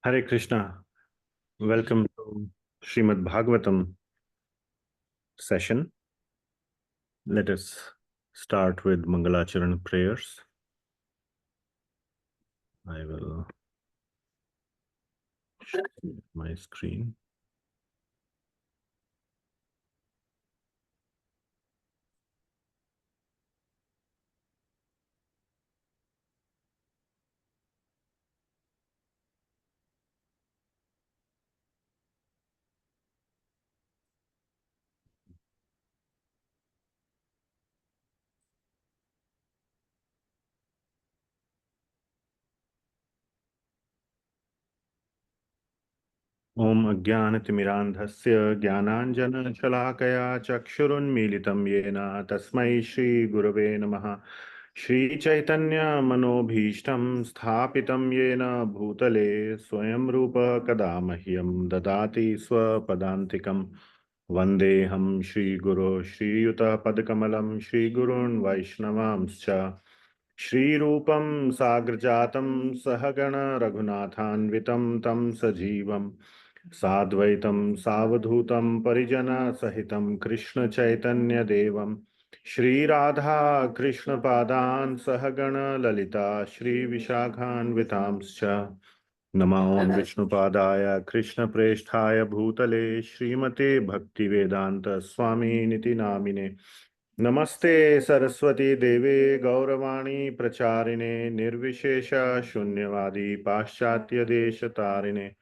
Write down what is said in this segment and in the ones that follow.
Hare Krishna. Welcome to Srimad Bhagavatam session. Let us start with Mangalacharan prayers. I will share my screen. Om Ajnanatimirandhasya Jnananjana Shalakaya Chakshurunmilitam Yena Tasmai Shri Gurave Namaha. Shri Chaitanya Manobhishtam Sthapitam Yena Bhutale Swayam Rupa Kadamahyam Dadati Swapadantikam Vandeham Shri Guru Shri Yuta Padkamalam Shri Gurun Vaishnavamscha Shri Rupam Sagrajatam Sahagana Raghunathanvitam Tam Sajivam Sadvaitam Savadhutam Parijana Sahitam Krishna Chaitanya Devam Shri Radha Krishna Padan Sahagana Lalita Shri Vishakhan Vitamscha Namo Vishnu Padaya Krishna Preshthaya Bhutale Srimate Bhakti Vedanta Swami Niti Namine Namaste Saraswati Deve Gauravani Pracharine Nirvishesha Shunyavadi Paschatya Deshatarine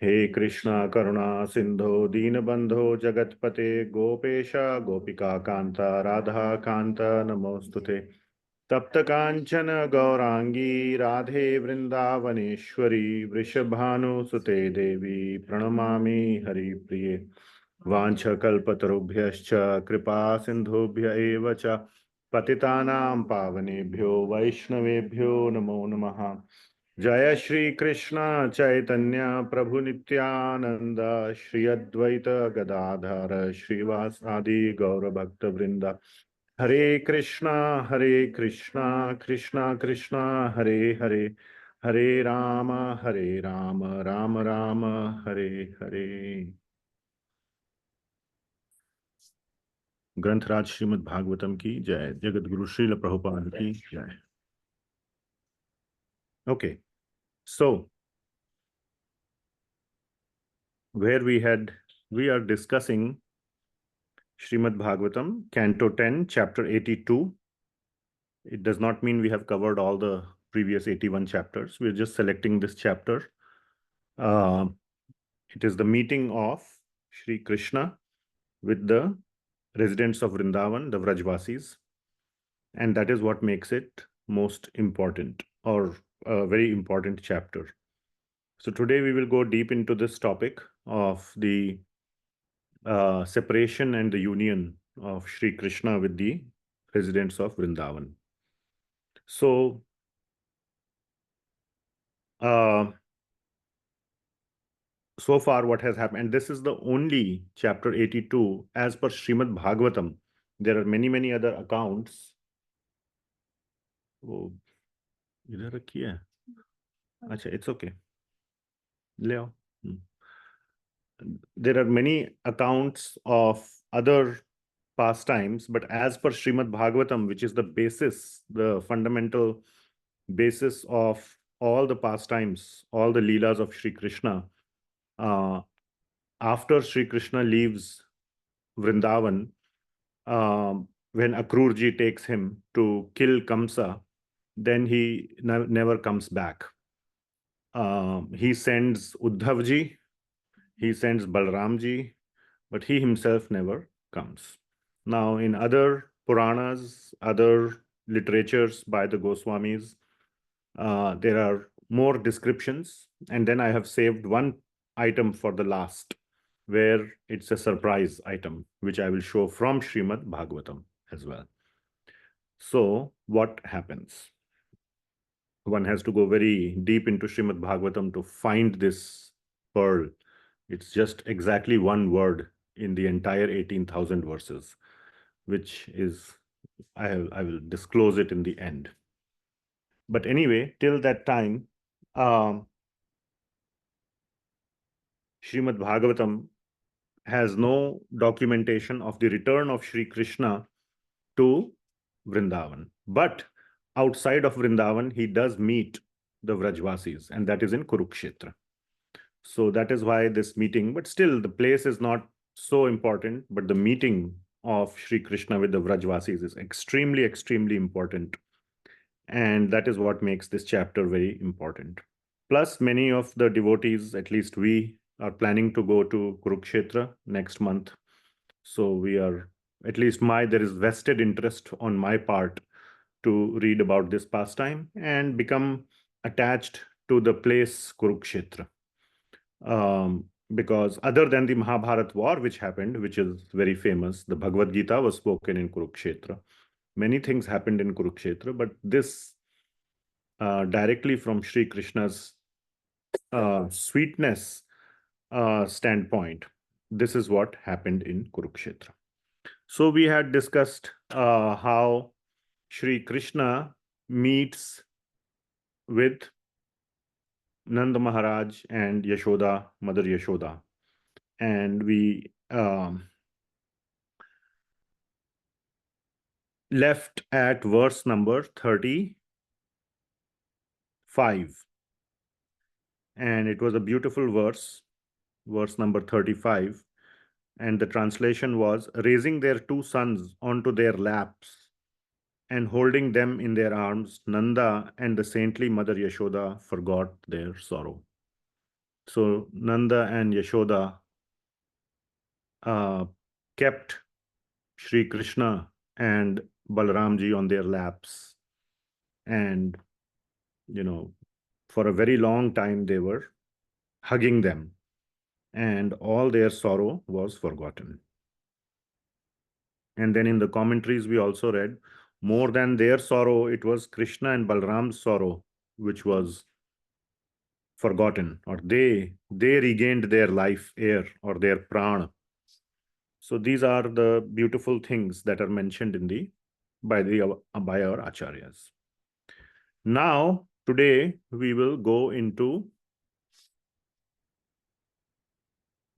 He Krishna Karuna Sindho Deenabandho Jagatpate Gopesha Gopika Kanta Radha Kanta Namostute Tapta Kanchana Gaurangi Radhe Vrindavaneshwari Vrishabhanu Sute Devi Pranamami Hari Priye Vancha Kalpatarubhyascha Kripa Sindhubhya Eva cha Patitanam Pavanebhyo Vaishnavebhyo Namo Namaha Jaya Shri Krishna Chaitanya Prabhu Nityananda Shri Advaita Gadadhara Srivasadi Gaura Bhakta Vrinda Hare Krishna Krishna Krishna Hare Hare Hare Rama Rama Rama Hare Hare ग्रंथराज Shrimad Bhagavatam की जय जगत गुरु श्रील प्रभुपाद की जय Okay, so we are discussing Srimad Bhagavatam, Canto 10, Chapter 82. It does not mean we have covered all the previous 81 chapters. We're just selecting this chapter. It is the meeting of Sri Krishna with the residents of Vṛndāvana, the Vrajvasis. And that is what makes it most important, or a very important chapter. So today we will go deep into this topic of the separation and the union of Sri Krishna with the residents of Vṛndāvana. So, so far what has happened, and this is the only chapter 82 as per Srimad Bhagavatam. There are many other accounts. Oh, इधर रखी है. अच्छा, it's okay. ले आओ. There are many accounts of other pastimes, but as per Srimad Bhagavatam, which is the basis, the fundamental basis of all the pastimes, all the leelas of Sri Krishna, after Sri Krishna leaves Vṛndāvana, when Akrurji takes him to kill Kamsa, then he never comes back. He sends Uddhavji, he sends Balaramji, but he himself never comes. Now, in other Puranas, other literatures by the Goswamis, there are more descriptions, and then I have saved one item for the last, where it's a surprise item, which I will show from Srimad Bhagavatam as well. So, what happens? One has to go very deep into Srimad Bhagavatam to find this pearl. It's just exactly one word in the entire 18,000 verses, which is, I will disclose it in the end. But anyway, till that time, Srimad Bhagavatam has no documentation of the return of Sri Krishna to Vṛndāvana. But outside of Vṛndāvana, he does meet the Vrajvasis, and that is in Kurukshetra. So that is why this meeting, but still the place is not so important, but the meeting of Sri Krishna with the Vrajvasis is extremely, extremely important. And that is what makes this chapter very important. Plus, many of the devotees, at least we, are planning to go to Kurukshetra next month. So we are, at least there is vested interest on my part to read about this pastime and become attached to the place Kurukshetra. Because other than the Mahabharat war, which happened, which is very famous, the Bhagavad Gita was spoken in Kurukshetra. Many things happened in Kurukshetra, but this directly from Sri Krishna's sweetness standpoint, this is what happened in Kurukshetra. So we had discussed how Sri Krishna meets with Nanda Maharaj and Yashoda, Mother Yashoda. And we left at verse number 35. And it was a beautiful verse number 35. And the translation was, raising their two sons onto their laps and holding them in their arms, Nanda and the saintly Mother Yashoda forgot their sorrow. So Nanda and Yashoda kept Sri Krishna and Balaramji on their laps. And, for a very long time, they were hugging them. And all their sorrow was forgotten. And then in the commentaries, we also read, more than their sorrow, it was Krishna and Balaram's sorrow, which was forgotten, or they regained their life air or their prana. So these are the beautiful things that are mentioned in by our acharyas. Now, today we will go into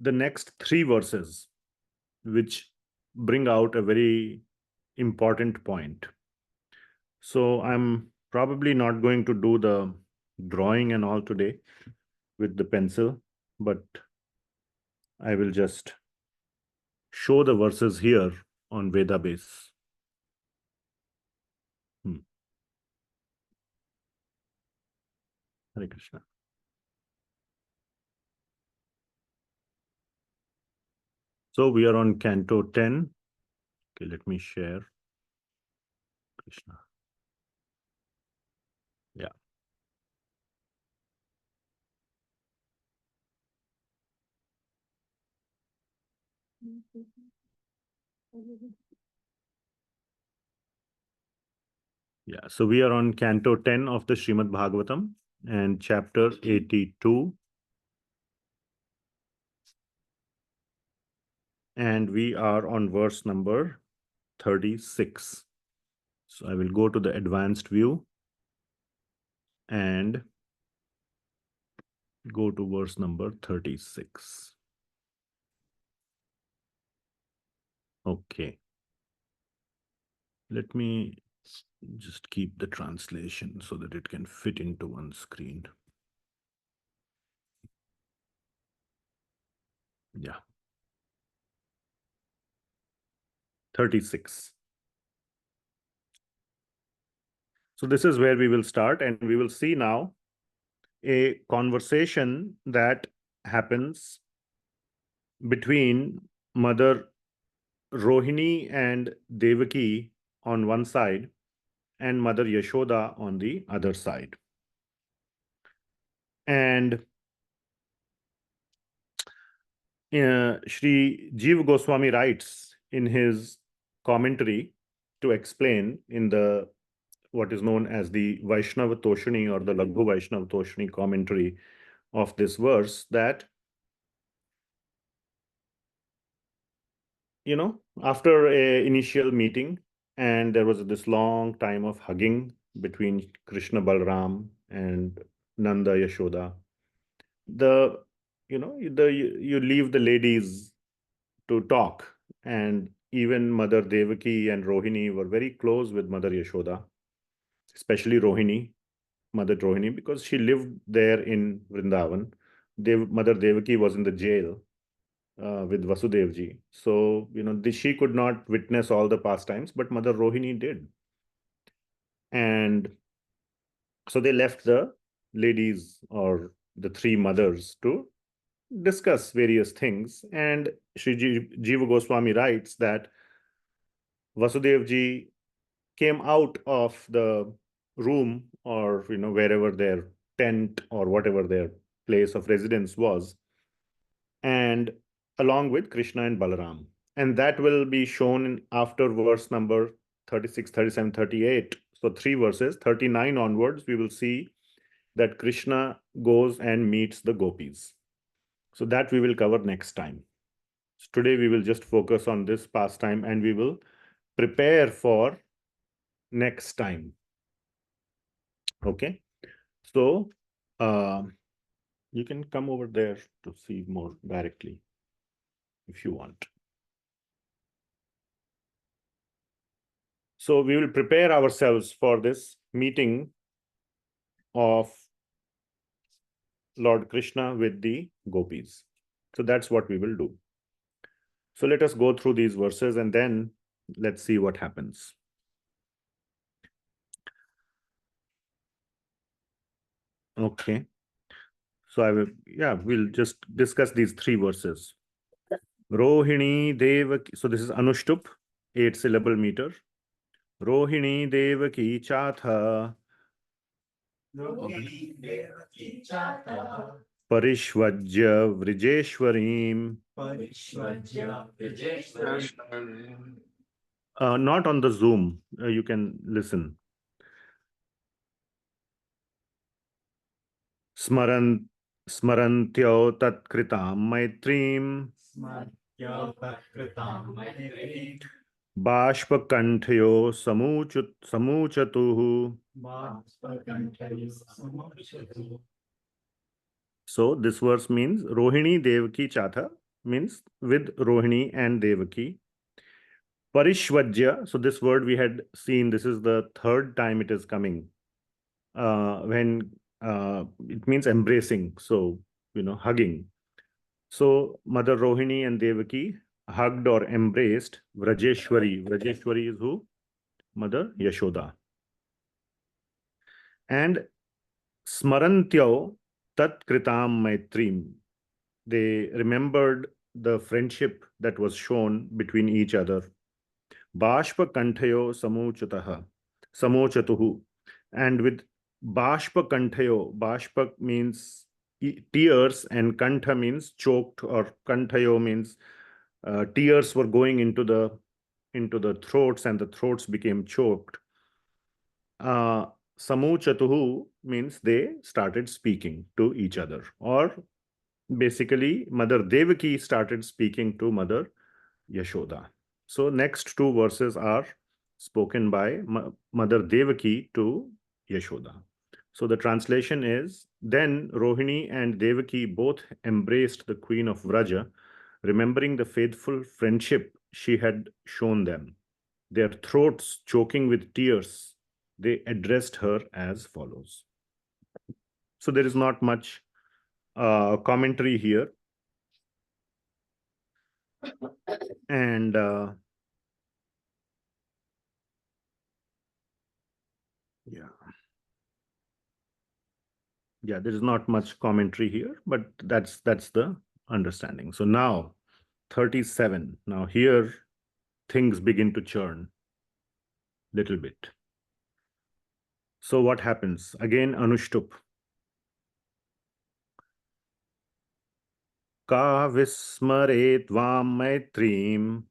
the next 3 verses, which bring out a very important point. So I'm probably not going to do the drawing and all today with the pencil, but I will just show the verses here on Veda base. Hare Krishna. So we are on Canto 10. Okay, let me share. Krishna. Yeah. Yeah, so we are on Canto 10 of the Srimad Bhagavatam and chapter 82. And we are on verse number 36. So I will go to the advanced view and go to verse number 36. Okay. Let me just keep the translation so that it can fit into one screen. Yeah. 36. So this is where we will start, and we will see now a conversation that happens between Mother Rohini and Devaki on one side and Mother Yashoda on the other side. And Sri Jiva Goswami writes in his commentary to explain in the what is known as the Vaishnava Toshani or the Laghu Vaishnava Toshani commentary of this verse that, after a initial meeting and there was this long time of hugging between Krishna Balaram and Nanda Yashoda, the you leave the ladies to talk. And even Mother Devaki and Rohini were very close with Mother Yashoda, especially Mother Rohini, because she lived there in Vrindavan. Mother Devaki was in the jail with Vasudevji. So, she could not witness all the pastimes, but Mother Rohini did. And so they left the ladies, or the three mothers, to discuss various things. And Sri Jiva Goswami writes that Vasudevji came out of the room, or wherever their tent or whatever their place of residence was, and along with Krishna and Balaram. And that will be shown after verse number 36, 37, 38. So 3 verses, 39 onwards, we will see that Krishna goes and meets the gopis. So that we will cover next time. So today we will just focus on this pastime, and we will prepare for next time. Okay. So you can come over there to see more directly if you want. So we will prepare ourselves for this meeting of Lord Krishna with the gopis. So that's what we will do. So let us go through these verses, and then let's see what happens. Okay. So we'll just discuss these 3 verses. Rohini Devaki. So this is Anushtup, 8-syllable meter. Rohini Devaki Chatha Parishvajya Vrijeshwarim. Not on the Zoom. You can listen. Smarantyo tatkritam maitrim. Bashpakanthyo samuchatuhu. So this verse means Rohini Devaki Chatha, means with Rohini and Devaki. Parishvajya, so this word we had seen, this is the 3rd time it is coming. When it means embracing, so hugging. So Mother Rohini and Devaki hugged or embraced Vrajeshwari. Vrajeshwari is who? Mother Yashoda. And Smarantyo tat kritam maitrim. They remembered the friendship that was shown between each other. Bashpa kantayo samochatuhu. And with Bashpa kantayo, Bashpa means tears, and Kantha means choked, or Kantayo means tears were going into the throats, and the throats became choked. Samuchatuhu means they started speaking to each other, or basically Mother Devaki started speaking to Mother Yashoda. So next 2 verses are spoken by Mother Devaki to Yashoda. So the translation is, then Rohini and Devaki both embraced the queen of Vraja, remembering the faithful friendship she had shown them. Their throats choking with tears, they addressed her as follows. So there is not much commentary here. And there is not much commentary here, but that's the understanding. So now 37. Now here things begin to churn little bit. So what happens? Again, Anushtup. Ka vismare tvam maitrim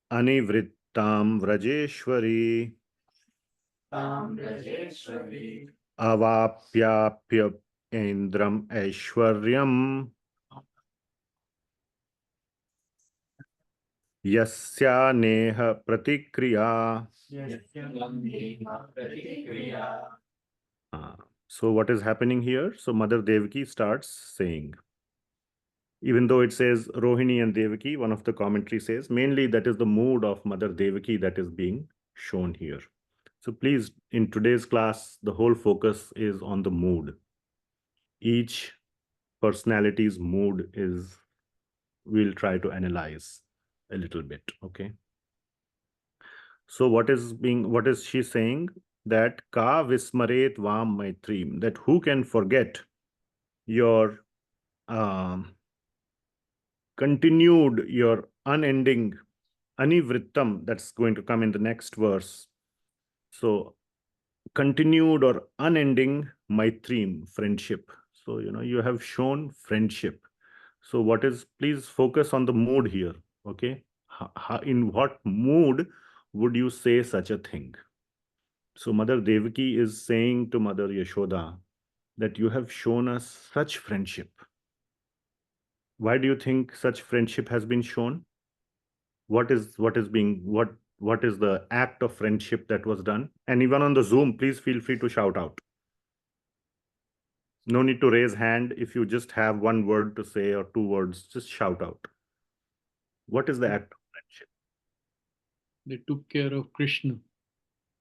anivrittam vrajeshwari avapyapya endram aishwaryam yasya neha pratikriya. So what is happening here? So Mother Devaki starts saying, even though it says Rohini and Devaki, one of the commentaries says, mainly that is the mood of Mother Devaki that is being shown here. So please, in today's class, the whole focus is on the mood. Each personality's mood is, we'll try to analyze a little bit, okay? So what is she saying? That ka vismaret vam maitrim, that who can forget your continued, your unending anivrittam, that's going to come in the next verse. So continued or unending maitrim, friendship. So, you have shown friendship. So what is, please focus on the mood here, okay? In what mood would you say such a thing? So Mother Devaki is saying to Mother Yashoda that you have shown us such friendship. Why do you think such friendship has been shown? What is the act of friendship that was done? And even on the Zoom, please feel free to shout out. No need to raise hand. If you just have one word to say or two words, just shout out. What is the act of friendship? They took care of Krishna.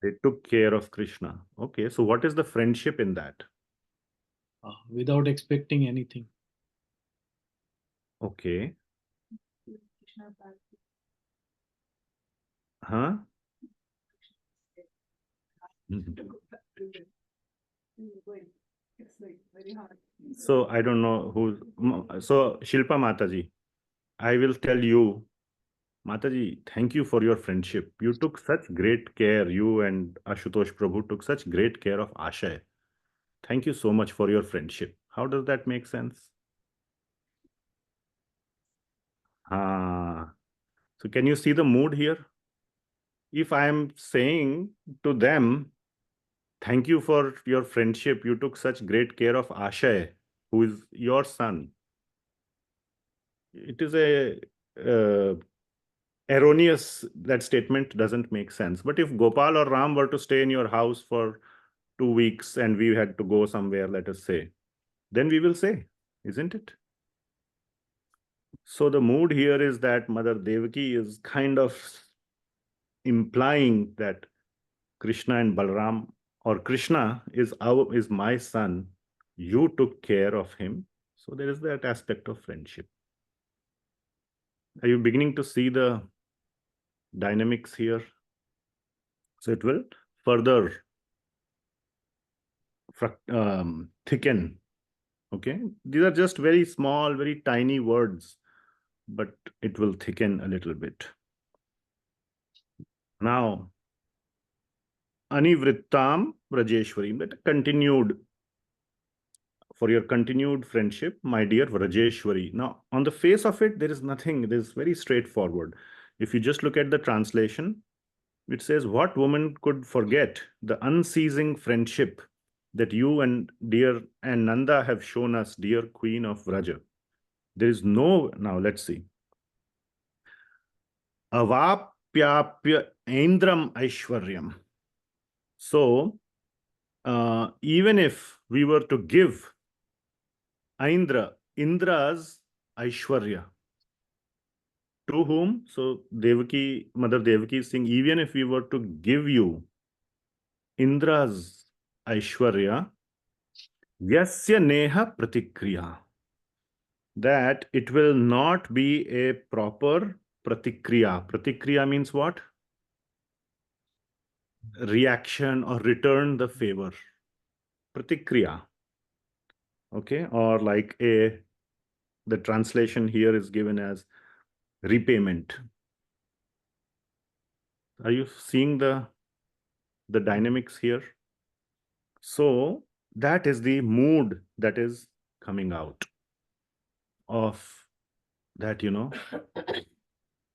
They took care of Krishna. Okay, so what is the friendship in that? Without expecting anything. Okay. Huh? So I don't know who. So Shilpa Mataji, I will tell you, Mataji, thank you for your friendship. You took such great care. You and Ashutosh Prabhu took such great care of Ashay. Thank you so much for your friendship. How does that make sense? So can you see the mood here? If I am saying to them, thank you for your friendship. You took such great care of Ashay, who is your son. It is erroneous. That statement doesn't make sense. But if Gopal or Ram were to stay in your house for 2 weeks and we had to go somewhere, let us say, then we will say, isn't it? So the mood here is that Mother Devaki is kind of implying that Krishna and Balaram, or Krishna is my son. You took care of him. So there is that aspect of friendship. Are you beginning to see the dynamics here? So it will further thicken. Okay, these are just very small, very tiny words, but it will thicken a little bit. Now, Anivrittam Vrajeshwarim, that continued, for your continued friendship, my dear Vrajeshwari. Now, on the face of it, there is nothing, it is very straightforward. If you just look at the translation, it says, what woman could forget the unceasing friendship that you and dear and Nanda have shown us, dear Queen of Vraja? There is no, now let's see. Avapyapya Indram Aishwaryam. So, even if we were to give Indra's Aishwarya, to whom? So Devaki, Mother Devaki is saying, even if we were to give you Indra's Aishwarya, Yasya Neha Pratikriya, that it will not be a proper Pratikriya. Pratikriya means what? Reaction or return the favor. Pratikriya. Okay, or like the translation here is given as repayment. Are you seeing the dynamics here? So that is the mood that is coming out of that,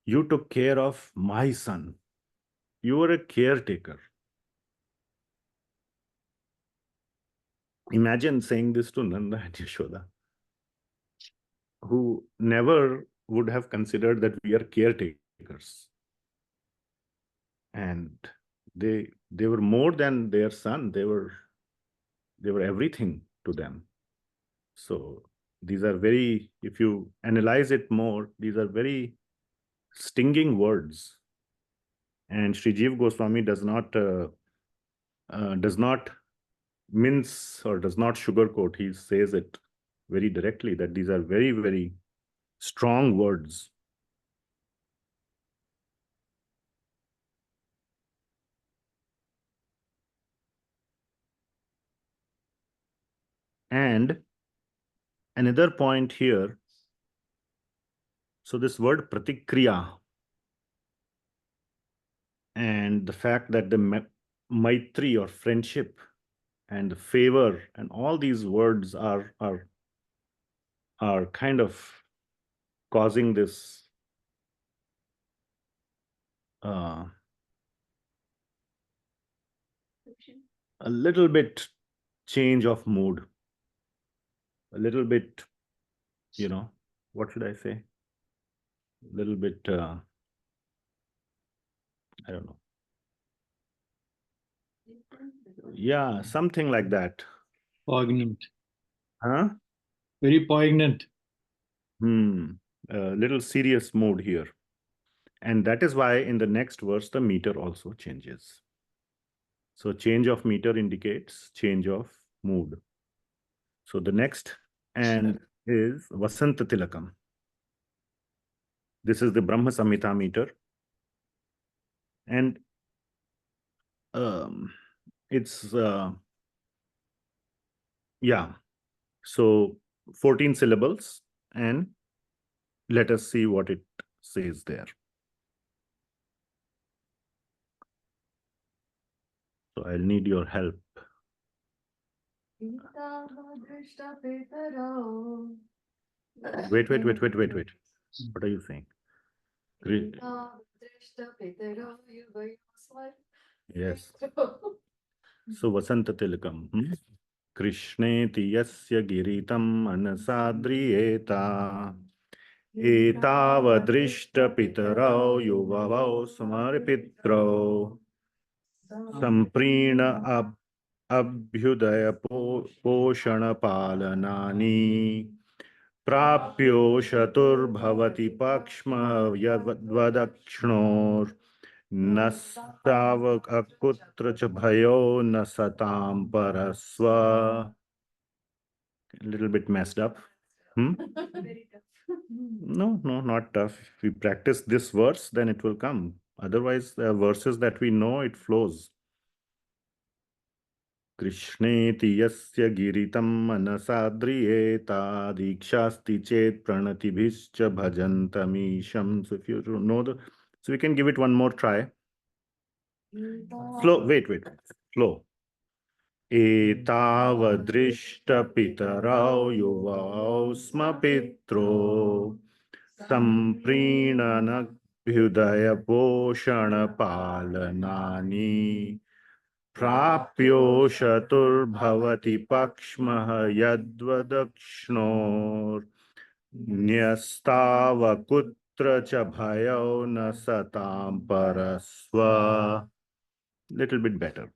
you took care of my son. You were a caretaker. Imagine saying this to Nanda and Yashoda, who never would have considered that we are caretakers. And they were more than their son. They were They were everything to them. So these are very, if you analyze it more, these are very stinging words. And Sri Jiva Goswami does not mince or does not sugarcoat. He says it very directly that these are very, very strong words. And another point here, so this word pratikriya and the fact that the maitri or friendship and the favor and all these words are kind of causing this a little bit change of mood, a little bit, what should I say? A little bit, I don't know. Yeah, something like that. Poignant. Huh? Very poignant. A little serious mood here. And that is why in the next verse, the meter also changes. So change of meter indicates change of mood. So the next and is Vasanta Tilakam. This is the Brahma Samhita meter. And it's, so 14 syllables. And let us see what it says there. So I'll need your help. Wait. What are you saying? Yes. So Vasanta Tilakam. Krishneti yasya giritam anasadriyeta etavadrishta pitarau yuvavau samarpitro samprina abhyudaya poshana palanani prapyo shaturbhavati pakshma yadvadakshnor nastav akutra cha bhayo nasatam parasva. A little bit messed up. Very tough. No, not tough. If we practice this verse, then it will come. Otherwise, the verses that we know, it flows. Krishneti yasya giritam manasadriyeta dikshasti chet pranatibhischa bhajantamisham. So if you know so we can give it one more try. Flow, wait. Flow. Etavadrishtapitarau yuvau smapitro samprīṇanabhyudaya poṣana palanani prapyo shaturbhavati pakshmaha yadvadakshnor nyastava kutra cha bhayau nasatam parasva. Little bit better.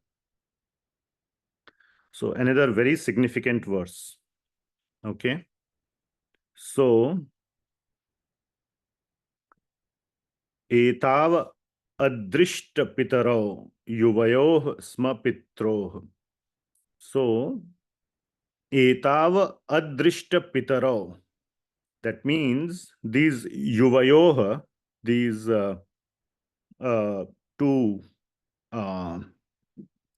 So another very significant verse. Okay. So etav adrishta pitaro yuvayoh sma pitroh. So etav adrishta pitaro. That means these yuvayoh, these two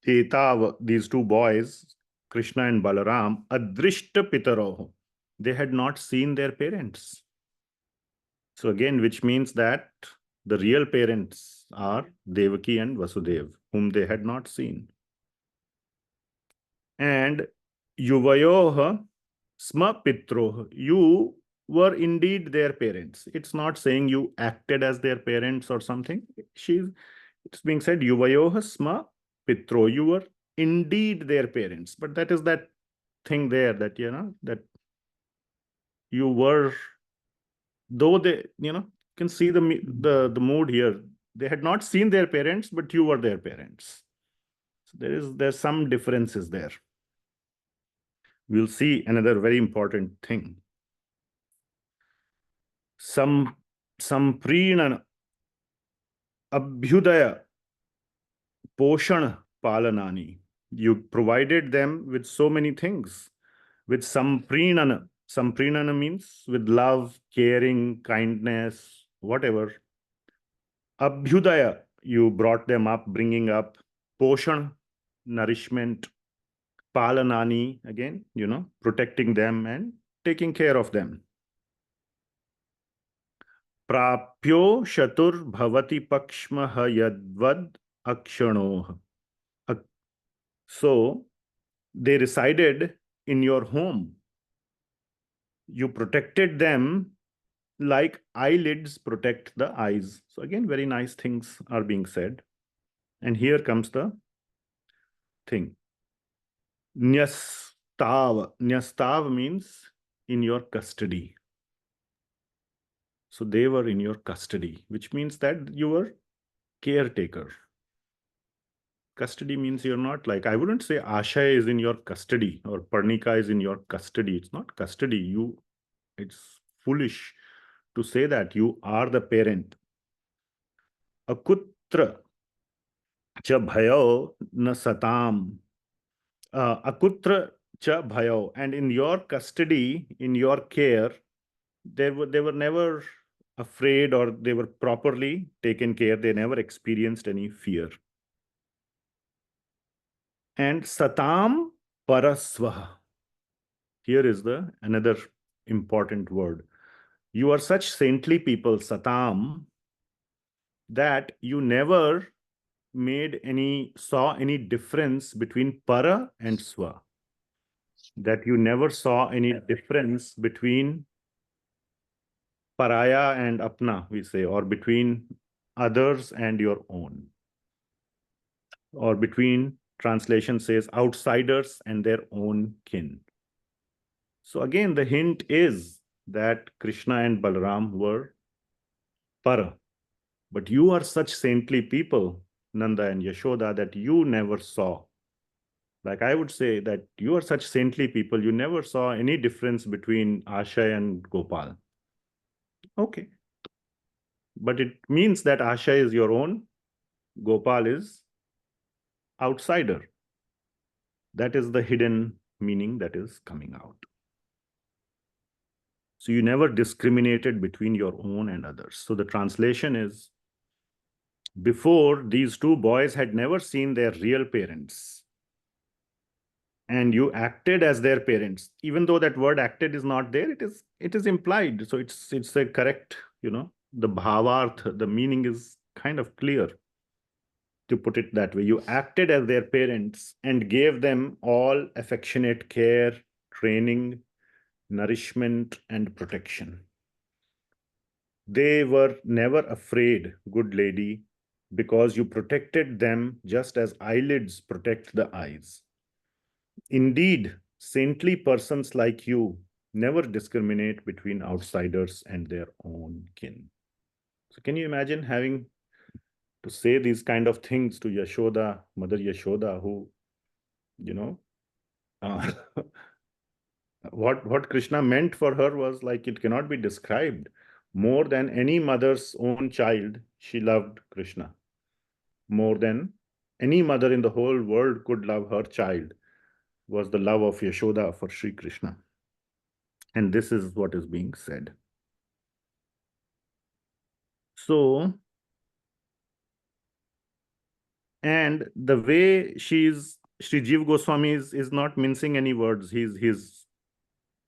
etav, these two boys, Krishna and Balaram, adrishta pitaro. They had not seen their parents. So again, which means that the real parents are Devaki and Vasudev, whom they had not seen. And yuvayoh sma pitroh. You were indeed their parents. It's not saying you acted as their parents or something. It's being said yuvayoh sma pitro. You were indeed their parents. But that is that thing there that, that you were, though they, can see the mood here. They had not seen their parents, but you were their parents. So there's some differences there. we'll see another very important thing. Sampreenana abhyudaya poshan palanani. You provided them with so many things. With sampreenana. Sampreenana means with love, caring, kindness, whatever. Abhyudaya, you brought them up, bringing up. Poshan, nourishment. Palanani, again, protecting them and taking care of them. Prapyo shatur bhavati pakshmaha yadvad akshanoh. So they resided in your home. You protected them like eyelids protect the eyes. So again, very nice things are being said. And here comes the thing. Nyastav. Nyastav means in your custody. So they were in your custody, which means that you were caretaker. Custody means you're not like, I wouldn't say Asha is in your custody or Parnika is in your custody. It's not custody. It's foolish to say that you are the parent. Akutra cha bhayo na satam. Akutra cha bhayo. And in your custody, in your care, they were never afraid, or they were properly taken care. They never experienced any fear. And satam parasvaha. Here is another important word. You are such saintly people, satam, that you never saw any difference between para and swa. That you never saw any difference between paraya and apna, we say, or between others and your own. Or between, translation says, outsiders and their own kin. So again, the hint is that Krishna and Balaram were para. But you are such saintly people, Nanda and Yashoda, that you never saw. Like I would say that you are such saintly people, you never saw any difference between Ashay and Gopal. Okay. But it means that Ashay is your own, Gopal is outsider. That is the hidden meaning that is coming out. So you never discriminated between your own and others. So the translation is, before, these two boys had never seen their real parents. And you acted as their parents. Even though that word acted is not there, it is implied. So it's a correct, the bhavarth, the meaning is kind of clear, to put it that way. You acted as their parents and gave them all affectionate care, training, nourishment, and protection. They were never afraid, good lady, because you protected them just as eyelids protect the eyes. Indeed, saintly persons like you never discriminate between outsiders and their own kin. So can you imagine having to say these kind of things to Yashoda, Mother Yashoda, who, what Krishna meant for her was like, it cannot be described. More than any mother's own child, she loved Krishna. More than any mother in the whole world could love her child, was the love of Yashoda for Sri Krishna. And this is what is being said. So, and the way Sri Jiva Goswami is not mincing any words. He's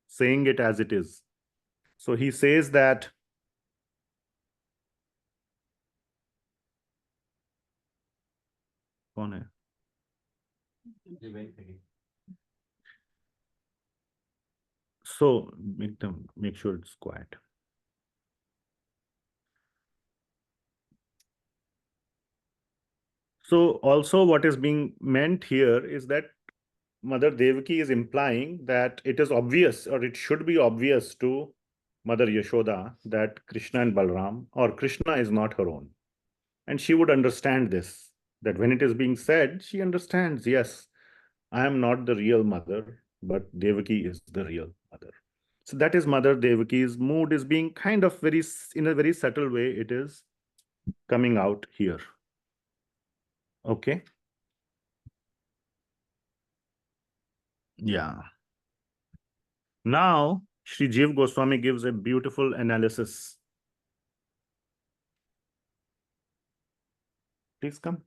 saying it as it is. So he says that so make sure it's quiet. So also what is being meant here is that Mother Devaki is implying that it is obvious, or it should be obvious to Mother Yashoda, that Krishna and Balaram, or Krishna is not her own. And she would understand this, that when it is being said, she understands, yes, I am not the real mother. but Devaki is the real mother. So that is Mother Devaki's mood is being kind of in a very subtle way, it is coming out here. Okay. Yeah. Now, Sri Jiv Goswami gives a beautiful analysis. Please come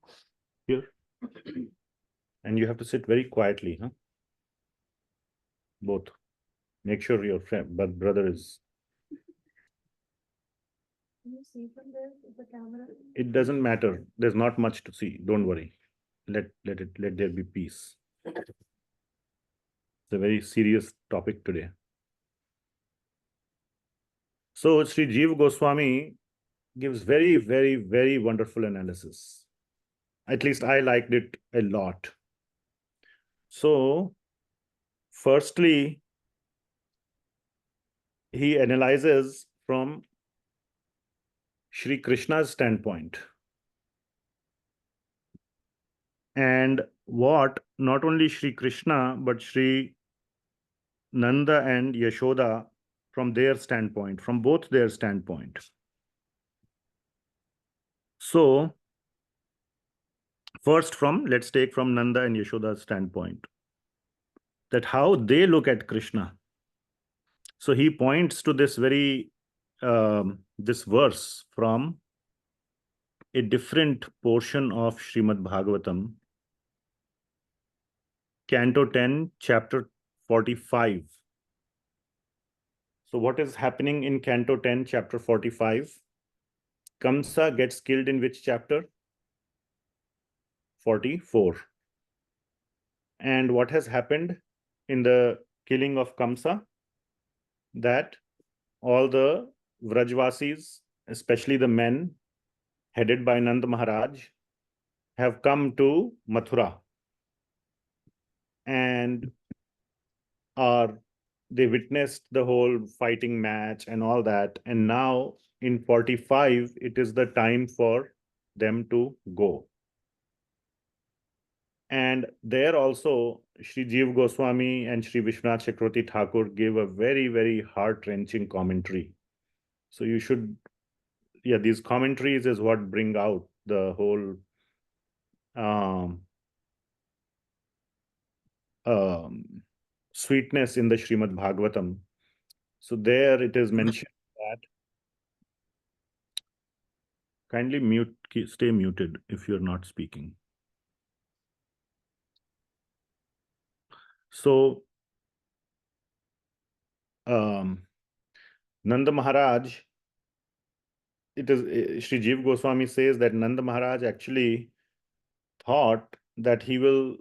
here. And you have to sit very quietly, huh? Both. Make sure your friend, but brother is. Can you see from there the camera? It doesn't matter. There's not much to see. Don't worry. Let there be peace. It's a very serious topic today. So Sri Jiva Goswami gives very, very, very wonderful analysis. At least I liked it a lot. So, firstly, he analyzes from Sri Krishna's standpoint. And what not only Sri Krishna, but Sri Nanda and Yashoda from their standpoint, from both their standpoint. So, first let's take from Nanda and Yashoda's standpoint, that how they look at Krishna. So he points to this this verse from a different portion of Srimad Bhagavatam, Canto 10, chapter 45. So what is happening in Canto 10, chapter 45? Kamsa gets killed in which chapter? 44. And what has happened in the killing of Kamsa? That all the Vrajvasis, especially the men headed by Nanda Maharaj, have come to Mathura and they witnessed the whole fighting match and all that. And now in 45, it is the time for them to go. And there also, Sri Jiva Goswami and Sri Vishwanath Chakravarti Thakur gave a very, very heart-wrenching commentary. So you should, these commentaries is what bring out the whole sweetness in the Srimad Bhagavatam. So there it is mentioned that kindly stay muted if you're not speaking. So Nanda Maharaj, Sri Jiva Goswami says that Nanda Maharaj actually thought that he will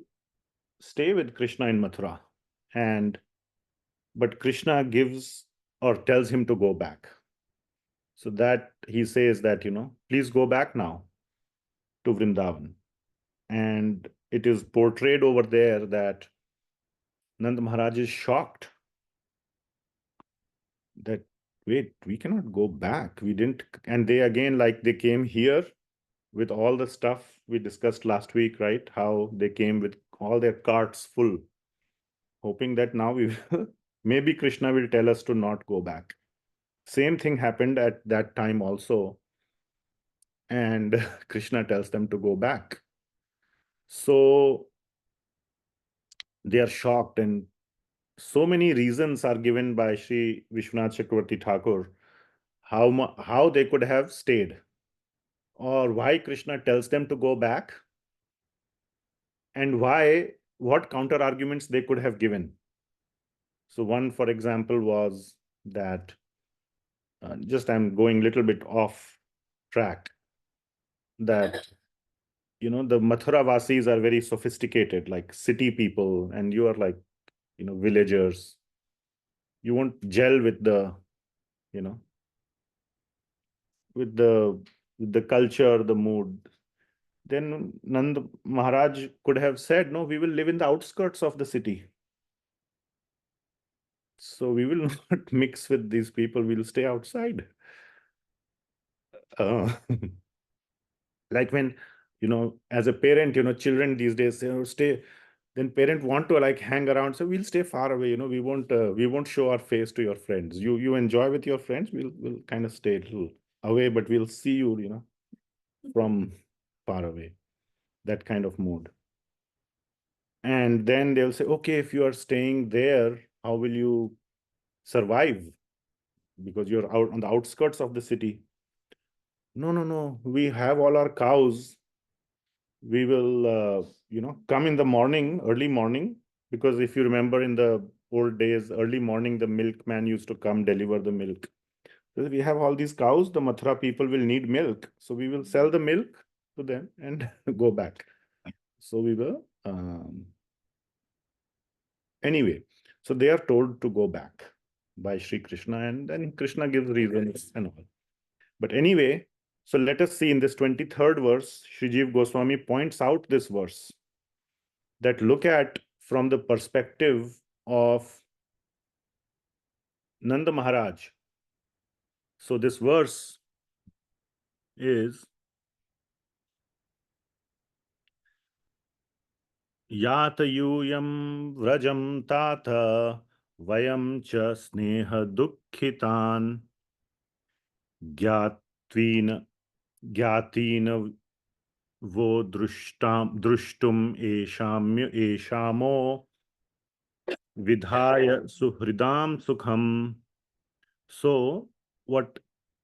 stay with Krishna in Mathura, but Krishna gives or tells him to go back. So that he says that, please go back now to Vṛndāvana. And it is portrayed over there that Nanda Maharaj is shocked that, wait, we cannot go back. We didn't. And they again, like they came here with all the stuff we discussed last week, right? How they came with all their carts full, hoping that now maybe Krishna will tell us to not go back. Same thing happened at that time also. And Krishna tells them to go back. So they are shocked, and so many reasons are given by Sri Vishwanath Chakravarti Thakur how they could have stayed, or why Krishna tells them to go back, and what counter arguments they could have given. So one, for example, was that I'm going a little bit off track, that the Mathura Vasis are very sophisticated, like city people, and you are like villagers. You won't gel with the with the culture, the mood. Then Nanda Maharaj could have said, no, we will live in the outskirts of the city. So we will not mix with these people. We'll stay outside. Like when, as a parent, children these days say, oh, then parents want to like hang around, so we'll stay far away, we won't show our face to your friends. You enjoy with your friends, we'll kind of stay a little away, but we'll see you, from far away. That kind of mood. And then they'll say, okay, if you are staying there, how will you survive? Because you're out on the outskirts of the city. No. We have all our cows. We will, come in the morning, early morning, because if you remember in the old days, early morning, the milkman used to come deliver the milk. So we have all these cows, the Mathura people will need milk. So we will sell the milk to them and go back. So we will, anyway, so they are told to go back by Sri Krishna, and then Krishna gives reasons and all. But anyway, so let us see in this 23rd verse, Sri Jiva Goswami points out this verse that look at from the perspective of Nanda Maharaj. So this verse is Yata yuyam vrajam tata vayam cha sneha dukkhitan gyatvina वो दृष्टुम एषामो vidhaya suhridam sukham. So what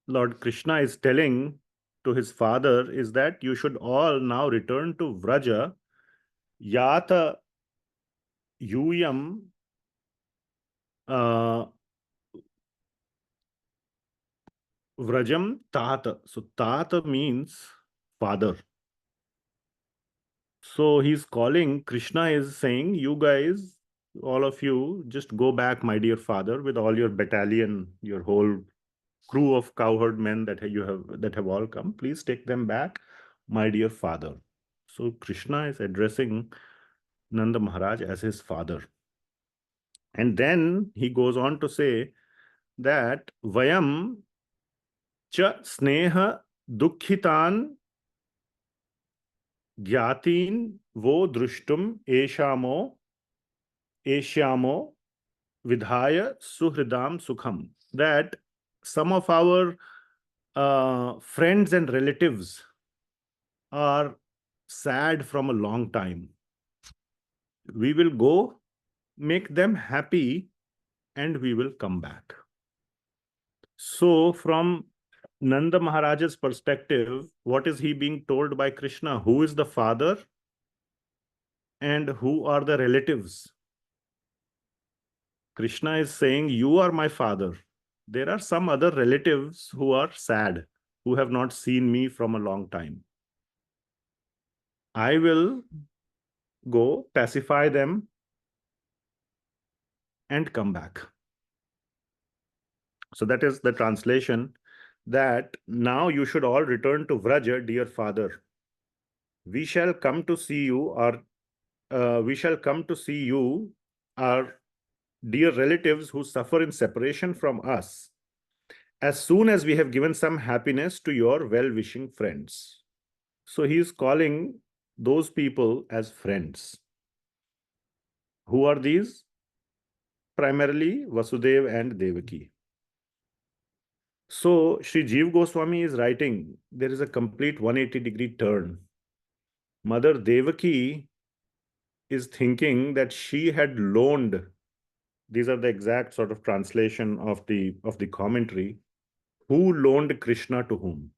Lord Krishna is telling to his father is that you should all now return to Vraja. Yata yuyam Vrajam tata. So tata means father. So he's calling, Krishna is saying, you guys, all of you, just go back, my dear father, with all your battalion, your whole crew of cowherd men that have all come. Please take them back, my dear father. So Krishna is addressing Nanda Maharaj as his father. And then he goes on to say that Vayam cha sneha dukkhitan Gyatin wo drushtum eshamo vidhaya suhridam sukham. That some of our friends and relatives are sad from a long time. We will go make them happy and we will come back. So from Nanda Maharaj's perspective, what is he being told by Krishna? Who is the father and who are the relatives? Krishna is saying, you are my father. There are some other relatives who are sad, who have not seen me from a long time. I will go pacify them and come back. So that is the translation, that now you should all return to Vraja, dear father. We shall come to see you, or our dear relatives who suffer in separation from us, as soon as we have given some happiness to your well-wishing friends. So he is calling those people as friends. Who are these? Primarily Vasudeva and Devaki. So Sri Jiva Goswami is writing, there is a complete 180-degree turn. Mother Devaki is thinking that she had loaned, these are the exact sort of translation of the commentary, who loaned Krishna to whom?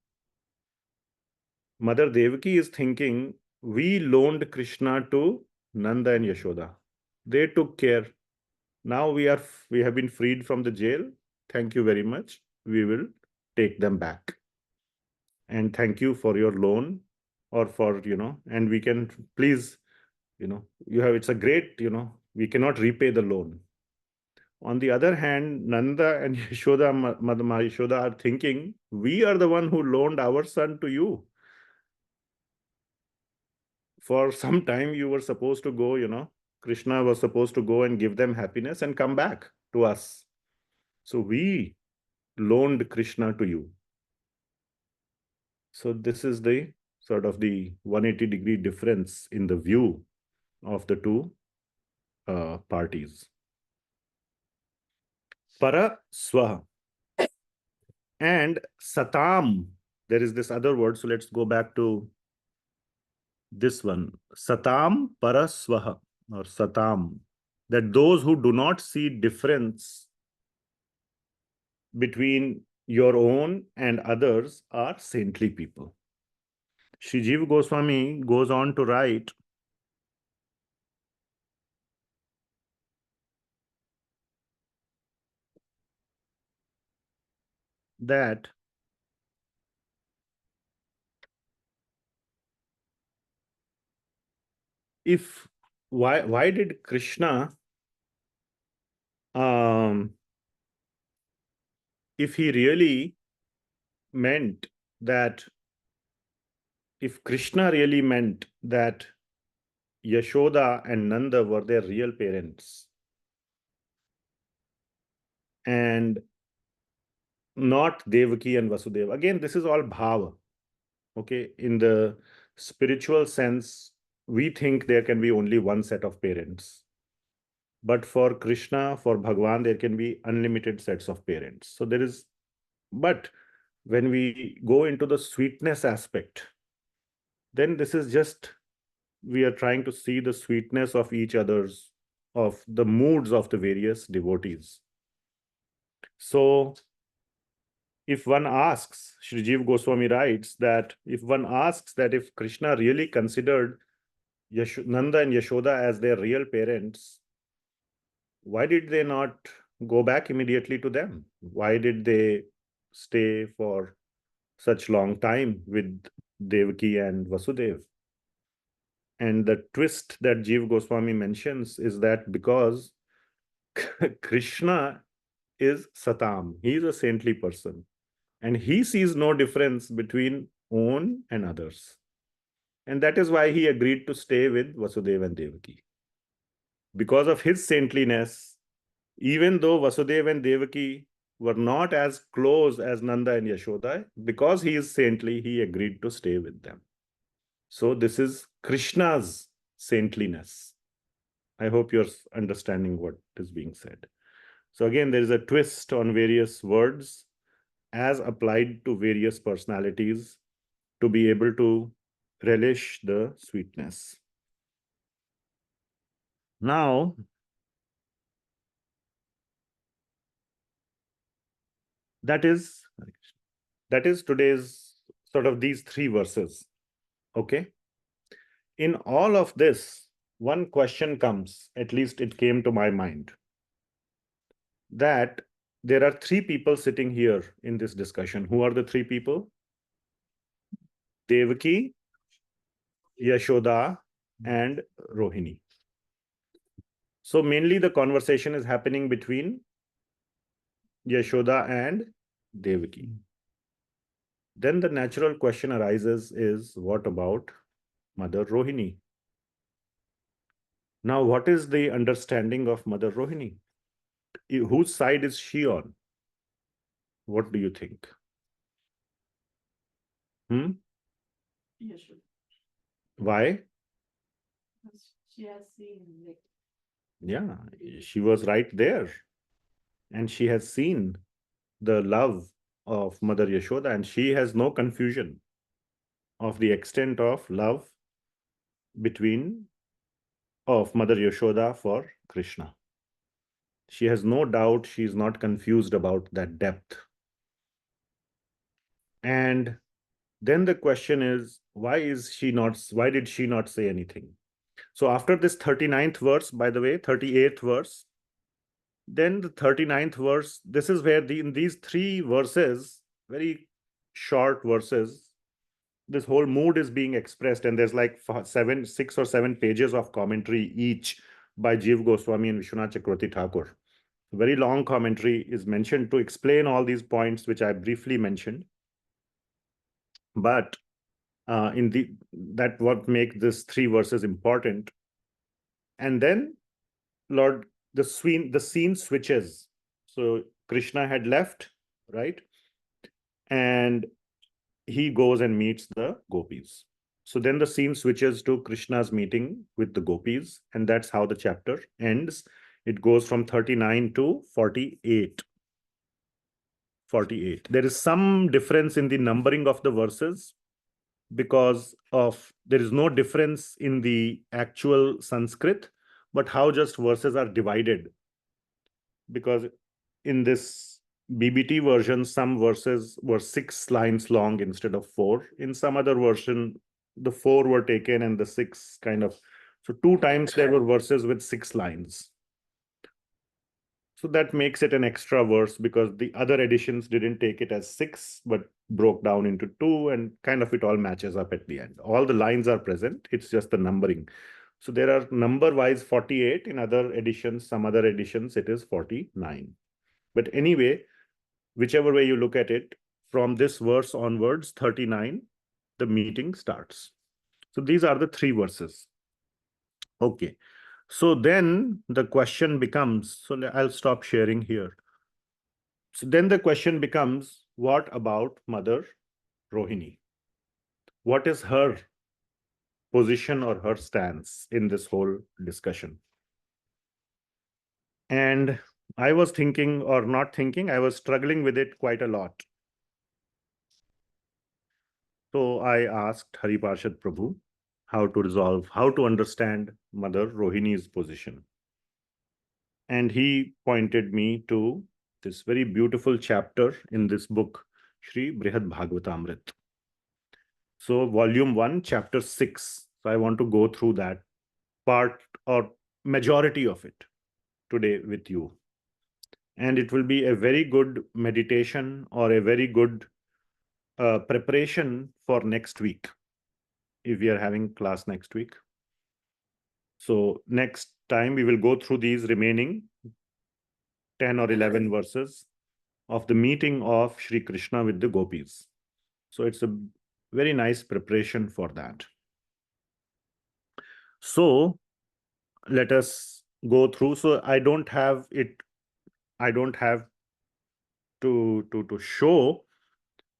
Mother Devaki is thinking, we loaned Krishna to Nanda and Yashoda. They took care. Now we have been freed from the jail. Thank you very much. We will take them back. And thank you for your loan, or for, and we can please, it's a great, we cannot repay the loan. On the other hand, Nanda and Yashoda, Mother Yashoda are thinking, we are the one who loaned our son to you. For some time you were supposed to go, Krishna was supposed to go and give them happiness and come back to us. So we loaned Krishna to you. So this is the sort of the 180-degree difference in the view of the two parties. Para swaha. And satam, there is this other word. So let's go back to this one. Satam para swaha, or satam. That those who do not see difference between your own and others are saintly people. Sri Jiva Goswami goes on to write that if why did Krishna, if he really meant that, if Krishna really meant that Yashoda and Nanda were their real parents and not Devaki and Vasudeva. Again, this is all bhava. Okay, in the spiritual sense, we think there can be only one set of parents. But for Krishna, for Bhagavan, there can be unlimited sets of parents. So there is, but when we go into the sweetness aspect, then this is just, we are trying to see the sweetness of each other's, of the moods of the various devotees. So if one asks, Sri Jiva Goswami writes that if one asks that if Krishna really considered Nanda and Yashoda as their real parents, why did they not go back immediately to them? Why did they stay for such long time with Devaki and Vasudev? And the twist that Jiva Goswami mentions is that because Krishna is Satam, he is a saintly person, and he sees no difference between own and others. And that is why he agreed to stay with Vasudeva and Devaki. Because of his saintliness, even though Vasudeva and Devaki were not as close as Nanda and Yashoda, because he is saintly, he agreed to stay with them. So this is Krishna's saintliness. I hope you're understanding what is being said. So again, there is a twist on various words as applied to various personalities to be able to relish the sweetness. Now, that is today's sort of these three verses. Okay. In all of this, one question comes, at least it came to my mind, that there are three people sitting here in this discussion. Who are the three people? Devaki, Yashoda, and Rohini. So mainly the conversation is happening between Yashoda and Devaki. Then the natural question arises is, what about Mother Rohini? Now, what is the understanding of Mother Rohini? Whose side is she on? What do you think? Yashoda. Why? She has seen, like, Yeah, she was right there. And she has seen the love of Mother Yashoda, and she has no confusion of the extent of love of Mother Yashoda for Krishna. She has no doubt, she is not confused about that depth. And then the question is, why did she not say anything? So after this 39th verse, by the way, 38th verse, then the 39th verse, this is where in these three verses, very short verses, this whole mood is being expressed, and there's like 6 or 7 pages of commentary each by Jiva Goswami and Vishwanath Chakravarti Thakur. A very long commentary is mentioned to explain all these points, which I briefly mentioned. But that what make this three verses important. And then the scene switches. So Krishna had left, right? And he goes and meets the gopis. So then the scene switches to Krishna's meeting with the gopis, and that's how the chapter ends. It goes from 39 to 48. 48. There is some difference in the numbering of the verses because of there is no difference in the actual Sanskrit, but how just verses are divided. Because in this BBT version, some verses were 6 lines long instead of 4. In some other version, the 4 were taken and the 6 kind of. So 2 times there were verses with 6 lines. So that makes it an extra verse because the other editions didn't take it as 6, but broke down into 2, and kind of it all matches up at the end. All the lines are present. It's just the numbering. So there are number-wise 48. In other editions, some other editions, it is 49. But anyway, whichever way you look at it, from this verse onwards, 39, the meeting starts. So these are the 3 verses. Okay. So then the question becomes, so I'll stop sharing here. So then the question becomes, what about Mother Rohini? What is her position or her stance in this whole discussion? And I was thinking, or not thinking, I was struggling with it quite a lot. So I asked Hari Parshad Prabhu how to resolve, how to understand Mother Rohini's position. And he pointed me to this very beautiful chapter in this book, Sri Brihad Bhagavatamrta. So volume 1, chapter 6. So I want to go through that part or majority of it today with you. And it will be a very good meditation or a very good preparation for next week, if we are having class next week. So next time we will go through these remaining 10 or 11 verses of the meeting of Sri Krishna with the gopis. So it's a very nice preparation for that. So let us go through. So I don't have to show.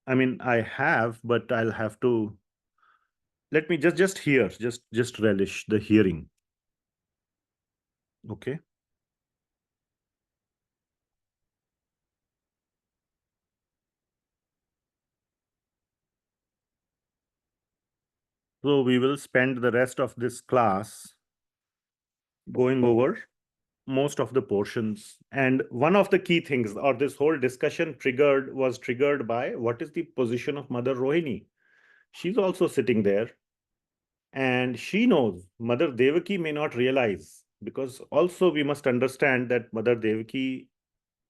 I mean, I have, but I'll have to. Let me just hear, just relish the hearing. Okay. So we will spend the rest of this class going over most of the portions. And one of the key things, or this whole discussion was triggered by what is the position of Mother Rohini. She's also sitting there. And she knows, Mother Devaki may not realize, because also we must understand that Mother Devaki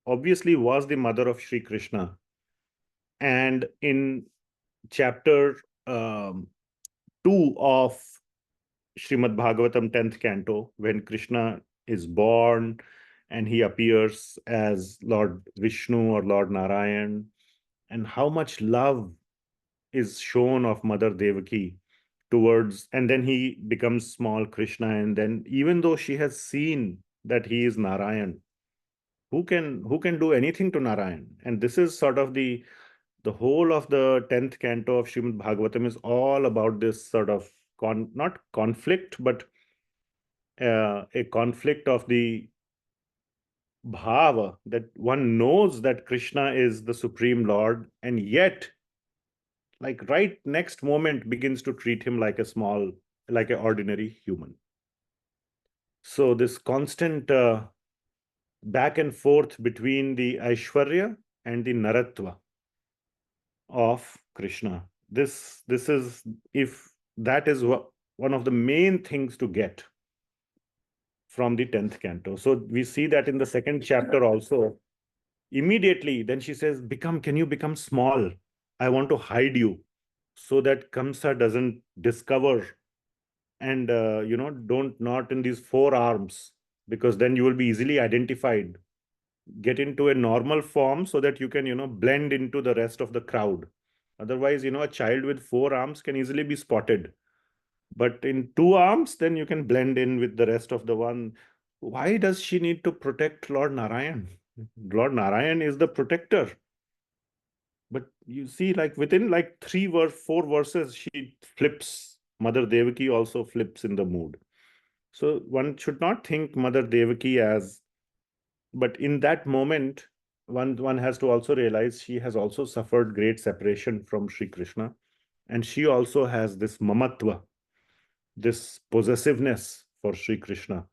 obviously was the mother of Sri Krishna. And in chapter 2 of Srimad Bhagavatam 10th Canto, when Krishna is born and he appears as Lord Vishnu or Lord Narayan, and how much love is shown of Mother Devaki towards, and then he becomes small Krishna, and then even though she has seen that he is Narayan, who can do anything to Narayan? And this is sort of the whole of the 10th canto of Srimad Bhagavatam is all about this sort of not conflict, but a conflict of the bhava, that one knows that Krishna is the Supreme Lord, and yet, like right next moment, begins to treat him like like an ordinary human. So this constant back and forth between the Aishwarya and the Naratva of Krishna. This is, if that is one of the main things to get from the 10th canto. So we see that in the 2nd chapter also. Immediately, then she says, can you become small? I want to hide you so that Kamsa doesn't discover, and don't knot in these 4 arms, because then you will be easily identified. Get into a normal form so that you can blend into the rest of the crowd. Otherwise, a child with 4 arms can easily be spotted, but in 2 arms, then you can blend in with the rest of the one. Why does she need to protect Lord Narayan? Lord Narayan is the protector. But you see, like within like 4 verses, she flips Mother Devaki also flips in the mood. So one should not think Mother Devaki as, but in that moment, one has to also realize she has also suffered great separation from Sri Krishna. And she also has this mamatva, this possessiveness for Sri Krishna,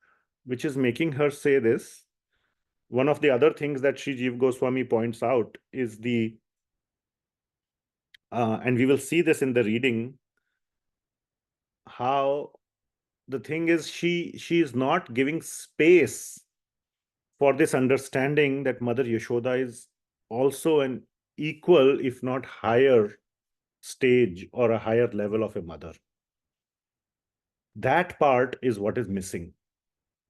which is making her say this. One of the other things that Sri Jiva Goswami points out is and we will see this in the reading, how the thing is she is not giving space for this understanding that Mother Yashoda is also an equal, if not higher stage or a higher level of a mother. That part is what is missing.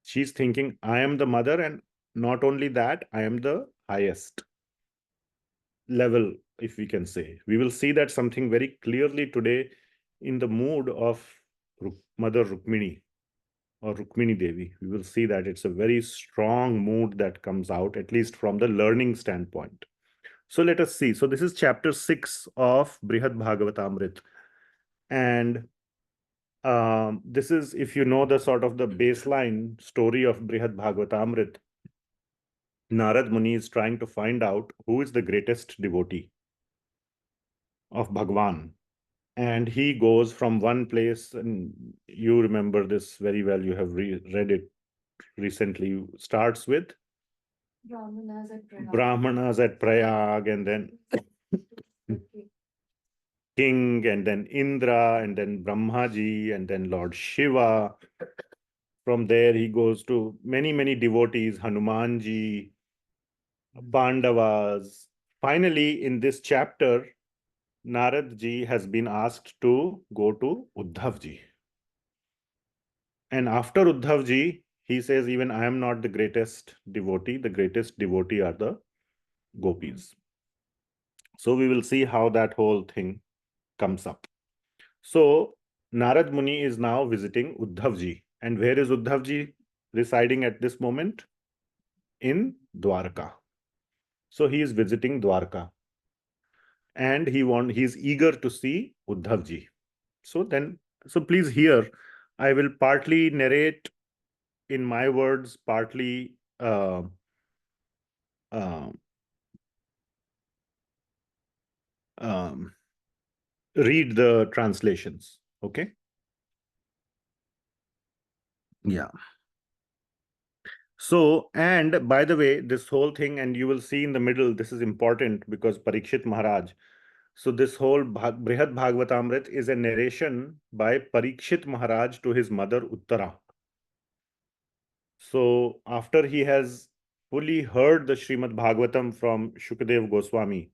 She's thinking, I am the mother, and not only that, I am the highest level, if we can say. We will see that something very clearly today in the mood of Mother Rukmini or Rukmini Devi. We will see that it's a very strong mood that comes out, at least from the learning standpoint. So let us see. So this is chapter 6 of Brihad Bhagavatamrta. And this is, if you know the sort of the baseline story of Brihad Bhagavatamrta, Narada Muni is trying to find out who is the greatest devotee of Bhagwan. And he goes from one place, and you remember this very well, you have read it recently, starts with Brahmanas at Prayag, and then king, and then Indra, and then Brahmaji, and then Lord Shiva. From there, he goes to many, many devotees, Hanumanji, Pandavas. Finally, in this chapter, Narad ji has been asked to go to Uddhav ji. And after Uddhav ji, he says, even I am not the greatest devotee. The greatest devotee are the gopis. So we will see how that whole thing comes up. So Narad Muni is now visiting Uddhav ji. And where is Uddhav ji residing at this moment? In Dwarka. So he is visiting Dwarka. And he's eager to see Uddhav ji. So please hear, I will partly narrate in my words, partly read the translations. Okay. Yeah. So, and by the way, this whole thing, and you will see in the middle, this is important because Parikshit Maharaj. So this whole Brihad Bhagavatamrita is a narration by Parikshit Maharaj to his mother Uttara. So after he has fully heard the Srimad Bhagavatam from Shukadev Goswami,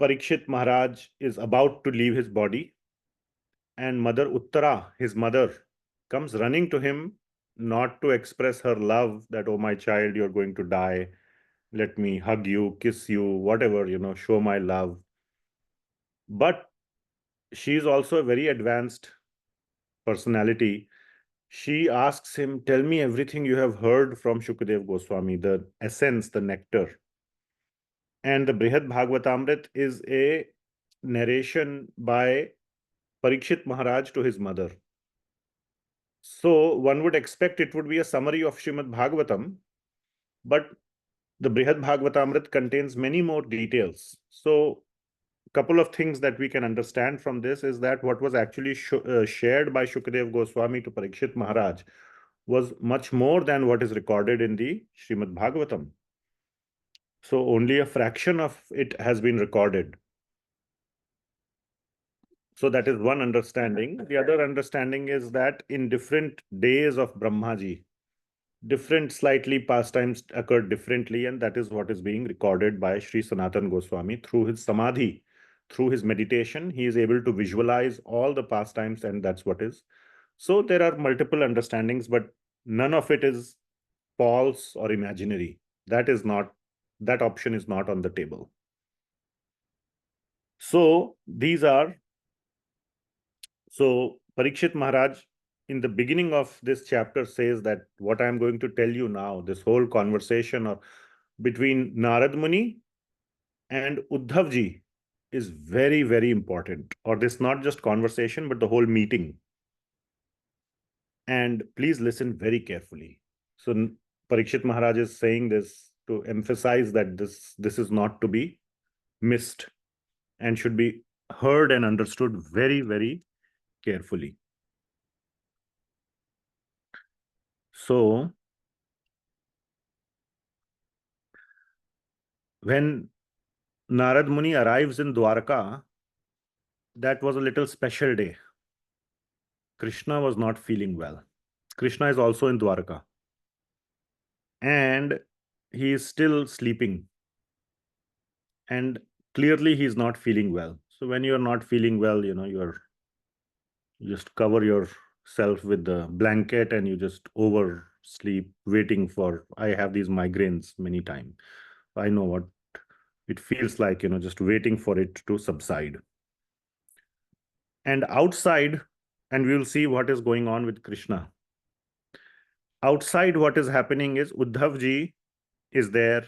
Parikshit Maharaj is about to leave his body, and Mother Uttara, his mother, comes running to him, not to express her love that, oh, my child, you're going to die. Let me hug you, kiss you, whatever, show my love. But she is also a very advanced personality. She asks him, tell me everything you have heard from Shukadev Goswami, the essence, the nectar. And the Brihad Bhagavatamrita is a narration by Parikshit Maharaj to his mother. So one would expect it would be a summary of Srimad Bhagavatam, but the Brihad Bhagavatamrita contains many more details. So a couple of things that we can understand from this is that what was actually shared by Shukadev Goswami to Parikshit Maharaj was much more than what is recorded in the Srimad Bhagavatam. So only a fraction of it has been recorded. So that is one understanding. The other understanding is that in different days of Brahmaji, different slightly pastimes occurred differently, and that is what is being recorded by Sri Sanatana Goswami through his samadhi, through his meditation. He is able to visualize all the pastimes, and that's what is. So there are multiple understandings, but none of it is false or imaginary. That option is not on the table. So Parikshit Maharaj in the beginning of this chapter says that what I'm going to tell you now, this whole conversation between Narad Muni And Uddhav ji is very, very important, or this not just conversation, but the whole meeting. And please listen very carefully. So Parikshit Maharaj is saying this to emphasize that this is not to be missed and should be heard and understood very, very carefully. So when Narad Muni arrives in Dwarka, that was a little special day. Krishna was not feeling well. Krishna is also in Dwarka. And he is still sleeping. And clearly he is not feeling well. So when you're not feeling well, you just cover yourself with the blanket and you just oversleep, waiting for, I have these migraines many times. I know what it feels like, just waiting for it to subside. And outside, and we will see what is going on with Krishna. Outside, what is happening is Uddhav ji is there,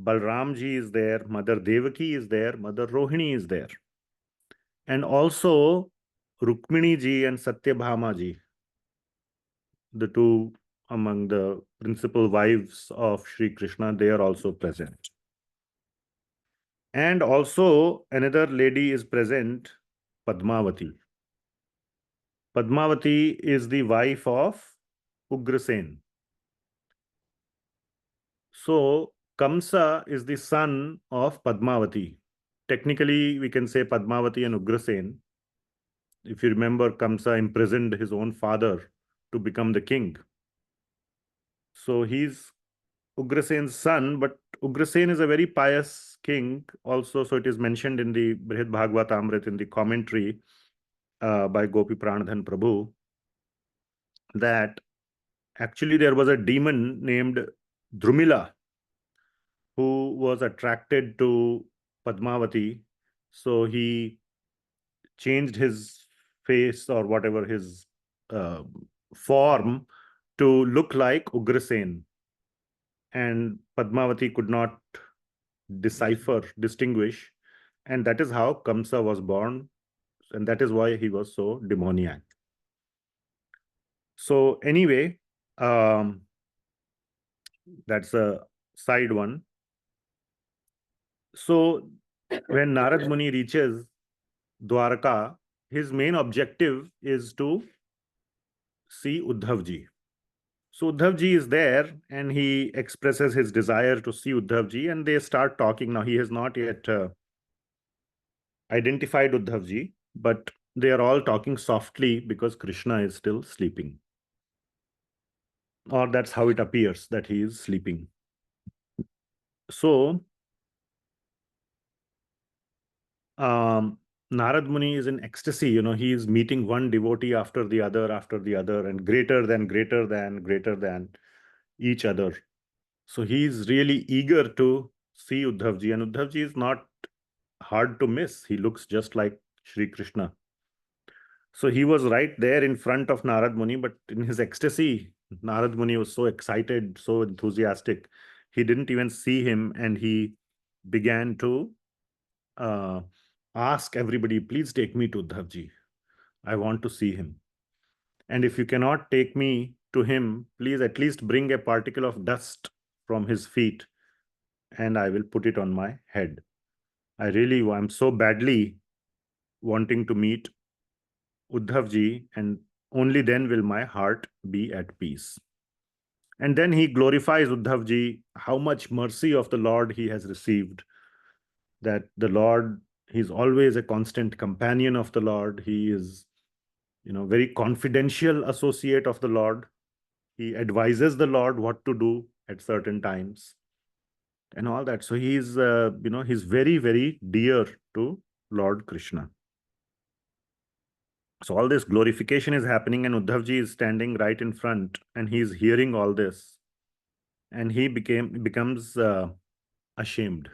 Balaram ji is there, Mother Devaki is there, Mother Rohini is there. And also Rukmini ji and Satyabhama ji, the two among the principal wives of Sri Krishna, they are also present. And also another lady is present, Padmavati. Padmavati is the wife of Ugrasen. So Kamsa is the son of Padmavati. Technically, we can say Padmavati and Ugrasen. If you remember, Kamsa imprisoned his own father to become the king. So he's Ugrasen's son, but Ugrasen is a very pious king also. So it is mentioned in the Bhagavatamrta, in the commentary by Gopi Pranadhan Prabhu, that actually there was a demon named Drumila who was attracted to Padmavati. So he changed his face or whatever, his form, to look like Ugrasen. And Padmavati could not distinguish. And that is how Kamsa was born. And that is why he was so demoniac. So anyway, that's a side one. So when Narad Muni reaches Dwarka, his main objective is to see Uddhav ji. So Uddhav ji is there and he expresses his desire to see Uddhav ji, and they start talking. Now he has not yet identified Uddhav ji, but they are all talking softly because Krishna is still sleeping. Or that's how it appears, that he is sleeping. So Narad Muni is in ecstasy. He is meeting one devotee after the other, and greater than each other. So he is really eager to see Uddhav ji, and Uddhav ji is not hard to miss. He looks just like Sri Krishna. So he was right there in front of Narad Muni, but in his ecstasy, Narad Muni was so excited, so enthusiastic. He didn't even see him, and he began to ask everybody, please take me to Uddhav ji. I want to see him. And if you cannot take me to him, please at least bring a particle of dust from his feet and I will put it on my head. I'm so badly wanting to meet Uddhav ji, and only then will my heart be at peace. And then he glorifies Uddhav ji, how much mercy of the Lord he has received, that the Lord, he's always a constant companion of the Lord. He is, very confidential associate of the Lord. He advises the Lord what to do at certain times and all that. So he's, he's very, very dear to Lord Krishna. So all this glorification is happening, and Uddhav ji is standing right in front, and he's hearing all this, and he becomes ashamed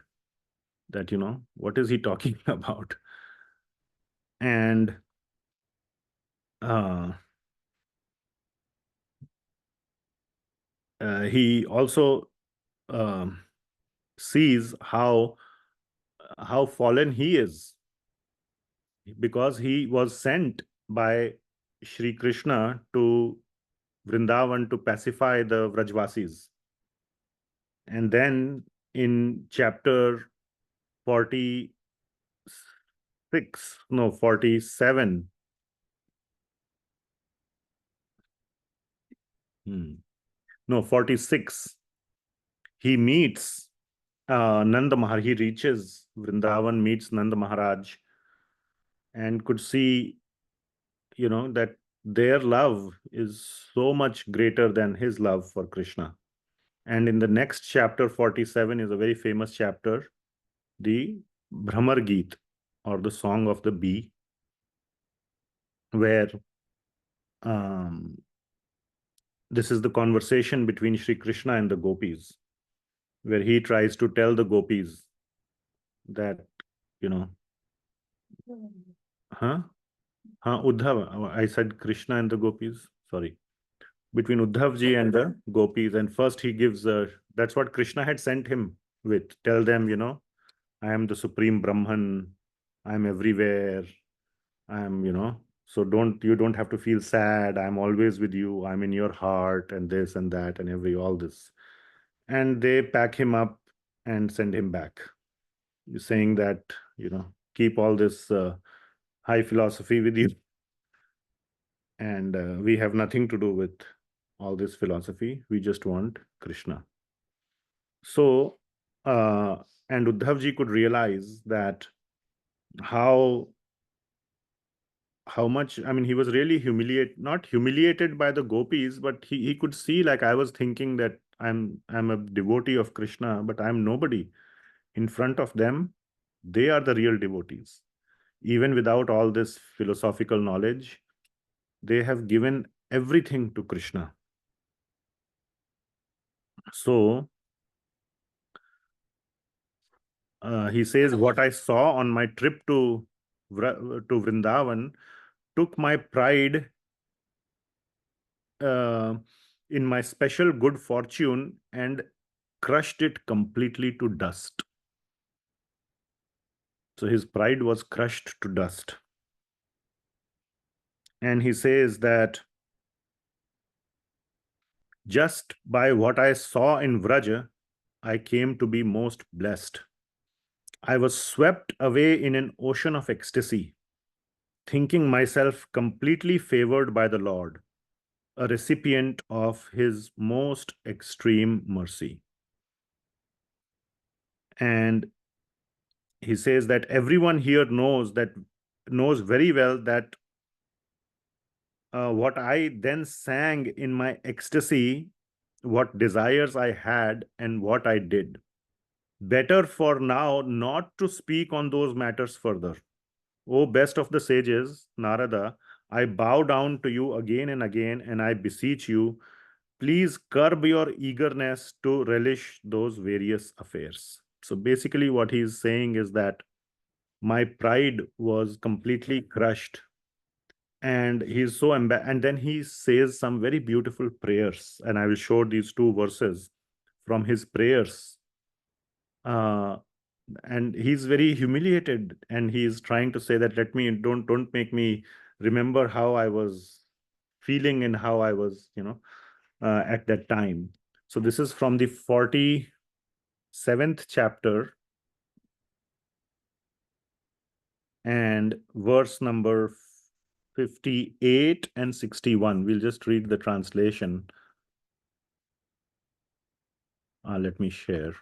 that, what is he talking about? And he also sees how how fallen he is, because he was sent by Sri Krishna to Vṛndāvana to pacify the Vrajvasis. And then in chapter 46, no, 47, no, 46, he meets Nanda Maharaj. He reaches Vṛndāvana, meets Nanda Maharaj, and could see, that their love is so much greater than his love for Krishna. And in the next chapter, 47, is a very famous chapter, the Bhramar Geet, or the Song of the Bee, where this is the conversation between Sri Krishna and the gopis, where he tries to tell the gopis that, Uddhav, I said Krishna and the gopis, sorry, between Uddhavji and the gopis. And first he gives, that's what Krishna had sent him with, tell them, I am the supreme Brahman, I am everywhere, I am, so you don't have to feel sad, I'm always with you, I'm in your heart, and this and that and all this. And they pack him up and send him back, saying that, keep all this high philosophy with you, and we have nothing to do with all this philosophy, we just want Krishna. So, and Uddhavji could realize that how much, he was really not humiliated by the gopis, but he could see, like, I was thinking that I'm a devotee of Krishna, but I'm nobody. In front of them, they are the real devotees. Even without all this philosophical knowledge, they have given everything to Krishna. So, he says, what I saw on my trip to Vṛndāvana took my pride in my special good fortune and crushed it completely to dust. So his pride was crushed to dust. And he says that just by what I saw in Vraja, I came to be most blessed. I was swept away in an ocean of ecstasy, thinking myself completely favored by the Lord, a recipient of his most extreme mercy. And he says that everyone here knows very well that what I then sang in my ecstasy, what desires I had and what I did. Better for now not to speak on those matters further. O best of the sages, Narada, I bow down to you again and again, and I beseech you, please curb your eagerness to relish those various affairs. So basically what he's saying is that my pride was completely crushed, and he's so and then he says some very beautiful prayers, and I will show these two verses from his prayers. And he's very humiliated, and he's trying to say that don't make me remember how I was feeling and how I was, at that time. So this is from the 47th chapter and verse number 58 and 61. We'll just read the translation. Let me share.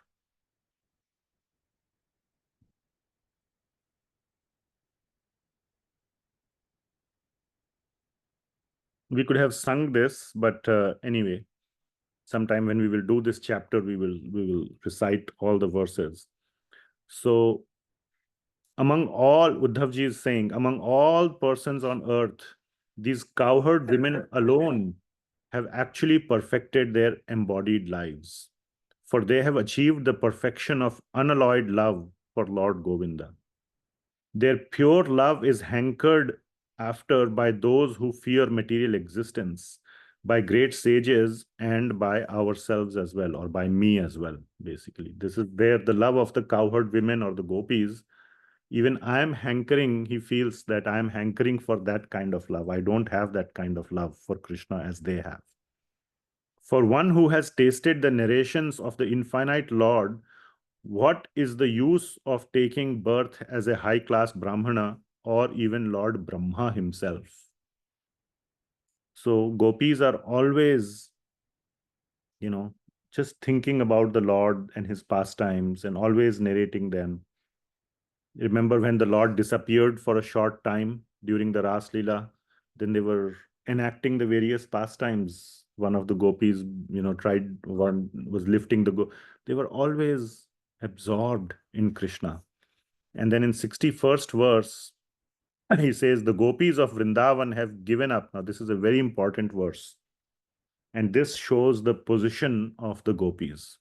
We could have sung this, but anyway, sometime when we will do this chapter, we will recite all the verses. So Uddhavji is saying, among all persons on earth, these cowherd women alone have actually perfected their embodied lives, for they have achieved the perfection of unalloyed love for Lord Govinda. Their pure love is hankered after by those who fear material existence, by great sages and by ourselves as well, or by me as well, basically. This is where the love of the cowherd women or the gopis, even I am hankering, he feels that I am hankering for that kind of love. I don't have that kind of love for Krishna as they have. For one who has tasted the narrations of the infinite Lord, what is the use of taking birth as a high-class Brahmana or even Lord Brahma himself? So gopis are always, just thinking about the Lord and his pastimes and always narrating them. Remember when the Lord disappeared for a short time during the Ras Leela, then they were enacting the various pastimes. One of the gopis, was lifting they were always absorbed in Krishna. And then in 61st verse, he says, the gopis of Vṛndāvana have given up. Now, this is a very important verse. And this shows the position of the gopis.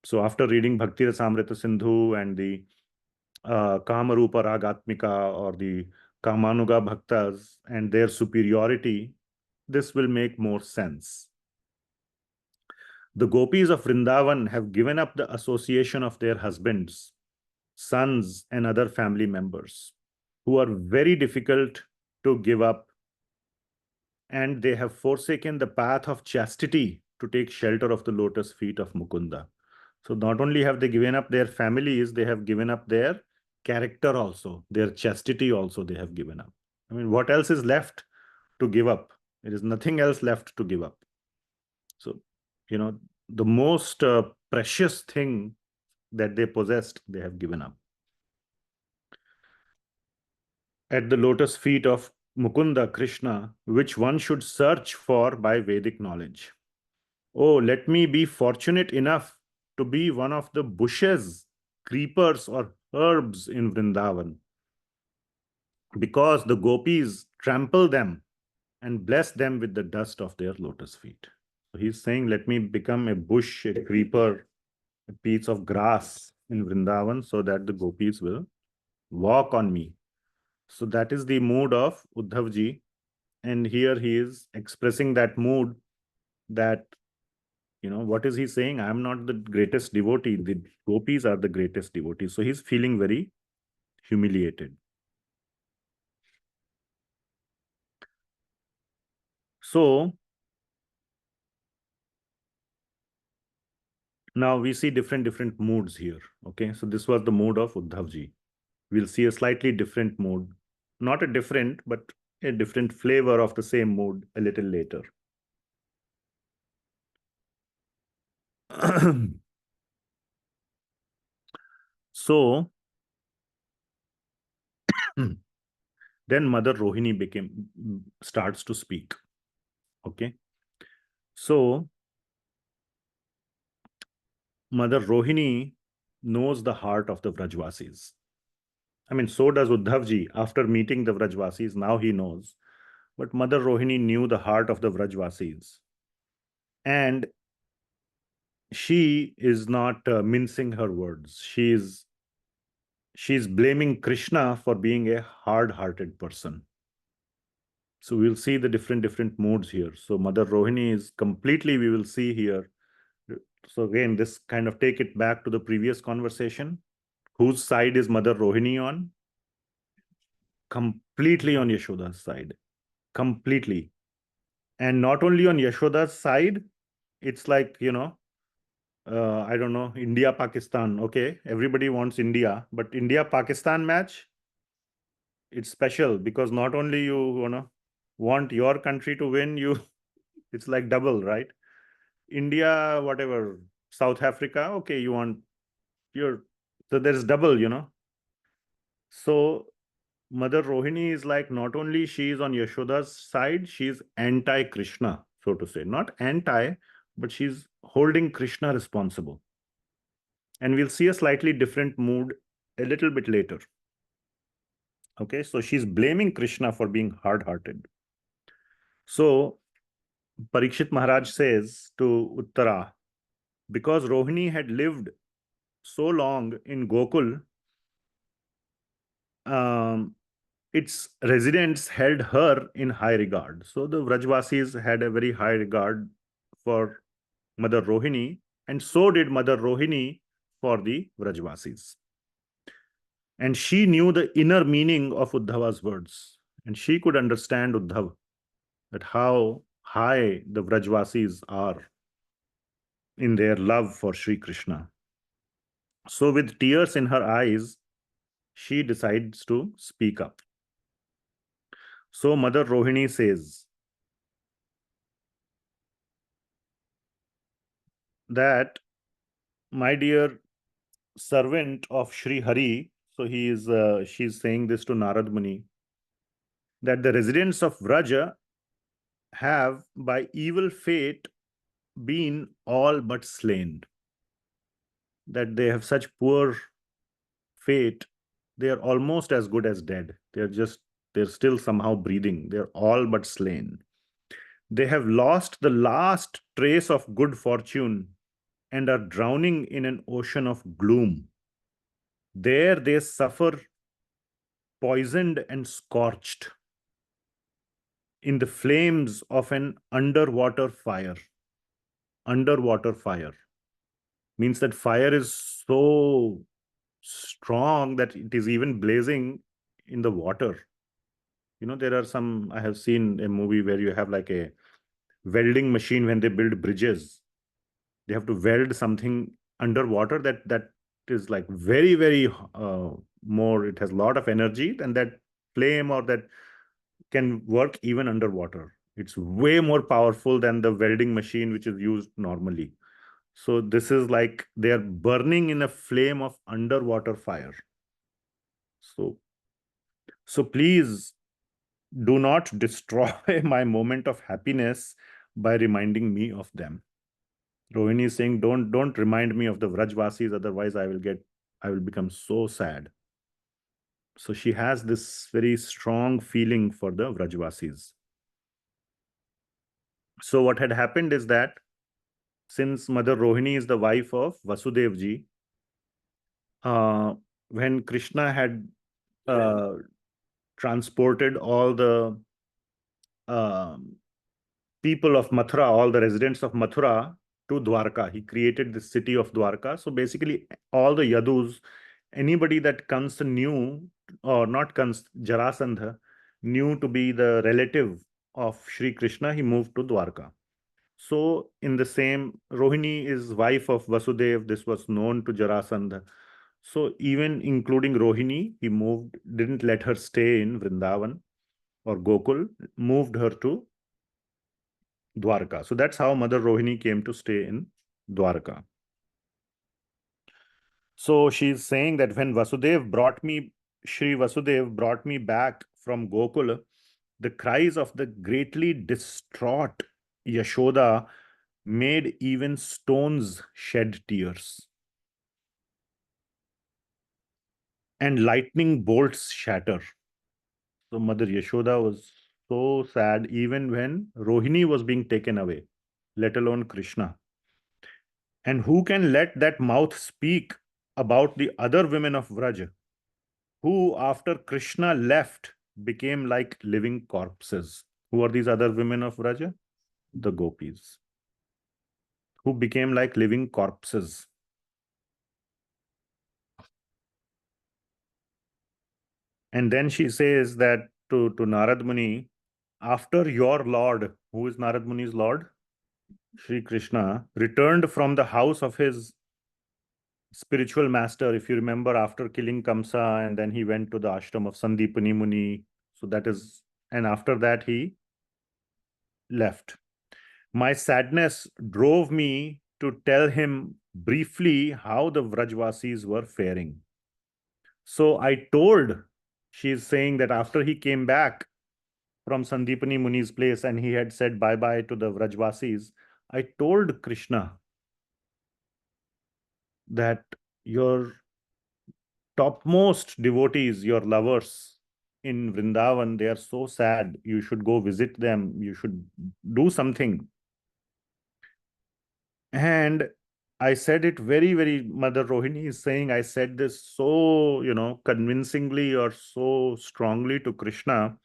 So after reading Bhakti Rasamrita Sindhu and the Kamarupa Ragatmika or the Kamanuga Bhaktas and their superiority, this will make more sense. The gopis of Vṛndāvana have given up the association of their husbands, sons, and other family members who are very difficult to give up, and they have forsaken the path of chastity to take shelter of the lotus feet of Mukunda. So not only have they given up their families, they have given up their character also, their chastity also they have given up. I mean, what else is left to give up? There is nothing else left to give up. So, the most precious thing that they possessed, they have given up. At the lotus feet of Mukunda, Krishna, which one should search for by Vedic knowledge. Oh, let me be fortunate enough to be one of the bushes, creepers, or herbs in Vṛndāvana, because the gopis trample them and bless them with the dust of their lotus feet. So he's saying, let me become a bush, a creeper, a piece of grass in Vṛndāvana so that the gopis will walk on me. So that is the mood of Uddhavji. And here he is expressing that mood that, what is he saying? I am not the greatest devotee. The gopis are the greatest devotees. So he's feeling very humiliated. So now we see different moods here. Okay, so this was the mood of Uddhavji. We'll see a slightly different mood. Not a different, but a different flavor of the same mood a little later. So then Mother Rohini starts to speak. Okay. So Mother Rohini knows the heart of the Vrajvasis. I mean, so does Uddhavji. After meeting the Vrajvasis, now he knows. But Mother Rohini knew the heart of the Vrajvasis. And she is not mincing her words. She's blaming Krishna for being a hard-hearted person. So we'll see the different moods here. So Mother Rohini is completely, we will see here. So again, this kind of take it back to the previous conversation. Whose side is Mother Rohini on? Completely on Yashoda's side. Completely. And not only on Yashoda's side, it's like, I don't know, India, Pakistan. Okay, everybody wants India, but India-Pakistan match, it's special because not only you want your country to win, it's like double, right? India, whatever, South Africa, okay, you want so there's double, So Mother Rohini is like, not only she is on Yashoda's side, she's anti-Krishna, so to say. Not anti, but she's holding Krishna responsible. And we'll see a slightly different mood a little bit later. Okay, so she's blaming Krishna for being hard-hearted. So Parikshit Maharaj says to Uttara, because Rohini had lived so long in Gokul, its residents held her in high regard. So the Vrajvasis had a very high regard for Mother Rohini, and so did Mother Rohini for the Vrajvasis. And she knew the inner meaning of Uddhava's words, and she could understand Uddhav, that how high the Vrajvasis are in their love for Sri Krishna. So with tears in her eyes, she decides to speak up. So Mother Rohini says that, my dear servant of Sri Hari, so she's saying this to Narada Muni, that the residents of Vraja have by evil fate been all but slain. That they have such poor fate, they are almost as good as dead. They're still somehow breathing. They're all but slain. They have lost the last trace of good fortune and are drowning in an ocean of gloom. There they suffer poisoned and scorched in the flames of an underwater fire. Underwater fire means that fire is so strong that it is even blazing in the water. There are some, I have seen a movie where you have like a welding machine when they build bridges. They have to weld something underwater that is like very, very more, it has a lot of energy, and that flame or that can work even underwater. It's way more powerful than the welding machine which is used normally. So this is like they are burning in a flame of underwater fire. So please do not destroy my moment of happiness by reminding me of them. Rohini is saying, don't remind me of the Vrajvasis, otherwise I will become so sad. So she has this very strong feeling for the Vrajvasis. So what had happened is that since Mother Rohini is the wife of Vasudevji, when Krishna had transported all the people of Mathura, all the residents of Mathura to Dwarka, he created the city of Dwarka. So basically all the Yadus, anybody that Kamsa knew, or not Kamsa, Jarasandha, knew to be the relative of Sri Krishna, he moved to Dwarka. So in the same, Rohini is wife of Vasudev. This was known to Jarasandha. So even including Rohini, he moved, didn't let her stay in Vṛndāvana or Gokul, moved her to Dwarka. So that's how Mother Rohini came to stay in Dwarka. So she's saying that when Sri Vasudev brought me back from Gokul, the cries of the greatly distraught Yashoda made even stones shed tears, and lightning bolts shatter. So Mother Yashoda was so sad even when Rohini was being taken away, let alone Krishna. And who can let that mouth speak about the other women of Vraj, who after Krishna left became like living corpses? Who are these other women of Vraj? The gopis, who became like living corpses. And then she says that to Narada Muni, after your Lord, who is Narada Muni's Lord? Sri Krishna, returned from the house of his spiritual master, if you remember, after killing Kamsa, and then he went to the ashram of Sandipani Muni. So that is, and after that he left. My sadness drove me to tell him briefly how the Vrajvasis were faring. So I told, she's saying that after he came back from Sandipani Muni's place and he had said bye-bye to the Vrajvasis, I told Krishna that your topmost devotees, your lovers in Vrindavan, they are so sad. You should go visit them. You should do something. And I said it very, Mother Rohini is saying, I said this so, convincingly or so strongly to Krishna.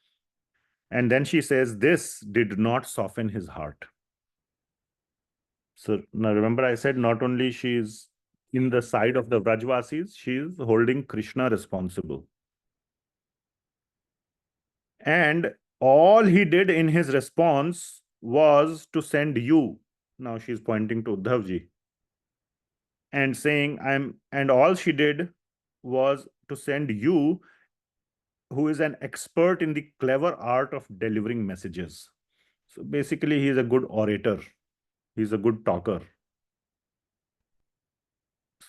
And then she says, this did not soften his heart. So now remember, I said not only she is in the side of the Vrajvasis, she is holding Krishna responsible. And all he did in his response was to send you. Now she's pointing to Uddhavji and saying, and all she did was to send you, who is an expert in the clever art of delivering messages. So basically, he's a good orator. He's a good talker.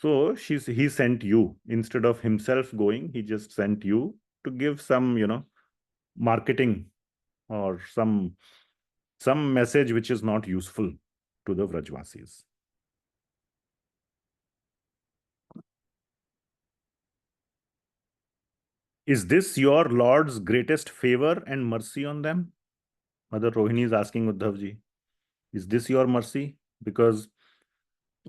So he sent you instead of himself going. He just sent you to give some, marketing or some message which is not useful to the Vrajvasis. Is this your Lord's greatest favor and mercy on them? Mother Rohini is asking Uddhavji, is this your mercy? Because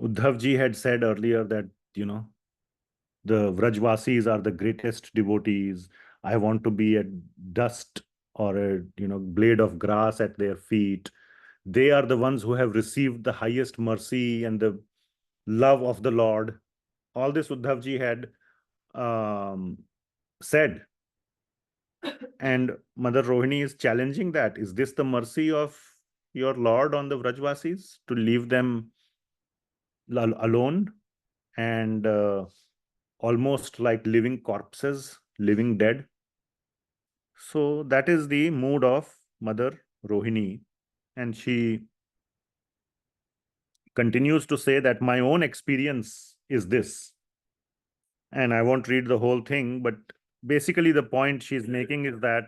Uddhavji had said earlier that, the Vrajvasis are the greatest devotees. I want to be a dust or a, blade of grass at their feet. They are the ones who have received the highest mercy and the love of the Lord. All this Uddhavji had said. And Mother Rohini is challenging that. Is this the mercy of your Lord on the Vrajvasis, to leave them alone and almost like living corpses, living dead? So that is the mood of Mother Rohini. And she continues to say that my own experience is this. And I won't read the whole thing, but basically the point she's making is that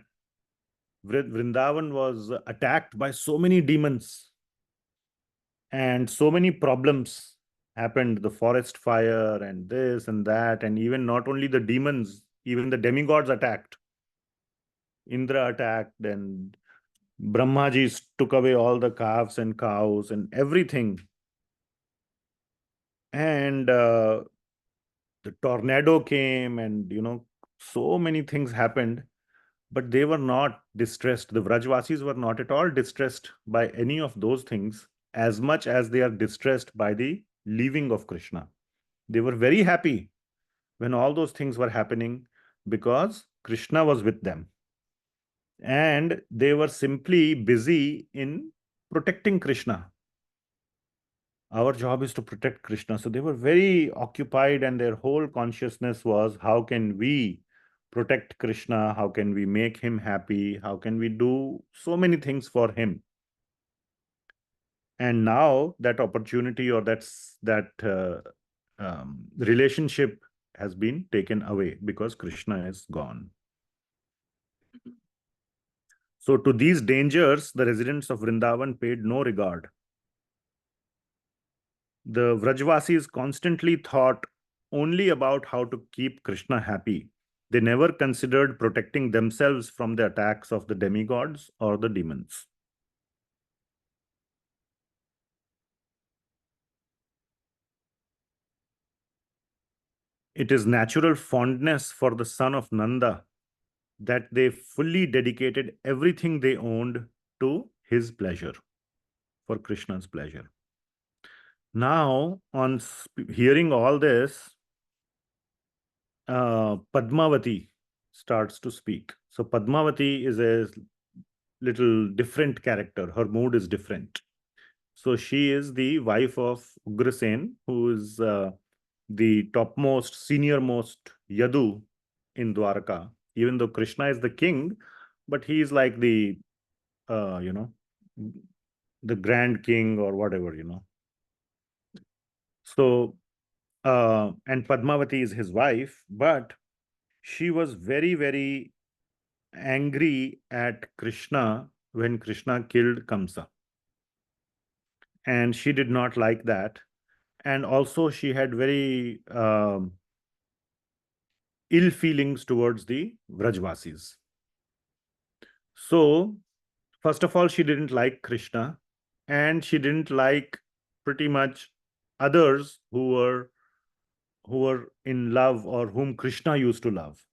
Vṛndāvana was attacked by so many demons and so many problems happened. The forest fire and this and that, and even not only the demons, even the demigods attacked. Indra attacked, and Brahmaji took away all the calves and cows and everything. And the tornado came, and so many things happened. But they were not distressed. The Vrajvasis were not at all distressed by any of those things as much as they are distressed by the leaving of Krishna. They were very happy when all those things were happening because Krishna was with them. And they were simply busy in protecting Krishna. Our job is to protect Krishna. So they were very occupied, and their whole consciousness was, how can we protect Krishna? How can we make him happy? How can we do so many things for him? And now that opportunity or that relationship has been taken away because Krishna is gone. So to these dangers, the residents of Vṛndāvana paid no regard. The Vrajvasis constantly thought only about how to keep Krishna happy. They never considered protecting themselves from the attacks of the demigods or the demons. It is natural fondness for the son of Nanda that they fully dedicated everything they owned to his pleasure, for Krishna's pleasure. Now, on hearing all this, Padmavati starts to speak. So Padmavati is a little different character. Her mood is different. So she is the wife of Ugrasen, who is the topmost, senior-most Yadu in Dwarka. Even though Krishna is the king, but he is like the, the grand king or whatever, So, and Padmavati is his wife, but she was very angry at Krishna when Krishna killed Kamsa. And she did not like that. And also she had very ill feelings towards the Vrajvasis. So, first of all, she didn't like Krishna, and she didn't like pretty much others who were in love or whom Krishna used to love.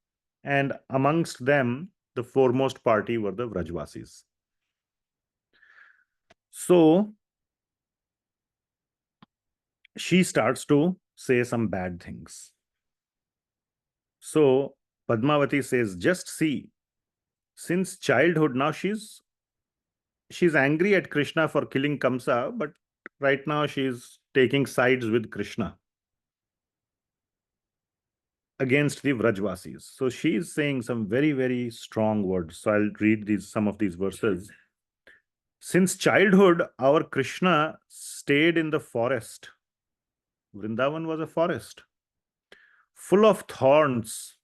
And amongst them, the foremost party were the Vrajvasis. So she starts to say some bad things. So Padmavati says, just see, since childhood, now she's angry at Krishna for killing Kamsa, but right now she's taking sides with Krishna against the Vrajvasis. So she's saying some very, very strong words. So I'll read some of these verses. Since childhood, our Krishna stayed in the forest. Vrindavan was a forest full of thorns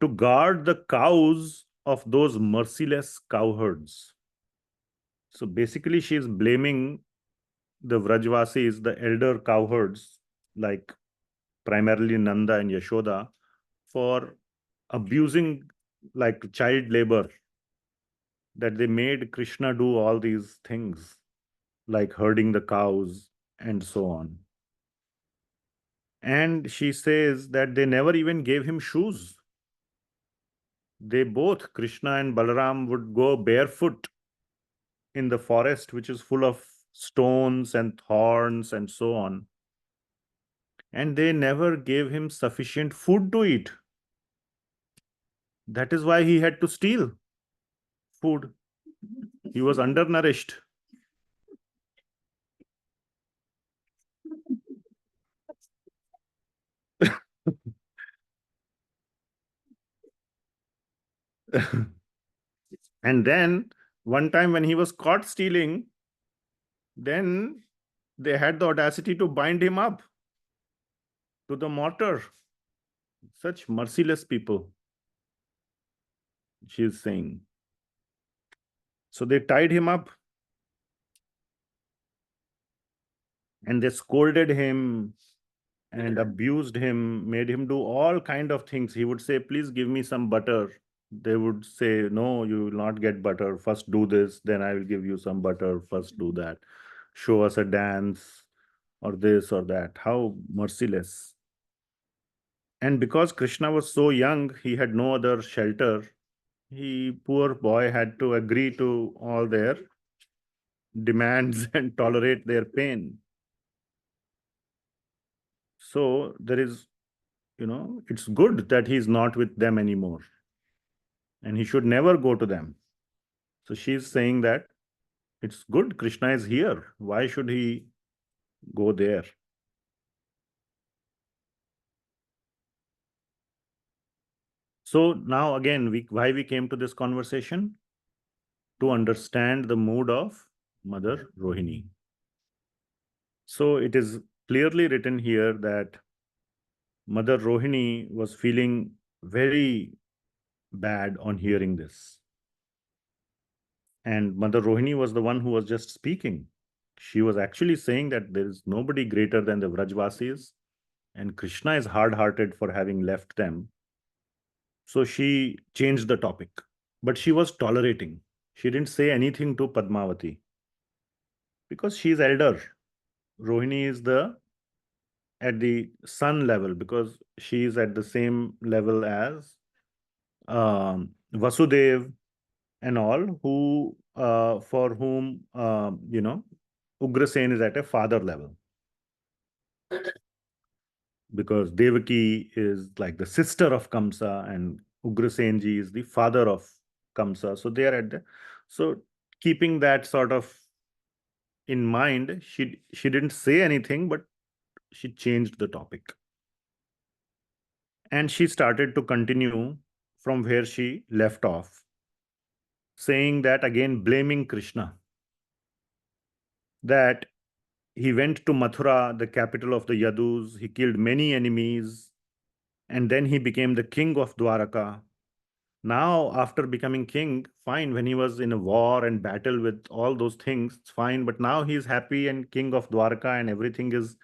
to guard the cows of those merciless cowherds. So basically, she is blaming the Vrajvasis, the elder cowherds, like primarily Nanda and Yashoda, for abusing like child labor, that they made Krishna do all these things, like herding the cows and so on. And she says that they never even gave him shoes. They both, Krishna and Balaram, would go barefoot in the forest, which is full of stones and thorns and so on. And they never gave him sufficient food to eat. That is why he had to steal food. He was undernourished. And then one time when he was caught stealing, then they had the audacity to bind him up to the mortar. Such merciless people, she is saying. So they tied him up and they scolded him and abused him, made him do all kind of things. He would say, please give me some butter. They would say, no, you will not get butter. First do this, then I will give you some butter. First do that. Show us a dance or this or that. How merciless. And because Krishna was so young, he had no other shelter. He, poor boy, had to agree to all their demands and tolerate their pain. So there is, it's good that he's not with them anymore. And he should never go to them. So she's saying that it's good, Krishna is here. Why should he go there? So now again, why we came to this conversation? To understand the mood of Mother Rohini. So it is clearly written here that Mother Rohini was feeling very bad on hearing this. And Mother Rohini was the one who was just speaking. She was actually saying that there is nobody greater than the Vrajvasis, and Krishna is hard-hearted for having left them. So she changed the topic, but she was tolerating. She didn't say anything to Padmavati because she is elder. Rohini is at the son level because she is at the same level as Vasudev and all, who for whom Ugrasen is at a father level, because Devaki is like the sister of Kamsa and Ugrasen ji is the father of Kamsa. So they are at the, so keeping that sort of in mind, she didn't say anything, but she changed the topic. And she started to continue from where she left off, saying that again, blaming Krishna, that he went to Mathura, the capital of the Yadus. He killed many enemies, and then he became the king of Dwarka. Now, after becoming king, fine, when he was in a war and battle with all those things, it's fine. But now he's happy and king of Dwarka and everything is,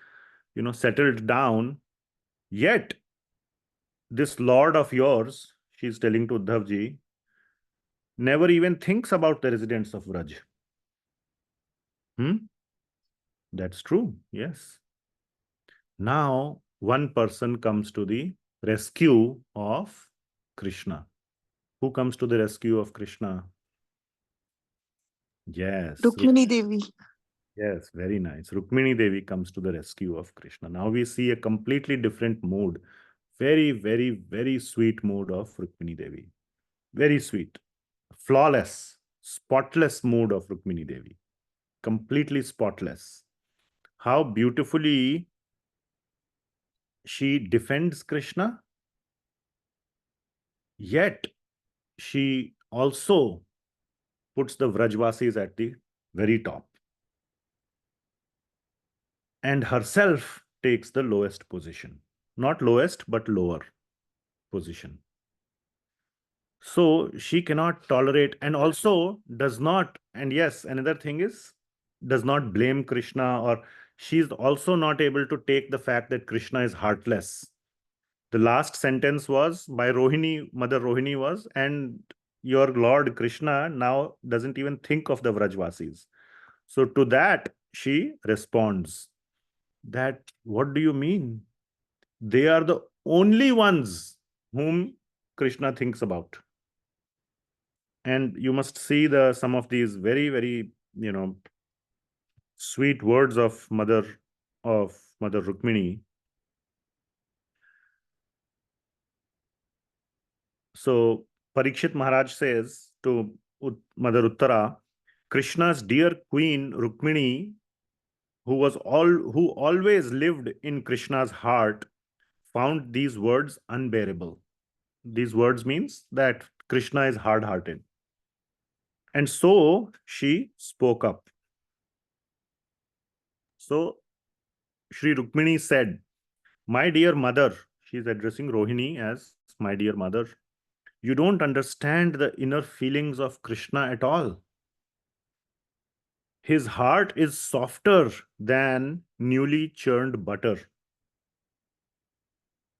settled down. Yet, this lord of yours, she's telling to Uddhav ji, never even thinks about the residents of Vraj. That's true, yes. Now, one person comes to the rescue of Krishna. Who comes to the rescue of Krishna? Yes. Rukmini Devi. Yes, very nice. Rukmini Devi comes to the rescue of Krishna. Now we see a completely different mood. Very, very, very sweet mood of Rukmini Devi. Very sweet. Flawless, spotless mood of Rukmini Devi. Completely spotless. How beautifully she defends Krishna, yet she also puts the Vrajvasis at the very top, and herself takes the lowest position. Not lowest, but lower position. So she cannot tolerate, and also does not, and yes, another thing is, does not blame Krishna, or she's also not able to take the fact that Krishna is heartless. The last sentence was by Rohini, Mother Rohini was, and your Lord Krishna now doesn't even think of the Vrajvasis. So to that, she responds that, what do you mean? They are the only ones whom Krishna thinks about. And you must see some of these very, very, sweet words of Mother Rukmini. So Parikshit Maharaj says to Mother Uttara, Krishna's dear queen Rukmini, who always lived in Krishna's heart, found these words unbearable. These words means that Krishna is hard-hearted. And so she spoke up. So Sri Rukmini said, my dear mother, she is addressing Rohini as my dear mother, you don't understand the inner feelings of Krishna at all. His heart is softer than newly churned butter.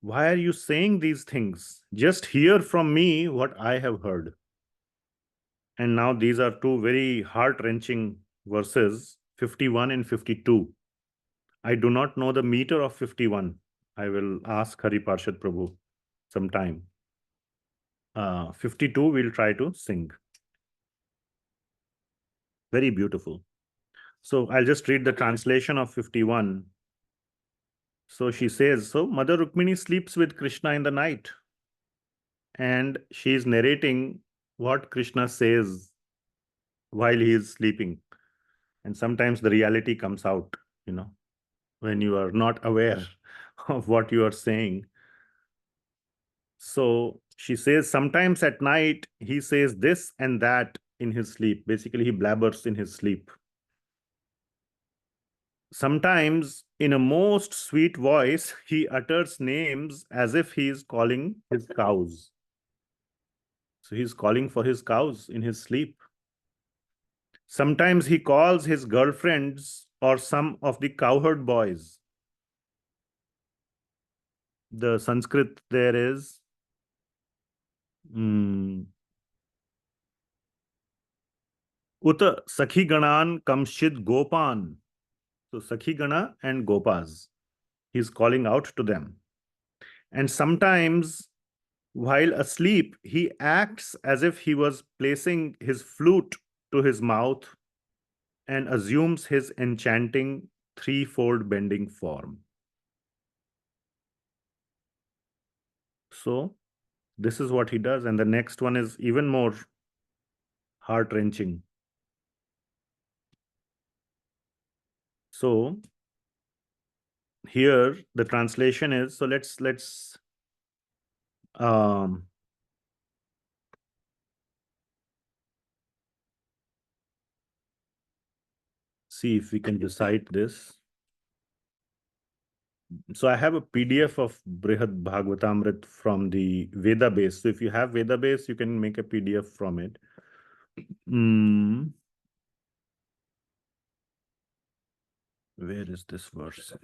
Why are you saying these things? Just hear from me what I have heard. And now these are two very heart-wrenching verses, 51 and 52. I do not know the meter of 51. I will ask Hari Parshad Prabhu sometime. 52 we'll try to sing. Very beautiful. So I'll just read the translation of 51. So she says, so Mother Rukmini sleeps with Krishna in the night. And she is narrating what Krishna says while he is sleeping. And sometimes the reality comes out, when you are not aware of what you are saying. So she says, sometimes at night, he says this and that in his sleep. Basically, he blabbers in his sleep. Sometimes, in a most sweet voice, he utters names as if he is calling his cows. So he's calling for his cows in his sleep. Sometimes he calls his girlfriends or some of the cowherd boys. The Sanskrit there is Uta Sakhi Ganan Kamshid Gopan. So Sakhi Gana and Gopas. He's calling out to them. And sometimes while asleep, he acts as if he was placing his flute to his mouth and assumes his enchanting threefold bending form. So this is what he does. And the next one is even more heart-wrenching. So here the translation is, so let's see if we can recite this. So I have a PDF of Brihad Bhagavatamrta from the Veda base. So if you have Veda base, you can make a PDF from it. Where is this verse?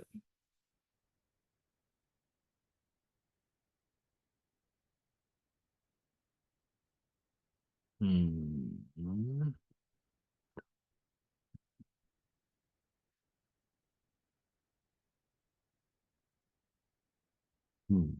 Hmm.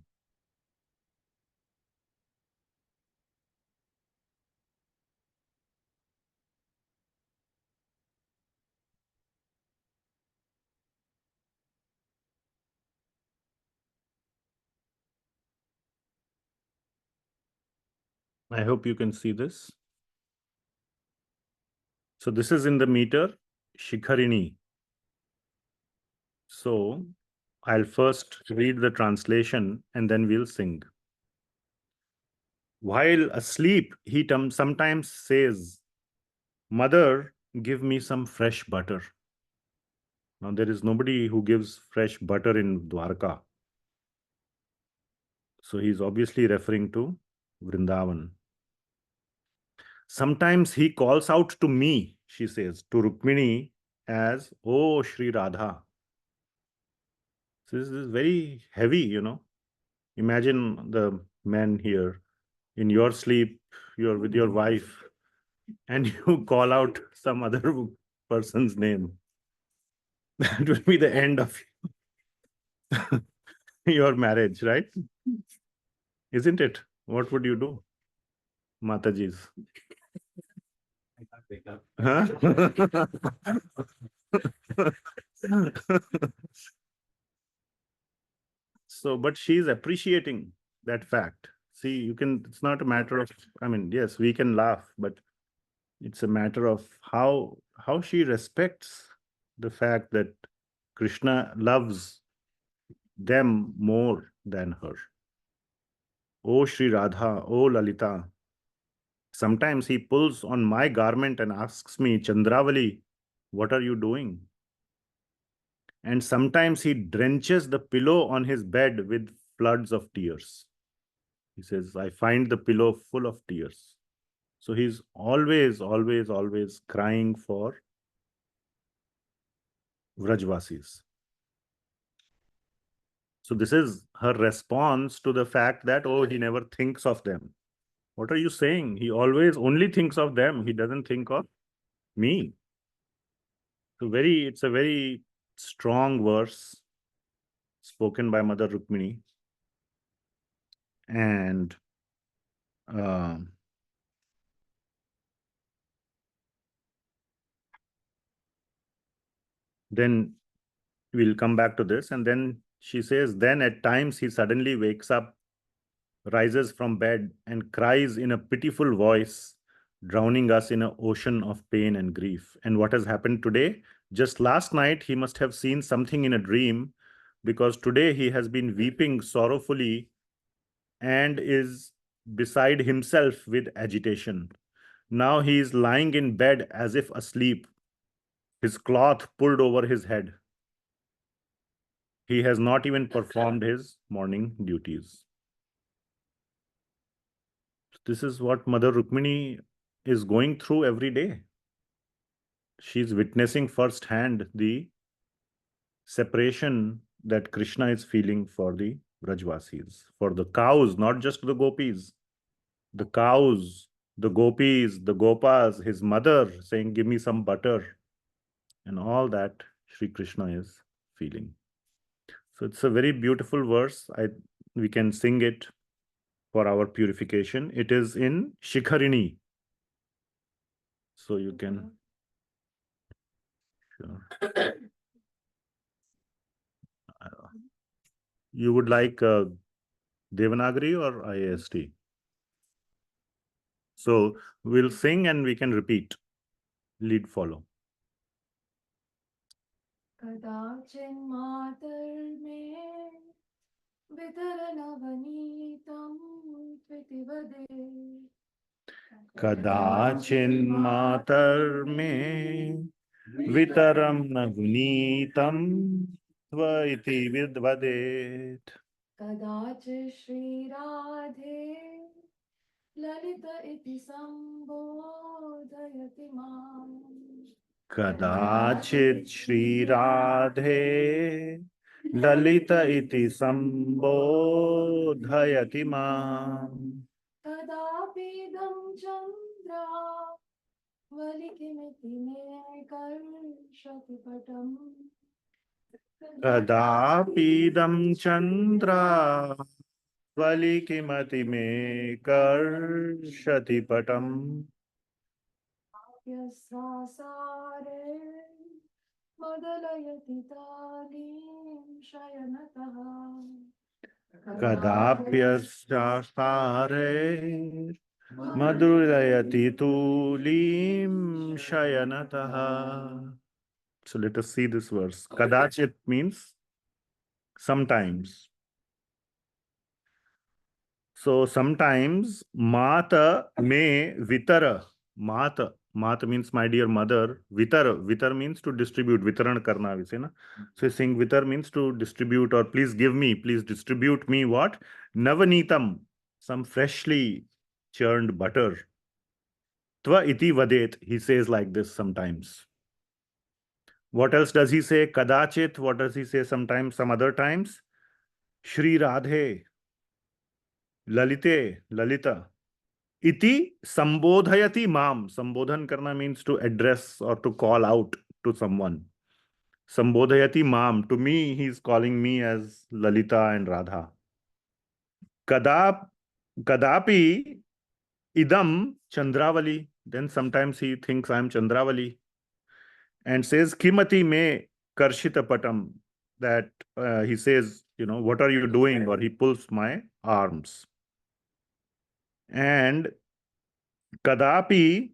I hope you can see this. So this is in the meter Shikharini. So I'll first read the translation and then we'll sing. While asleep, he sometimes says, "Mother, give me some fresh butter." Now, there is nobody who gives fresh butter in Dwarka. So he's obviously referring to Vṛndāvana. Sometimes he calls out to me, she says, to Rukmini as, "Oh, Sri Radha." So this is very heavy. Imagine the men here. In your sleep, you're with your wife and you call out some other person's name. That will be the end of your marriage, right? Isn't it? What would you do, Mataji's? I can't wake up. Huh? So, but she's appreciating that fact. See, it's not a matter of, I mean, yes, we can laugh, but it's a matter of how she respects the fact that Krishna loves them more than her. Oh Sri Radha, oh Lalita. Sometimes he pulls on my garment and asks me, "Chandravali, what are you doing?" And sometimes he drenches the pillow on his bed with floods of tears. He says, "I find the pillow full of tears." So he's always, always, always crying for Vrajvasis. So this is her response to the fact that, oh, he never thinks of them. What are you saying? He always only thinks of them. He doesn't think of me. So it's a very strong verse spoken by Mother Rukmini. And then we'll come back to this. And then she says, then at times he suddenly wakes up, rises from bed, and cries in a pitiful voice, drowning us in an ocean of pain and grief. And what has happened today? Just last night, he must have seen something in a dream, because today he has been weeping sorrowfully and is beside himself with agitation. Now he is lying in bed as if asleep, his cloth pulled over his head. He has not even performed his morning duties. This is what Mother Rukmini is going through every day. She's witnessing firsthand the separation that Krishna is feeling for the Brajvasis, for the cows, not just the gopis. The cows, the gopis, the gopas, his mother saying, "Give me some butter," and all that Sri Krishna is feeling. So it's a very beautiful verse. We can sing it for our purification. It is in Shikharini. So you can. Sure. You would like Devanagari or IAST? So we'll sing and we can repeat. Lead follow. कदाचिन् मातर्मे वितरनवनीतं त्वितिवदे कदाचिन्मातर्मे वितरं नवनीतं त्व इति विद्वदेत् कदाचित् श्रीराधे ललित इति सम्बोधयति माम् कदाचित् श्रीराधे ललित इति सम्बोधयति माम् तदापीदं चन्द्रा वलिकिमिति मे कर्षति पटम् Kadapidam Chandra Valikimati me Karshati Patam. Yasasare Madalayati Talim Shayanataha Kadapyasyastare Madhurayati Tulim Shayanataha. So let us see this verse. Kadachit means sometimes. So sometimes Mata me Vitara. Mata means my dear mother. Vitar means to distribute. Vitaran karna, we say, na? So saying Vitar means to distribute, or please give me, please distribute me what? Navanitam, some freshly churned butter. Tva iti vadet, he says like this sometimes. What else does he say? Kadachit, what does he say sometimes, some other times? Shri Radhe, Lalite, Lalita. Iti sambodhayati mam. Sambodhan karna means to address or to call out to someone. Sambodhayati mam. To me, he's calling me as Lalita and Radha. Kadapi idam Chandravali. Then sometimes he thinks I'm Chandravali and says Kimati me Karshita Patam. That he says, what are you doing? Or he pulls my arms. And Kadapi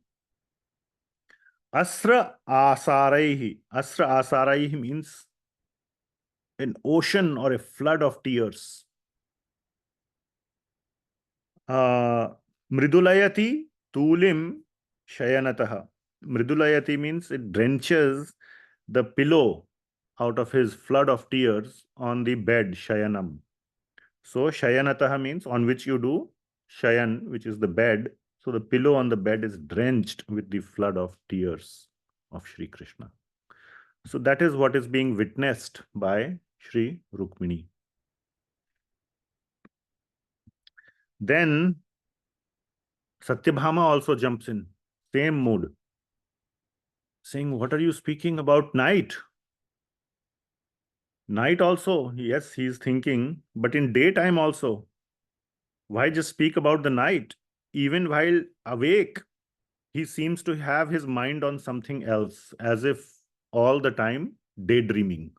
Asra Asaraihi. Asra Asaraihi means an ocean or a flood of tears. Mridulayati Tulim Shayanataha. Mridulayati means it drenches the pillow out of his flood of tears on the bed, Shayanam. So Shayanataha means on which you do Shayan, which is the bed. So the pillow on the bed is drenched with the flood of tears of Sri Krishna. So that is what is being witnessed by Sri Rukmini. Then Satyabhama also jumps in, same mood, saying, what are you speaking about night? Night also, yes, he is thinking, but in daytime also. Why just speak about the night? Even while awake, he seems to have his mind on something else, as if all the time daydreaming.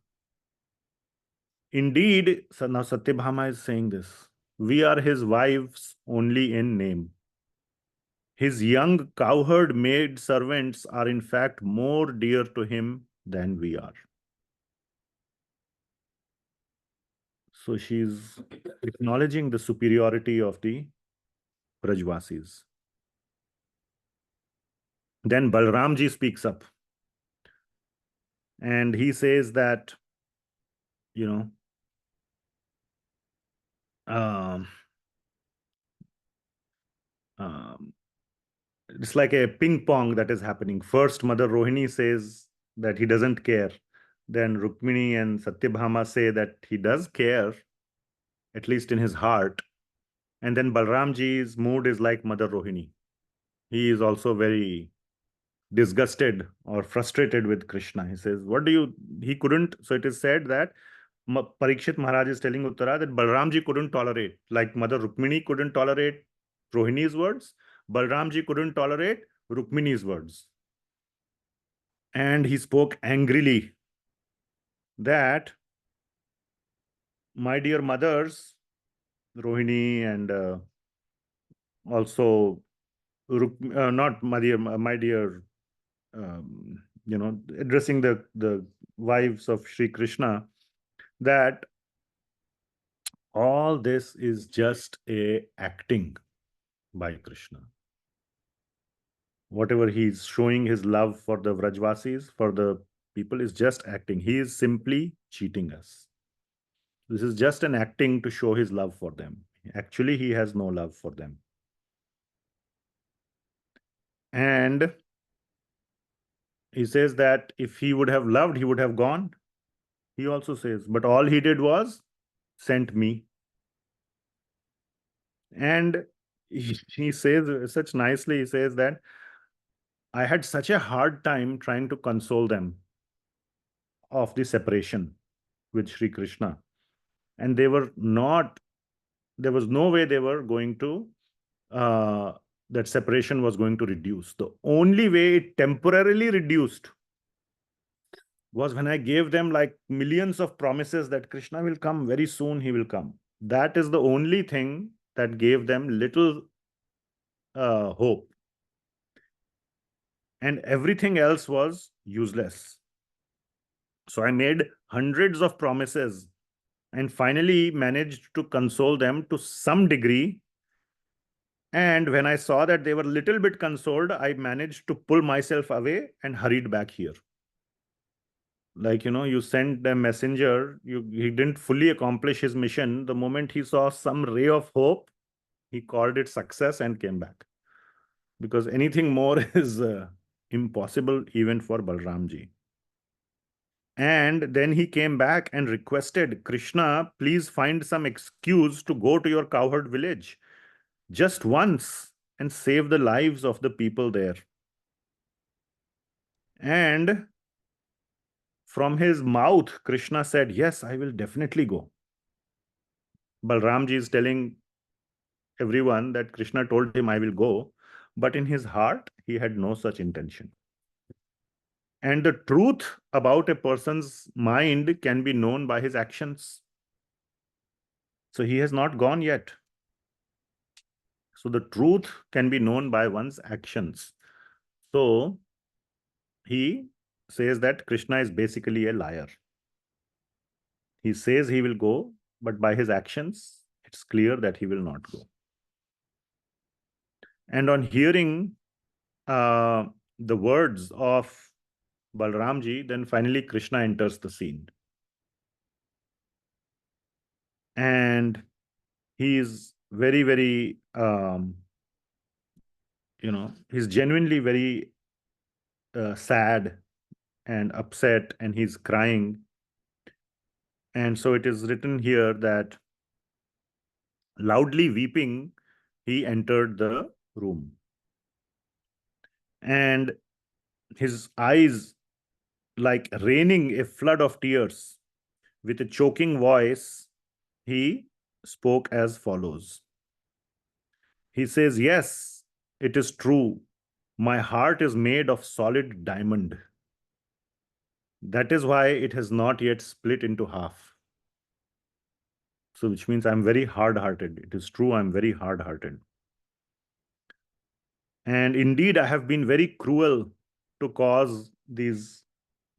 Indeed, now Satyabhama is saying this. We are his wives only in name. His young cowherd maid servants are in fact more dear to him than we are. So she's acknowledging the superiority of the Brajvasis. Then Balramji speaks up. And he says that, it's like a ping pong that is happening. First, Mother Rohini says that he doesn't care. Then Rukmini and Satyabhama say that he does care, at least in his heart. And then Balramji's mood is like Mother Rohini. He is also very disgusted or frustrated with Krishna. He says, he couldn't. So it is said that Parikshit Maharaj is telling Uttara that Balramji couldn't tolerate, like Mother Rukmini couldn't tolerate Rohini's words, Balramji couldn't tolerate Rukmini's words. And he spoke angrily that, my dear mothers, Rohini and also, not my dear, addressing the wives of Sri Krishna, that all this is just a acting by Krishna. Whatever he's showing his love for the Vrajvasis, for the people, is just acting. He is simply cheating us. This is just an acting to show his love for them. Actually, he has no love for them. And he says that if he would have loved, he would have gone. He also says, but all he did was sent me. And he says such nicely, he says that I had such a hard time trying to console them of the separation. with Sri Krishna. And they were not, there was no way they were going to, that separation was going to reduce. The only way it temporarily reduced was when I gave them like millions of promises that Krishna will come very soon, he will come. That is the only thing that gave them little hope. And everything else was useless. So I made hundreds of promises and finally managed to console them to some degree. And when I saw that they were a little bit consoled, I managed to pull myself away and hurried back here. Like, you sent a messenger, he didn't fully accomplish his mission. The moment he saw some ray of hope, he called it success and came back. Because anything more is impossible even for Balramji. And then he came back and requested, Krishna, please find some excuse to go to your cowherd village just once and save the lives of the people there. And from his mouth, Krishna said, yes, I will definitely go. Balramji is telling everyone that Krishna told him, I will go. But in his heart, he had no such intention. And the truth about a person's mind can be known by his actions. So he has not gone yet. So the truth can be known by one's actions. So he says that Krishna is basically a liar. He says he will go, but by his actions, it's clear that he will not go. And on hearing the words of Balaramji, then finally Krishna enters the scene. And he is very, very, he's genuinely very sad and upset, and he's crying. And so it is written here that loudly weeping, he entered the room. And his eyes, like raining a flood of tears, with a choking voice, he spoke as follows. He says, yes, it is true. My heart is made of solid diamond. That is why it has not yet split into half. So which means I'm very hard-hearted. It is true, I'm very hard-hearted. And indeed, I have been very cruel to cause these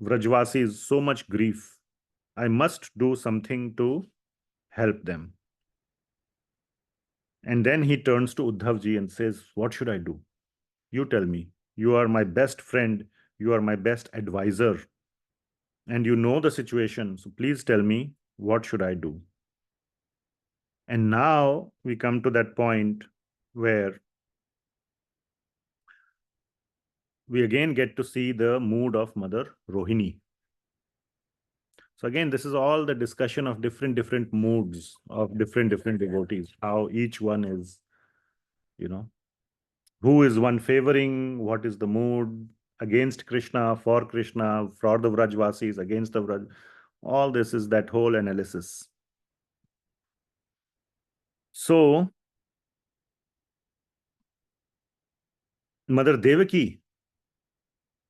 Vrajvasis so much grief. I must do something to help them. And then he turns to Uddhavji and says, what should I do? You tell me. You are my best friend. You are my best advisor. And you know the situation. So please tell me, what should I do? And now we come to that point where we again get to see the mood of Mother Rohini. So again, this is all the discussion of different moods of different devotees, how each one is, who is one favoring, what is the mood against Krishna, for the Vrajvasis, against the Vraj. All this is that whole analysis. So, Mother Devaki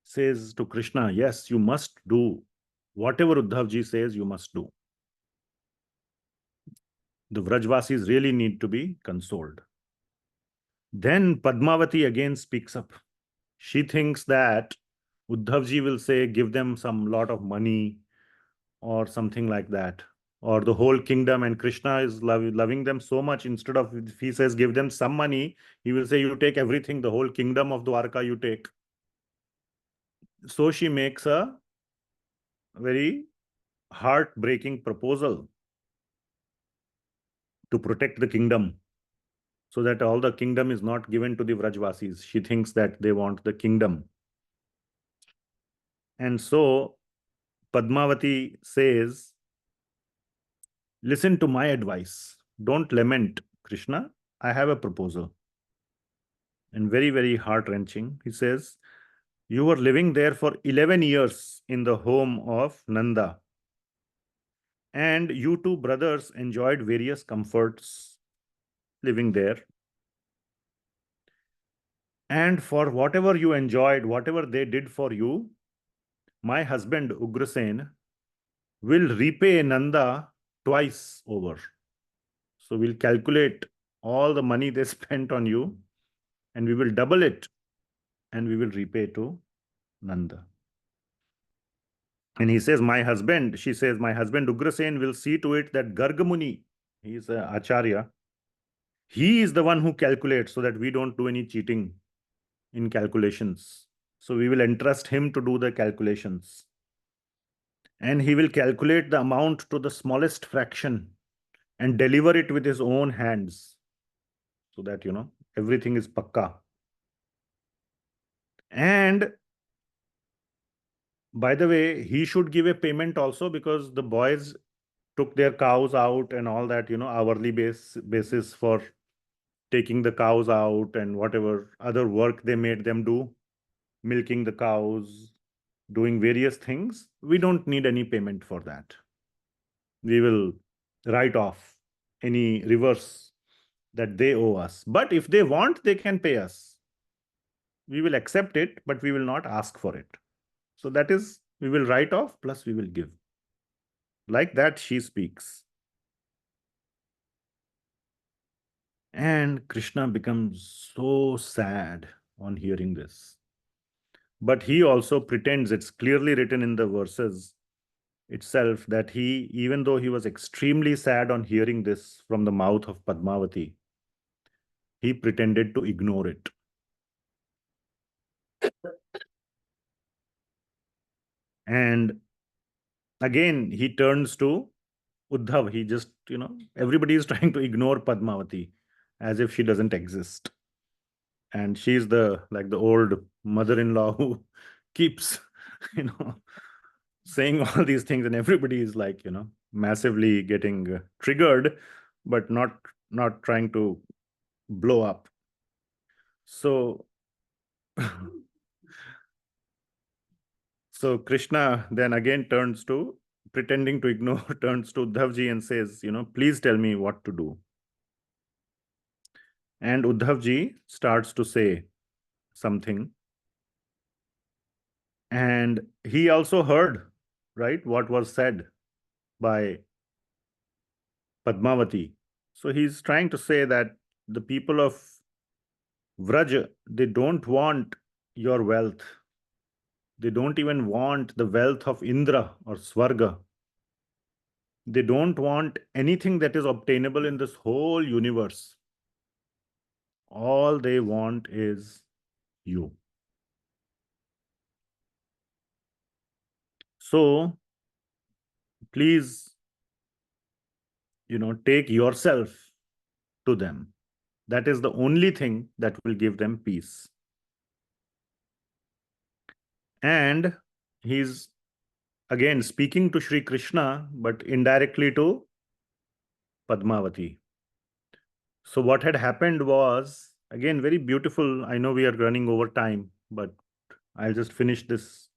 says to Krishna, yes, you must do whatever Uddhavji says, you must do. The Vrajvasis really need to be consoled. Then Padmavati again speaks up. She thinks that Uddhavji will say, give them some lot of money or something like that, or the whole kingdom, and Krishna is loving them so much. Instead of, if he says, give them some money, he will say, you take everything, the whole kingdom of Dwarka you take. So she makes a very heartbreaking proposal to protect the kingdom, so that all the kingdom is not given to the Vrajvasis. She thinks that they want the kingdom. And so Padmavati says, listen to my advice. Don't lament, Krishna. I have a proposal. And very, very heart-wrenching. He says, you were living there for 11 years in the home of Nanda. And you two brothers enjoyed various comforts living there. And for whatever you enjoyed, whatever they did for you, my husband Ugrasen will repay Nanda twice over. So we'll calculate all the money they spent on you and we will double it and we will repay to Nanda. And he says, she says, my husband Ugrasen will see to it that Garga Muni, he is a Acharya, he is the one who calculates so that we don't do any cheating in calculations. So we will entrust him to do the calculations. And he will calculate the amount to the smallest fraction and deliver it with his own hands. So that, everything is pakka. And by the way, he should give a payment also because the boys took their cows out and all that, hourly basis for taking the cows out and whatever other work they made them do, milking the cows, doing various things. We don't need any payment for that. We will write off any reverse that they owe us. But if they want, they can pay us. We will accept it, but we will not ask for it. So that is, we will write off plus we will give. Like that, she speaks. And Krishna becomes so sad on hearing this. But he also pretends, it's clearly written in the verses itself, that he, even though he was extremely sad on hearing this from the mouth of Padmavati, he pretended to ignore it. And again, he turns to Uddhav. He just, everybody is trying to ignore Padmavati as if she doesn't exist. And she's the old mother-in-law who keeps, saying all these things, and everybody is massively getting triggered, but not trying to blow up. So, so Krishna then again turns to, pretending to ignore, turns to Uddhavji and says, please tell me what to do. And Uddhavji starts to say something. And he also heard, right, what was said by Padmavati. So he's trying to say that the people of Vraj, they don't want your wealth. They don't even want the wealth of Indra or Swarga. They don't want anything that is obtainable in this whole universe. All they want is you. So, please, take yourself to them. That is the only thing that will give them peace. And he's again speaking to Sri Krishna, but indirectly to Padmavati. So what had happened was, again, very beautiful. I know we are running over time, but I'll just finish this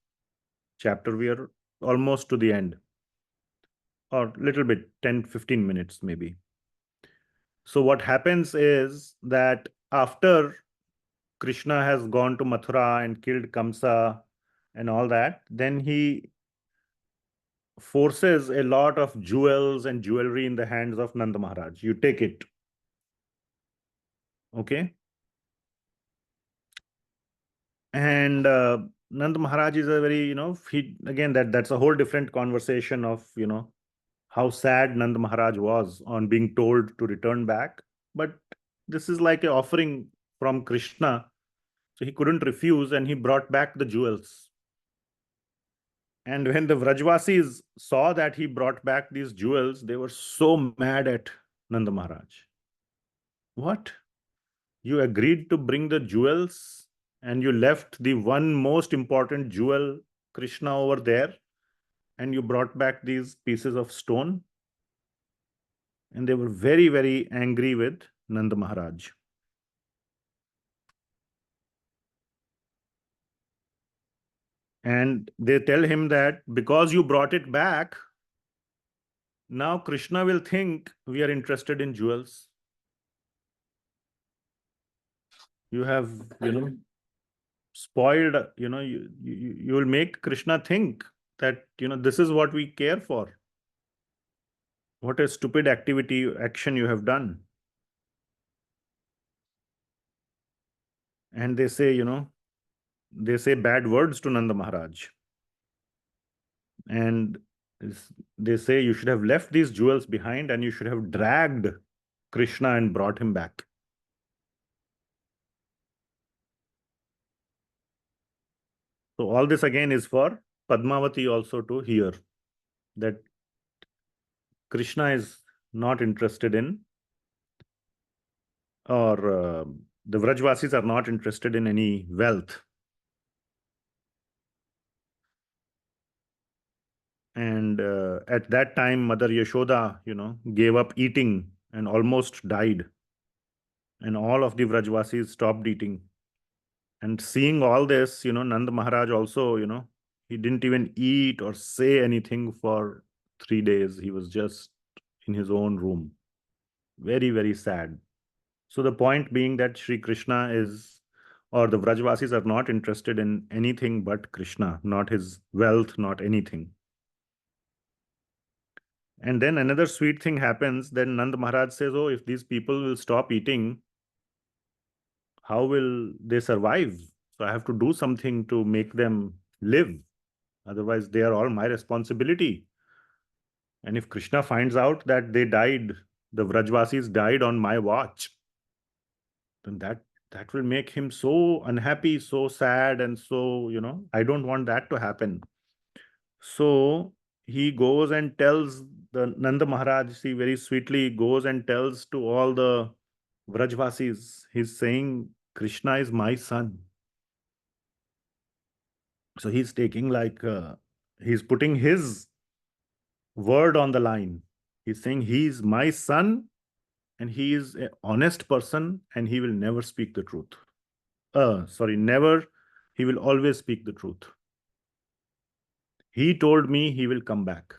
chapter. We are almost to the end, or little bit, 10-15 minutes maybe. So what happens is that after Krishna has gone to Mathura and killed Kamsa and all that, then he forces a lot of jewels and jewelry in the hands of Nanda Maharaj. You take it. Okay. And Nanda Maharaj is a very, again, that's a whole different conversation of, how sad Nanda Maharaj was on being told to return back. But this is like an offering from Krishna. So he couldn't refuse and he brought back the jewels. And when the Vrajvasis saw that he brought back these jewels, they were so mad at Nanda Maharaj. What? You agreed to bring the jewels and you left the one most important jewel, Krishna, over there, and you brought back these pieces of stone? And they were very, very angry with Nanda Maharaj. And they tell him that because you brought it back, Now Krishna will think we are interested in jewels. You have, spoiled, you will make Krishna think that, this is what we care for. What a stupid action you have done. And they say, they say bad words to Nanda Maharaj. And they say you should have left these jewels behind and you should have dragged Krishna and brought him back. So all this again is for Padmavati also to hear that Krishna is not interested in, or the Vrajvasis are not interested in any wealth. And at that time, Mother Yashoda, gave up eating and almost died. And all of the Vrajvasis stopped eating. And seeing all this, Nanda Maharaj also, he didn't even eat or say anything for 3 days. He was just in his own room. Very, very sad. So the point being that Sri Krishna is, or the Vrajvasis are not interested in anything but Krishna, not his wealth, not anything. And then another sweet thing happens. Then Nanda Maharaj says, oh, if these people will stop eating, how will they survive? So I have to do something to make them live. Otherwise, they are all my responsibility. And if Krishna finds out that they died, the Vrajvasis died on my watch, then that will make him so unhappy, so sad, and so, I don't want that to happen. So he goes and tells the Nanda Maharaj, see, very sweetly goes and tells to all the Vrajvasis, he's saying, Krishna is my son. So he's taking he's putting his word on the line. He's saying he's my son and he is an honest person and he will never speak the truth. Never. He will always speak the truth. He told me he will come back.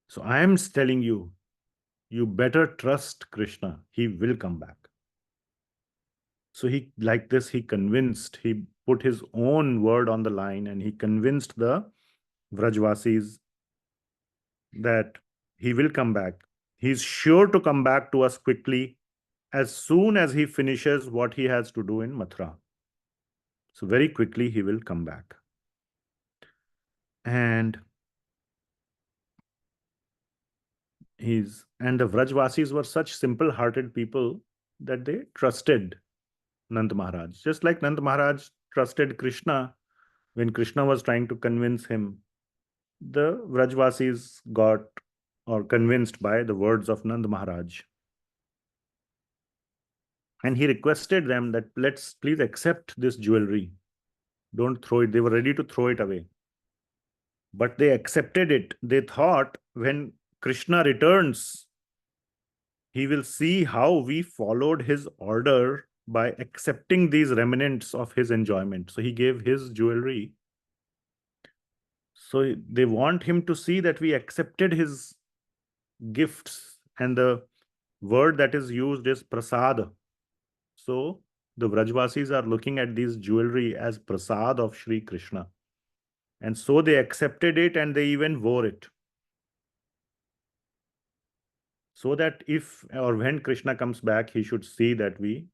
So I am telling you, you better trust Krishna. He will come back. So he, like this, he put his own word on the line and he convinced the Vrajvasis that he will come back. He's sure to come back to us quickly as soon as he finishes what he has to do in Mathura. So very quickly he will come back. And the Vrajvasis were such simple-hearted people that they trusted Nanda Maharaj. Just like Nanda Maharaj trusted Krishna when Krishna was trying to convince him, the Vrajvasis got or convinced by the words of Nanda Maharaj. And he requested them that let's please accept this jewelry. Don't throw it. They were ready to throw it away. But they accepted it. They thought when Krishna returns, he will see how we followed his order by accepting these remnants of his enjoyment. So he gave his jewelry. So they want him to see that we accepted his gifts. And the word that is used is prasad. So the Vrajvasis are looking at these jewelry as prasad of Sri Krishna. And so they accepted it and they even wore it. So that if or when Krishna comes back, he should see that we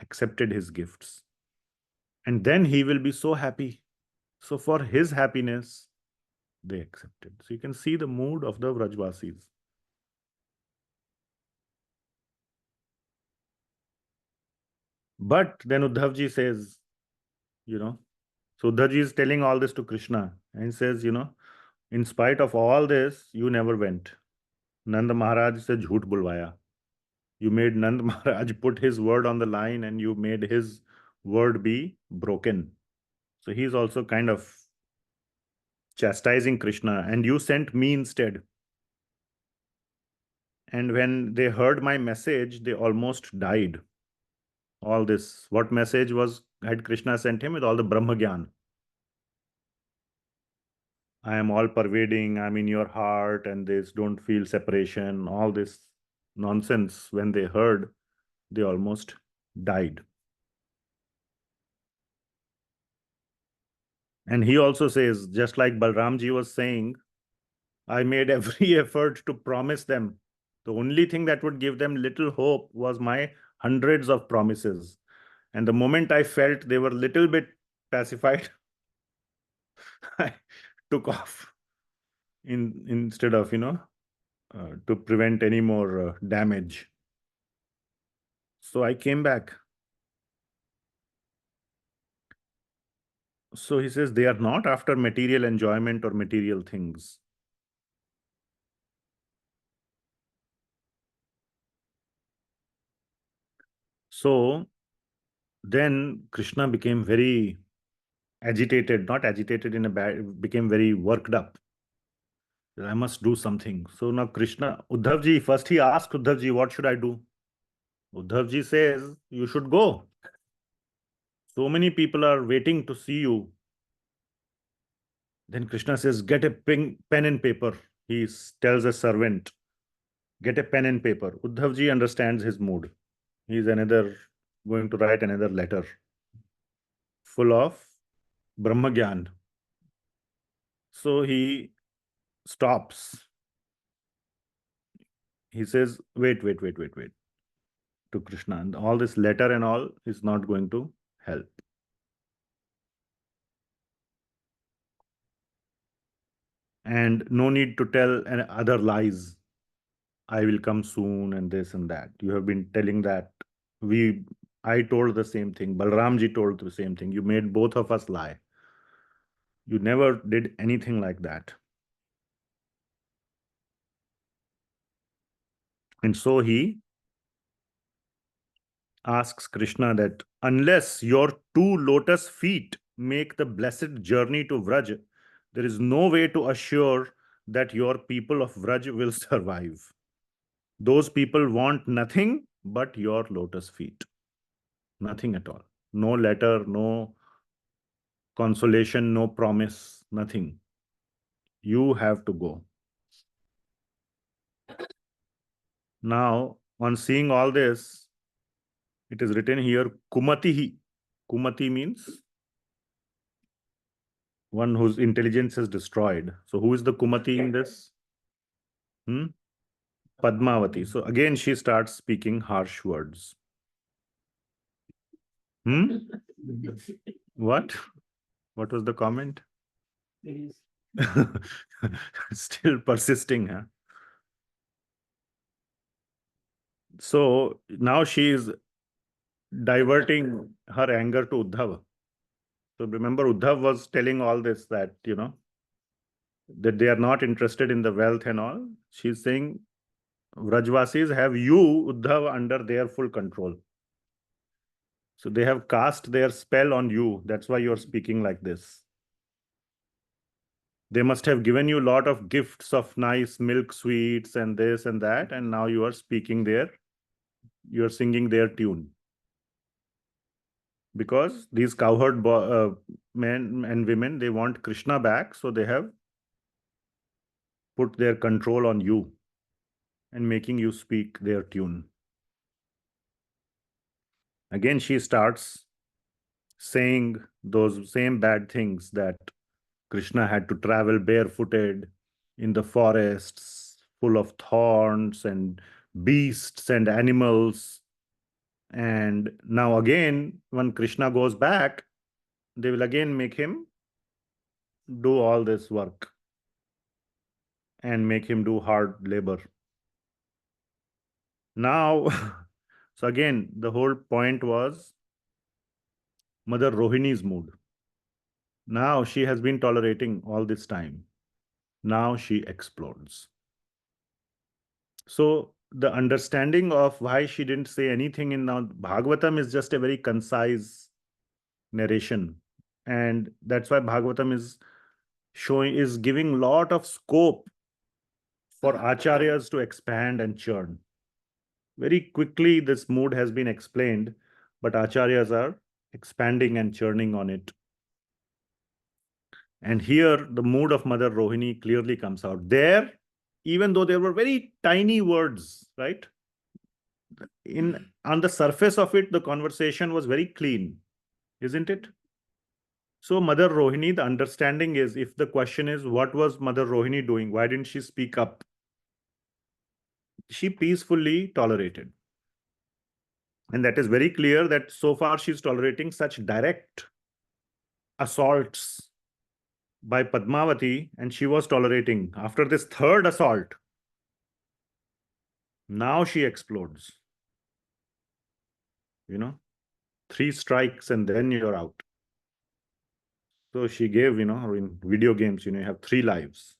accepted his gifts. And then he will be so happy. So for his happiness, they accepted. So you can see the mood of the Vrajvasis. But then Uddhavji says, so Uddhavji is telling all this to Krishna and he says, in spite of all this, you never went. Nanda Maharaj se jhoot bulwaya. You made Nanda Maharaj put his word on the line and you made his word be broken. So he's also kind of chastising Krishna, and you sent me instead. And when they heard my message, they almost died. All this, what message had Krishna sent him? With all the Brahma Gyan. I am all pervading, I'm in your heart, and this don't feel separation, all this nonsense. When they heard, they almost died. And he also says, just like Balramji was saying, I made every effort to promise them. The only thing that would give them little hope was my hundreds of promises. And the moment I felt they were little bit pacified, I took off instead of, to prevent any more damage. So I came back. So he says they are not after material enjoyment or material things. So then Krishna became very agitated, not agitated in a bad, became very worked up. I must do something. So now Krishna, Uddhavji, first he asked Uddhavji, what should I do? Uddhavji says, you should go. So many people are waiting to see you. Then Krishna says, get a pen and paper. He tells a servant, get a pen and paper. Uddhavji understands his mood. He is going to write another letter full of Brahma Gyan. So he stops. He says, wait, to Krishna. And all this letter and all is not going to help. And no need to tell other lies. I will come soon and this and that. You have been telling that. I told the same thing. Balramji told the same thing. You made both of us lie. You never did anything like that. And so he asks Krishna that unless your two lotus feet make the blessed journey to Vraj, there is no way to assure that your people of Vraj will survive. Those people want nothing but your lotus feet. Nothing at all. No letter, no consolation, no promise, nothing. You have to go. Now, on seeing all this, it is written here, Kumatihi. Kumati means one whose intelligence is destroyed. So who is the Kumati in this? Padmavati. So again, she starts speaking harsh words. What? What was the comment? Still persisting, huh? So now she is diverting her anger to Uddhav. So remember, Uddhav was telling all this that, that they are not interested in the wealth and all. She's saying, Vrajvasis have you, Uddhav, under their full control. So they have cast their spell on you. That's why you're speaking like this. They must have given you a lot of gifts of nice milk sweets and this and that. And now you are speaking you're singing their tune. Because these cowherd men and women, they want Krishna back. So they have put their control on you and making you speak their tune. Again, she starts saying those same bad things, that Krishna had to travel barefooted in the forests full of thorns and beasts and animals. And now again, when Krishna goes back, they will again make him do all this work and make him do hard labor. Now, so again, the whole point was Mother Rohini's mood. Now she has been tolerating all this time. Now she explodes. So the understanding of why she didn't say anything in now Bhagavatam is just a very concise narration. And that's why Bhagavatam is giving lot of scope for acharyas to expand and churn. Very quickly, this mood has been explained, but acharyas are expanding and churning on it. And here the mood of Mother Rohini clearly comes out. There, even though there were very tiny words, right? On the surface of it, the conversation was very clean, isn't it? So Mother Rohini, the understanding is, if the question is, what was Mother Rohini doing? Why didn't she speak up? She peacefully tolerated. And that is very clear that so far she's tolerating such direct assaults by Padmavati, and she was tolerating. After this third assault, now she explodes. 3 strikes and then you're out. So she gave, in video games, you have 3 lives.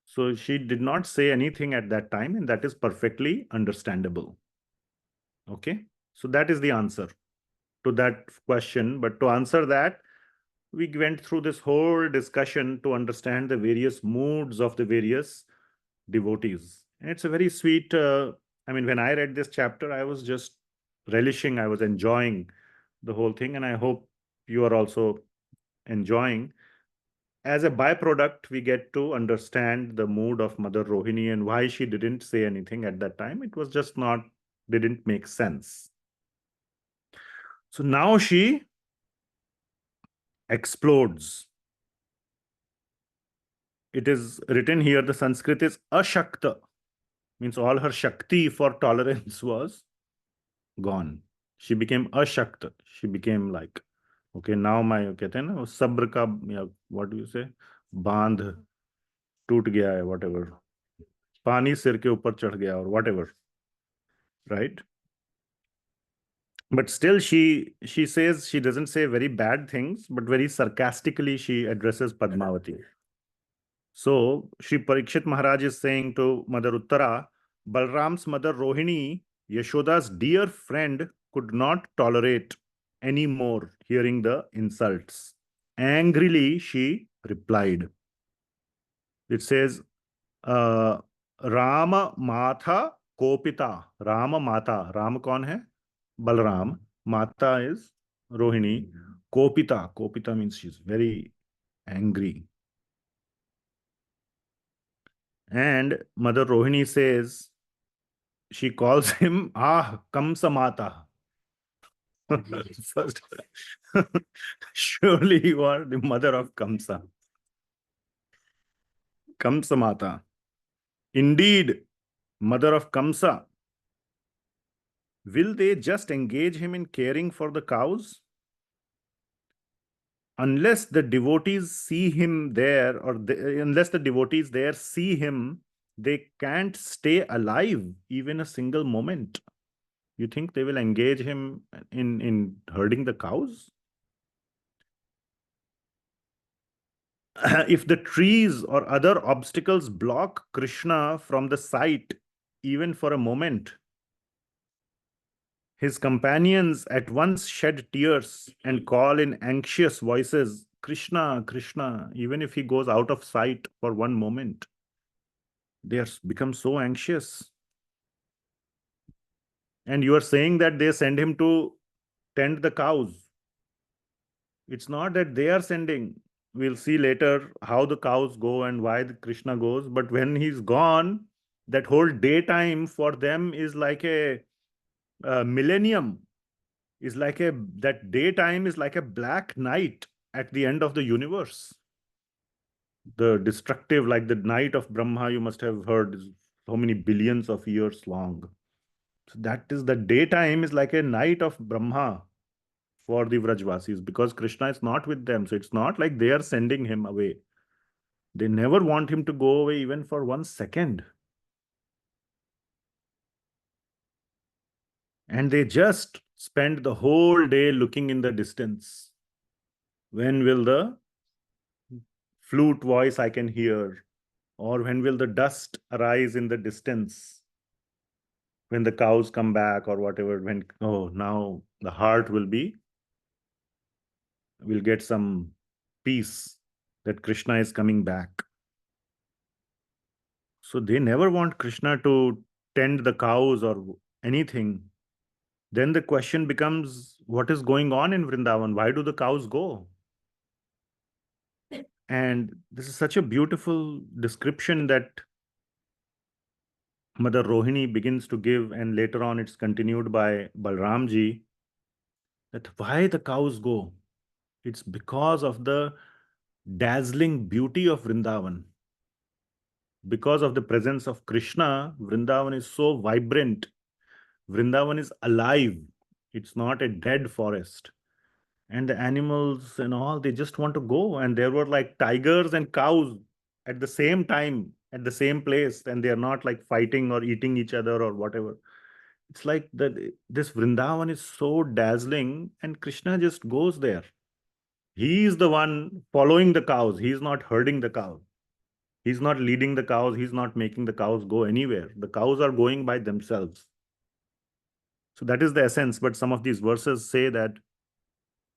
So she did not say anything at that time, and that is perfectly understandable. Okay, so that is the answer to that question. But to answer that, we went through this whole discussion to understand the various moods of the various devotees. And it's a very sweet, when I read this chapter, I was just relishing, I was enjoying the whole thing, and I hope you are also enjoying. As a byproduct, we get to understand the mood of Mother Rohini and why she didn't say anything at that time. It was just didn't make sense. So now she explodes. It is written here, the Sanskrit is Ashakta, means all her Shakti for tolerance was gone. She became Ashakta. She became like, okay, now my, कहते हैं ना, sabr का, या what do you say, बांध टूट गया है, whatever, पानी सिर के ऊपर चढ़ गया, or whatever, right? But still she says, she doesn't say very bad things, but very sarcastically she addresses Padmavati. So Sri Parikshit Maharaj is saying to Mother Uttara, Balaram's mother Rohini, Yashoda's dear friend, could not tolerate any more hearing the insults. Angrily she replied. It says, Rama Matha Kopita. Rama Mata. Ram kaun hai? Balaram. Mata is Rohini. Kopita. Kopita means she's very angry. And Mother Rohini says, she calls him Kamsa Mata. First, surely you are the mother of Kamsa. Kamsa Mata. Indeed, mother of Kamsa. Will they just engage him in caring for the cows? Unless the devotees see him there, or unless the devotees there see him, they can't stay alive even a single moment. You think they will engage him in herding the cows? If the trees or other obstacles block Krishna from the sight, even for a moment, his companions at once shed tears and call in anxious voices, Krishna, Krishna, even if he goes out of sight for one moment. They are become so anxious. And you are saying that they send him to tend the cows. It's not that they are sending. We'll see later how the cows go and why the Krishna goes. But when he's gone, that whole daytime for them is like a millennium. Is like that daytime is like a black night at the end of the universe. The destructive, like the night of Brahma, you must have heard, is so many billions of years long. So that is, the daytime is like a night of Brahma for the Vrajvasis, because Krishna is not with them. So it's not like they are sending him away. They never want him to go away even for 1 second. And they just spend the whole day looking in the distance. When will the flute voice I can hear? Or when will the dust arise in the distance? When the cows come back or whatever, when, oh, now the heart will get some peace that Krishna is coming back. So they never want Krishna to tend the cows or anything. Then the question becomes, what is going on in Vrindavan? Why do the cows go? And this is such a beautiful description that Mother Rohini begins to give, and later on it's continued by Balramji, that why the cows go. It's because of the dazzling beauty of Vrindavan. Because of the presence of Krishna, Vrindavan is so vibrant. Vrindavan is alive. It's not a dead forest. And the animals and all, they just want to go. And there were like tigers and cows at the same time, at the same place. And they're not like fighting or eating each other or whatever. It's like that this Vrindavan is so dazzling, and Krishna just goes there. He is the one following the cows. He's not herding the cows. He's not leading the cows. He's not making the cows go anywhere. The cows are going by themselves. So that is the essence. But some of these verses say that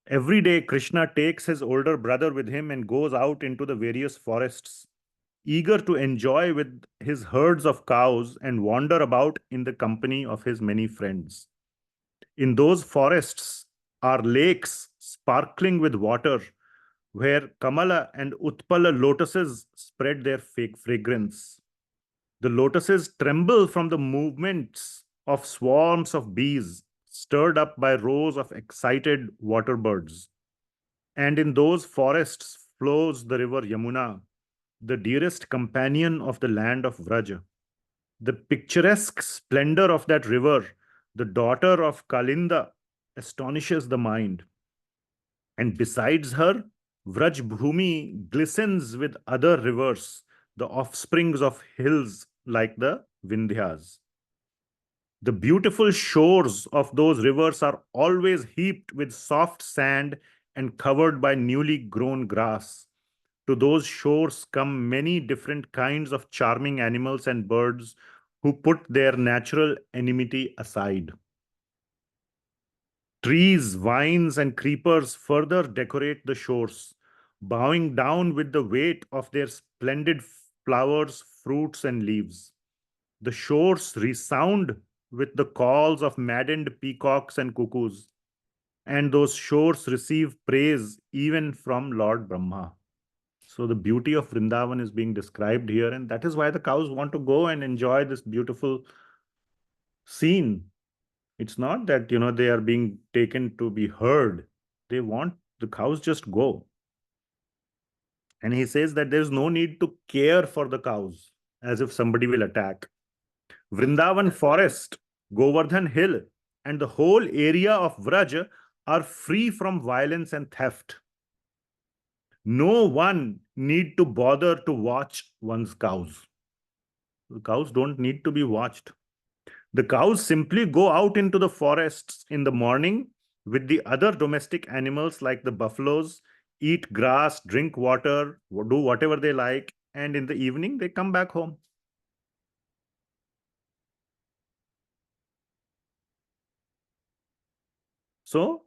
every day Krishna takes his older brother with him and goes out into the various forests, eager to enjoy with his herds of cows and wander about in the company of his many friends. In those forests are lakes sparkling with water, where Kamala and Utpala lotuses spread their fake fragrance. The lotuses tremble from the movements of swarms of bees, stirred up by rows of excited water birds. And in those forests flows the river Yamuna, the dearest companion of the land of Vraja. The picturesque splendor of that river, the daughter of Kalinda, astonishes the mind. And besides her, Vraj Bhumi glistens with other rivers, the offsprings of hills like the Vindhyas. The beautiful shores of those rivers are always heaped with soft sand and covered by newly grown grass. To those shores come many different kinds of charming animals and birds who put their natural enmity aside. Trees, vines, and creepers further decorate the shores, bowing down with the weight of their splendid flowers, fruits, and leaves. The shores resound with the calls of maddened peacocks and cuckoos, and those shores receive praise even from Lord Brahma. So the beauty of Vrindavan is being described here, and that is why the cows want to go and enjoy this beautiful scene. It's not that, they are being taken to be heard. They want the cows just go. And he says that there's no need to care for the cows as if somebody will attack. Vrindavan forest, Govardhan hill, and the whole area of Vraj are free from violence and theft. No one need to bother to watch one's cows. The cows don't need to be watched. The cows simply go out into the forests in the morning with the other domestic animals like the buffaloes, eat grass, drink water, do whatever they like, and in the evening they come back home. So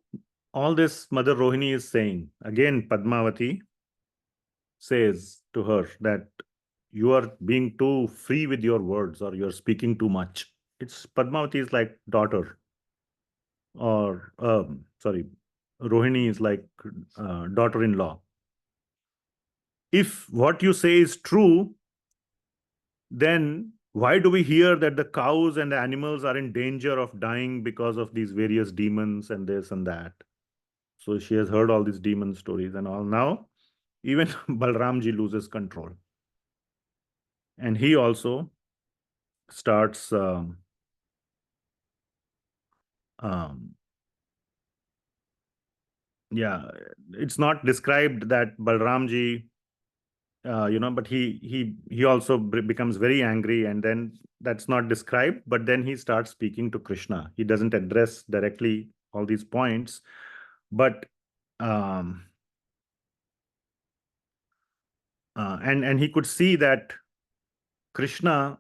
all this Mother Rohini is saying, again Padmavati says to her that you are being too free with your words, or you're speaking too much. It's Padmavati is like daughter, or sorry, Rohini is like daughter-in-law. If what you say is true, then why do we hear that the cows and the animals are in danger of dying because of these various demons and this and that? So she has heard all these demon stories and all. Now, even Balramji loses control. And he also starts yeah, it's not described that Balramji, but he also becomes very angry, and then that's not described. But then he starts speaking to Krishna. He doesn't address directly all these points, but and he could see that Krishna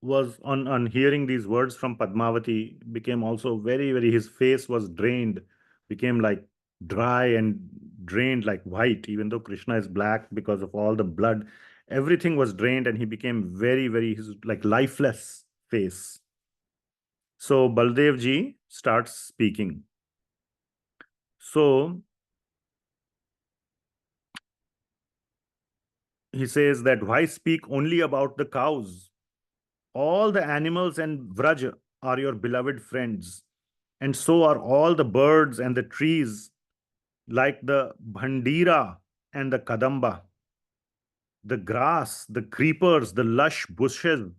was on hearing these words from Padmavati, became also very, very, his face was drained, became like dry and drained like white, even though Krishna is black because of all the blood. Everything was drained and he became very, very, his like lifeless face. So Baldev ji starts speaking. So he says that why speak only about the cows? All the animals and Vraj are your beloved friends, and so are all the birds and the trees, like the Bhandira and the Kadamba. The grass, the creepers, the lush bushes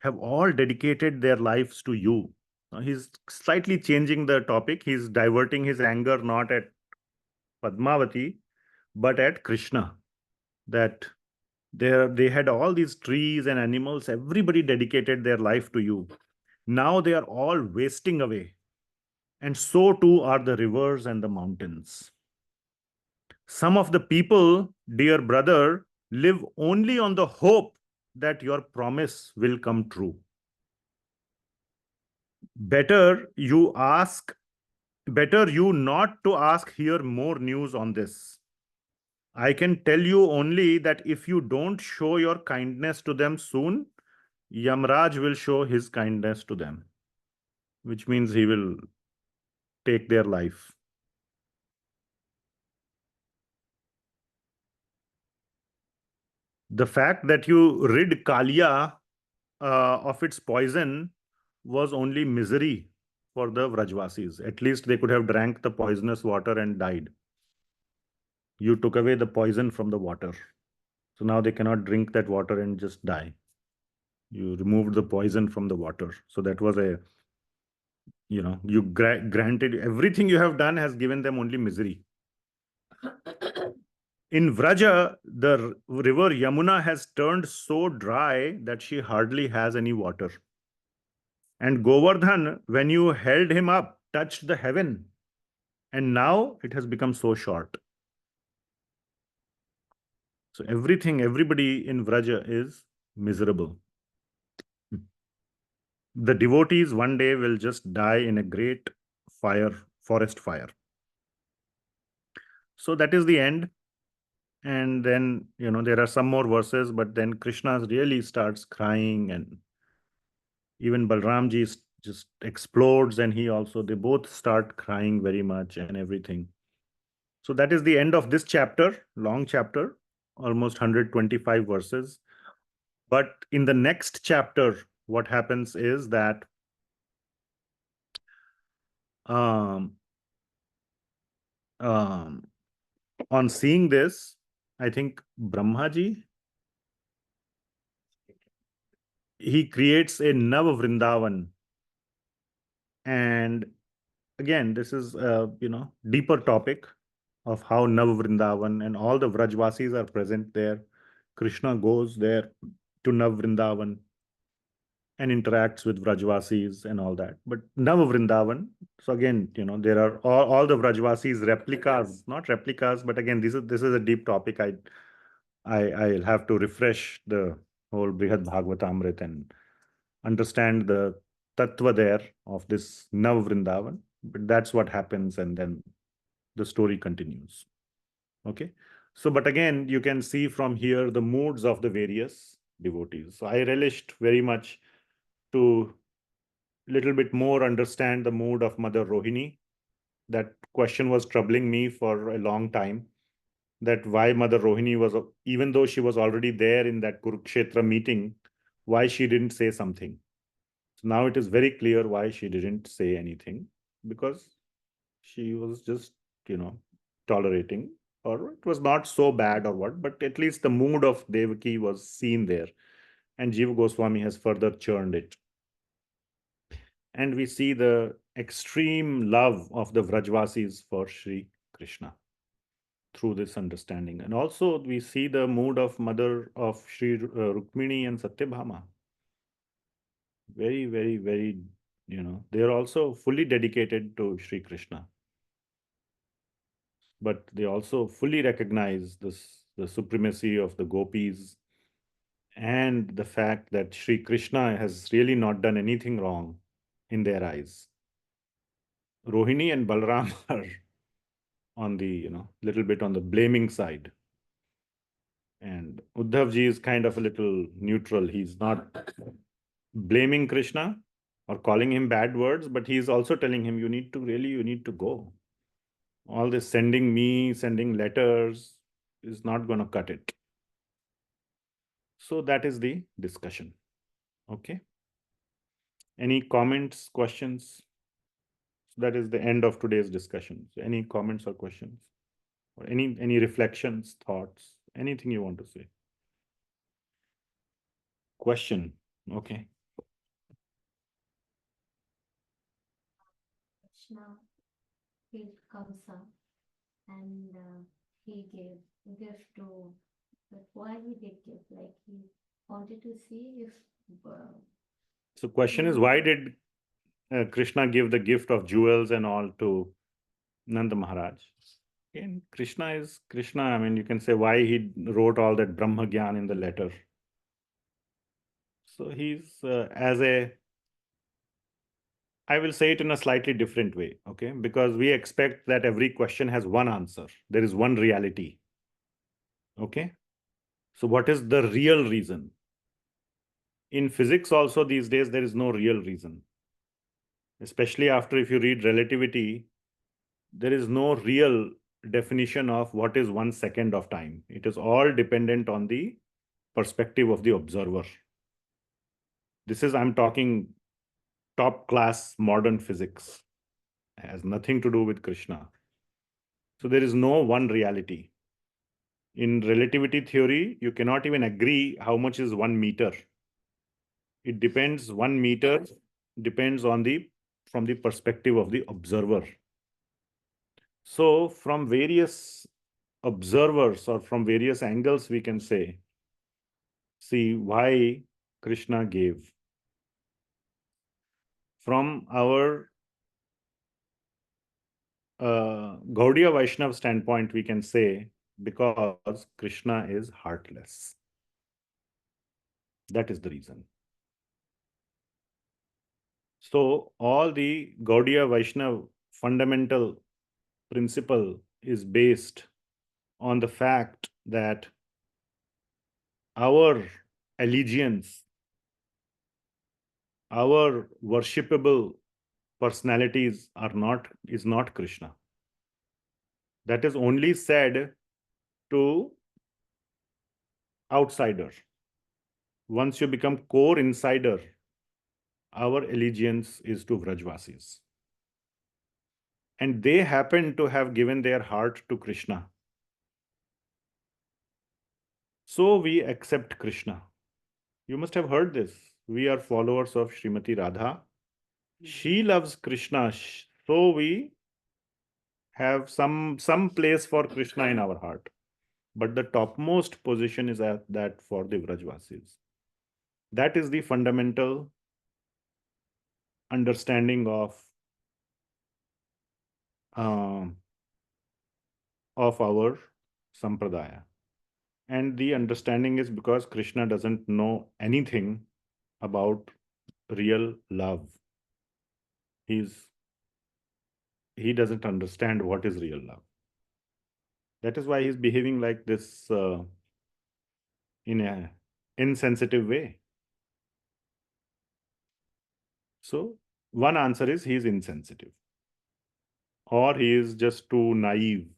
have all dedicated their lives to you. Now, he's slightly changing the topic. He's diverting his anger not at Padmavati, but at Krishna. That they had all these trees and animals, everybody dedicated their life to you. Now they are all wasting away. And so too are the rivers and the mountains. Some of the people, dear brother, live only on the hope that your promise will come true. Better you not to ask here more news on this. I can tell you only that if you don't show your kindness to them soon, Yamraj will show his kindness to them, which means he will take their life. The fact that you rid Kalia of its poison was only misery for the Vrajvasis. At least they could have drank the poisonous water and died. You took away the poison from the water. So now they cannot drink that water and just die. You removed the poison from the water. So that was you granted everything you have done has given them only misery. In Vraja, the river Yamuna has turned so dry that she hardly has any water. And Govardhan, when you held him up, touched the heaven. And now it has become so short. So everybody in Vraja is miserable. The devotees one day will just die in a great forest fire. So that is the end. And then, there are some more verses, but then Krishna really starts crying, and even Balramji just explodes, and they both start crying very much and everything. So that is the end of this chapter, long chapter, almost 125 verses. But in the next chapter, what happens is that on seeing this, I think Brahmaji, he creates a Nav Vrindavan. And again, this is a deeper topic of how Nav Vrindavan and all the Vrajvasis are present there. Krishna goes there to Nav Vrindavan and interacts with Vrajvasis and all that. But Nav Vrindavan, so again, there are all the Vrajvasis replicas, not replicas, but again, this is a deep topic. I'll have to refresh the whole Brihad Bhagavatamrta and understand the tattva there of this Nav Vrindavan. But that's what happens, and then the story continues. Okay. So, but again, you can see from here the moods of the various devotees. So I relished very much to little bit more understand the mood of Mother Rohini. That question was troubling me for a long time, that why Mother Rohini was, even though she was already there in that Kurukshetra meeting, why she didn't say something. So now it is very clear why she didn't say anything, because she was just, tolerating, or it was not so bad or what, but at least the mood of Devaki was seen there. And Jiva Goswami has further churned it. And we see the extreme love of the Vrajvasis for Sri Krishna through this understanding. And also we see the mood of mother of Sri Rukmini and Satyabhama. Very, very, very, they are also fully dedicated to Sri Krishna. But they also fully recognize the supremacy of the gopis and the fact that Sri Krishna has really not done anything wrong in their eyes. Rohini and Balaram are on the, little bit on the blaming side. And Uddhavji is kind of a little neutral. He's not blaming Krishna or calling him bad words, but he's also telling him, you need to go. All this sending letters is not going to cut it. So that is the discussion. Okay. Any comments, questions? So that is the end of today's discussion. So any comments or questions? Or any reflections, thoughts, anything you want to say? Question. Okay. Krishna killed Kamsa and he gave gift to, but why he did give? Like he wanted to see if. So question is, why did Krishna give the gift of jewels and all to Nanda Maharaj? Again, Krishna is Krishna. I mean, you can say why he wrote all that Brahma Gyan in the letter. So he's I will say it in a slightly different way, okay? Because we expect that every question has one answer. There is one reality, okay? So what is the real reason? In physics also these days, there is no real reason. Especially after if you read relativity, there is no real definition of what is 1 second of time. It is all dependent on the perspective of the observer. This is, I'm talking top class modern physics. It has nothing to do with Krishna. So there is no one reality. In relativity theory, you cannot even agree how much is 1 meter. It depends, 1 meter depends on from the perspective of the observer. So from various observers or from various angles, we can say, see why Krishna gave. From our Gaudiya Vaishnava standpoint, we can say because Krishna is heartless. That is the reason. So all the Gaudiya Vaishnava fundamental principle is based on the fact that our allegiance, our worshipable personalities is not Krishna. That is only said to outsider. Once you become core insider, our allegiance is to Vrajvasis. And they happen to have given their heart to Krishna. So we accept Krishna. You must have heard this. We are followers of Srimati Radha. She loves Krishna. So we have some place for Krishna in our heart. But the topmost position is at that for the Vrajvasis. That is the fundamental understanding of our sampradaya. And the understanding is because Krishna doesn't know anything about real love. He doesn't understand what is real love. That is why he's behaving like this in an insensitive way. So one answer is he is insensitive, or he is just too naive,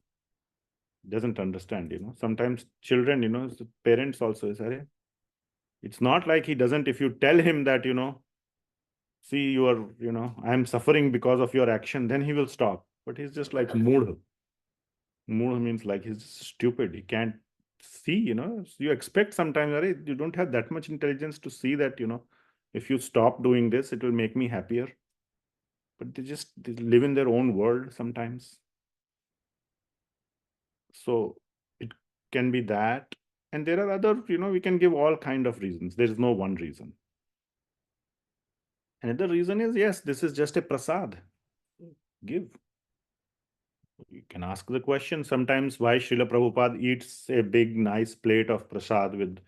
doesn't understand. Sometimes children, parents also say, it's not like he doesn't. If you tell him that, see, you are, I'm suffering because of your action, then he will stop. But he's just like mood. Mood means like he's stupid. He can't see, you expect sometimes, you don't have that much intelligence to see that, if you stop doing this, it will make me happier. But they live in their own world sometimes. So it can be that. And there are other, we can give all kind of reasons. There is no one reason. Another reason is, yes, this is just a prasad. Give. You can ask the question sometimes why Srila Prabhupada eats a big, nice plate of prasad with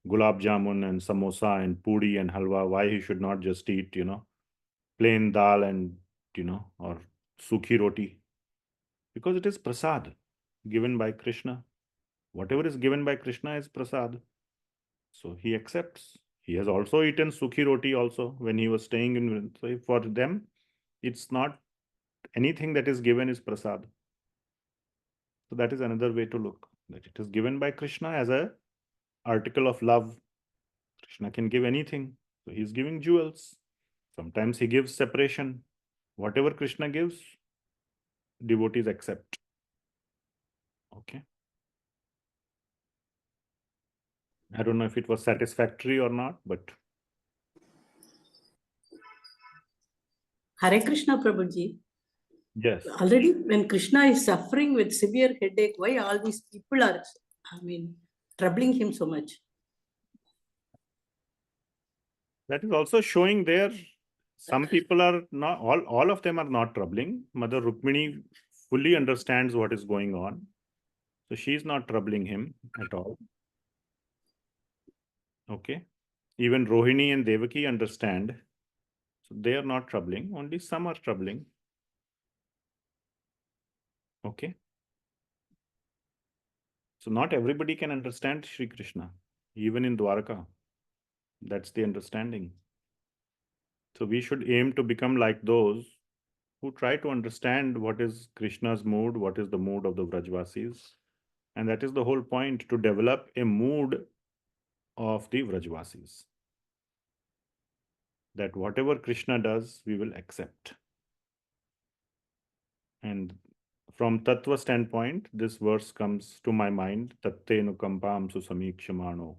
gulab jamun and samosa and puri and halwa. Why he should not just eat, plain dal and, or sukhi roti. Because it is prasad given by Krishna. Whatever is given by Krishna is prasad. So he accepts. He has also eaten sukhi roti also when he was staying in. So for them, it's not anything that is given is prasad. So that is another way to look, that it is given by Krishna as a article of love Krishna can give anything. So he's giving jewels. Sometimes he gives separation. Whatever Krishna gives, devotees accept. Okay. I don't know if it was satisfactory or not, but Hare Krishna, Prabhuji. yes. Already when Krishna is suffering with severe headache, why all these people are, troubling him so much? That is also showing there. Some people are not, all of them are not troubling. Mother Rukmini fully understands what is going on. So she is not troubling him at all. Okay. Even Rohini and Devaki understand. So they are not troubling. Only some are troubling. Okay. So not everybody can understand Sri Krishna. Even in Dwarka. That's the understanding. So we should aim to become like those who try to understand what is Krishna's mood, what is the mood of the Vrajvasis. And that is the whole point, to develop a mood of the Vrajvasis. That whatever Krishna does, we will accept. And from Tattva standpoint, this verse comes to my mind, Tatte nukampam susamikshamano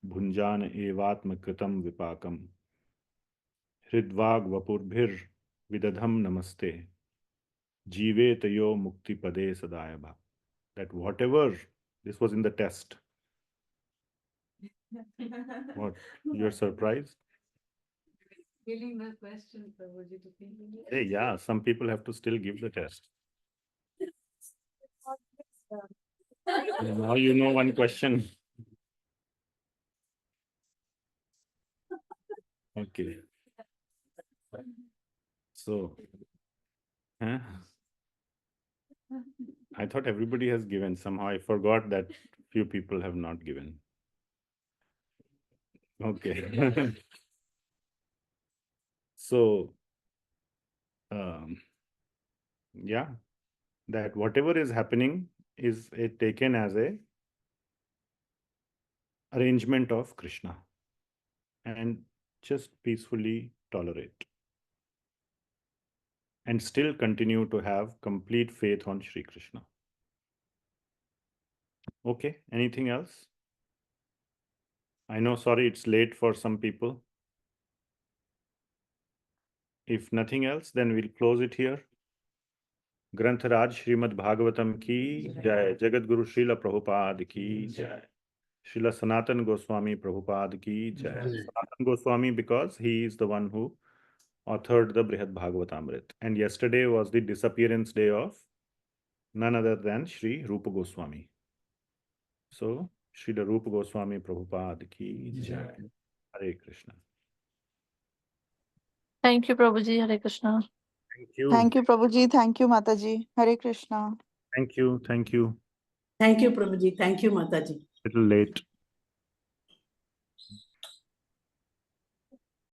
bhunjana evatma kritam vipakam hridvag vapurbhir vidadham namaste jivetayo mukti pade sadayabha. That whatever, this was in the test. What? You're surprised? Feeling the question, Prabhuji, to feeling it. Hey, yeah, some people have to still give the test. Now you know one question. Okay. So, huh? I thought everybody has given. Somehow I forgot that few people have not given. Okay. So, yeah, that whatever is happening is taken as a arrangement of Krishna, and just peacefully tolerate and still continue to have complete faith on Sri Krishna. Okay, anything else? I know, sorry, it's late for some people. If nothing else, then we'll close it here. Grantharaj Srimad Bhagavatam ki jai, Jagat Guru Srila Prabhupada ki jai, Srila Sanatan Goswami Prabhupada ki jai. Sanatan Goswami, because he is the one who authored the Brihad Bhagavatamrta. And yesterday was the disappearance day of none other than Sri Rupa Goswami. So, Srila Rupa Goswami Prabhupada ki jai. Hare Krishna. Thank you, Prabhuji. Hare Krishna. Thank you. Thank you, Prabhuji. Thank you, Mataji. Hare Krishna. Thank you. Thank you. Thank you, Prabhuji. Thank you, Mataji. Little late.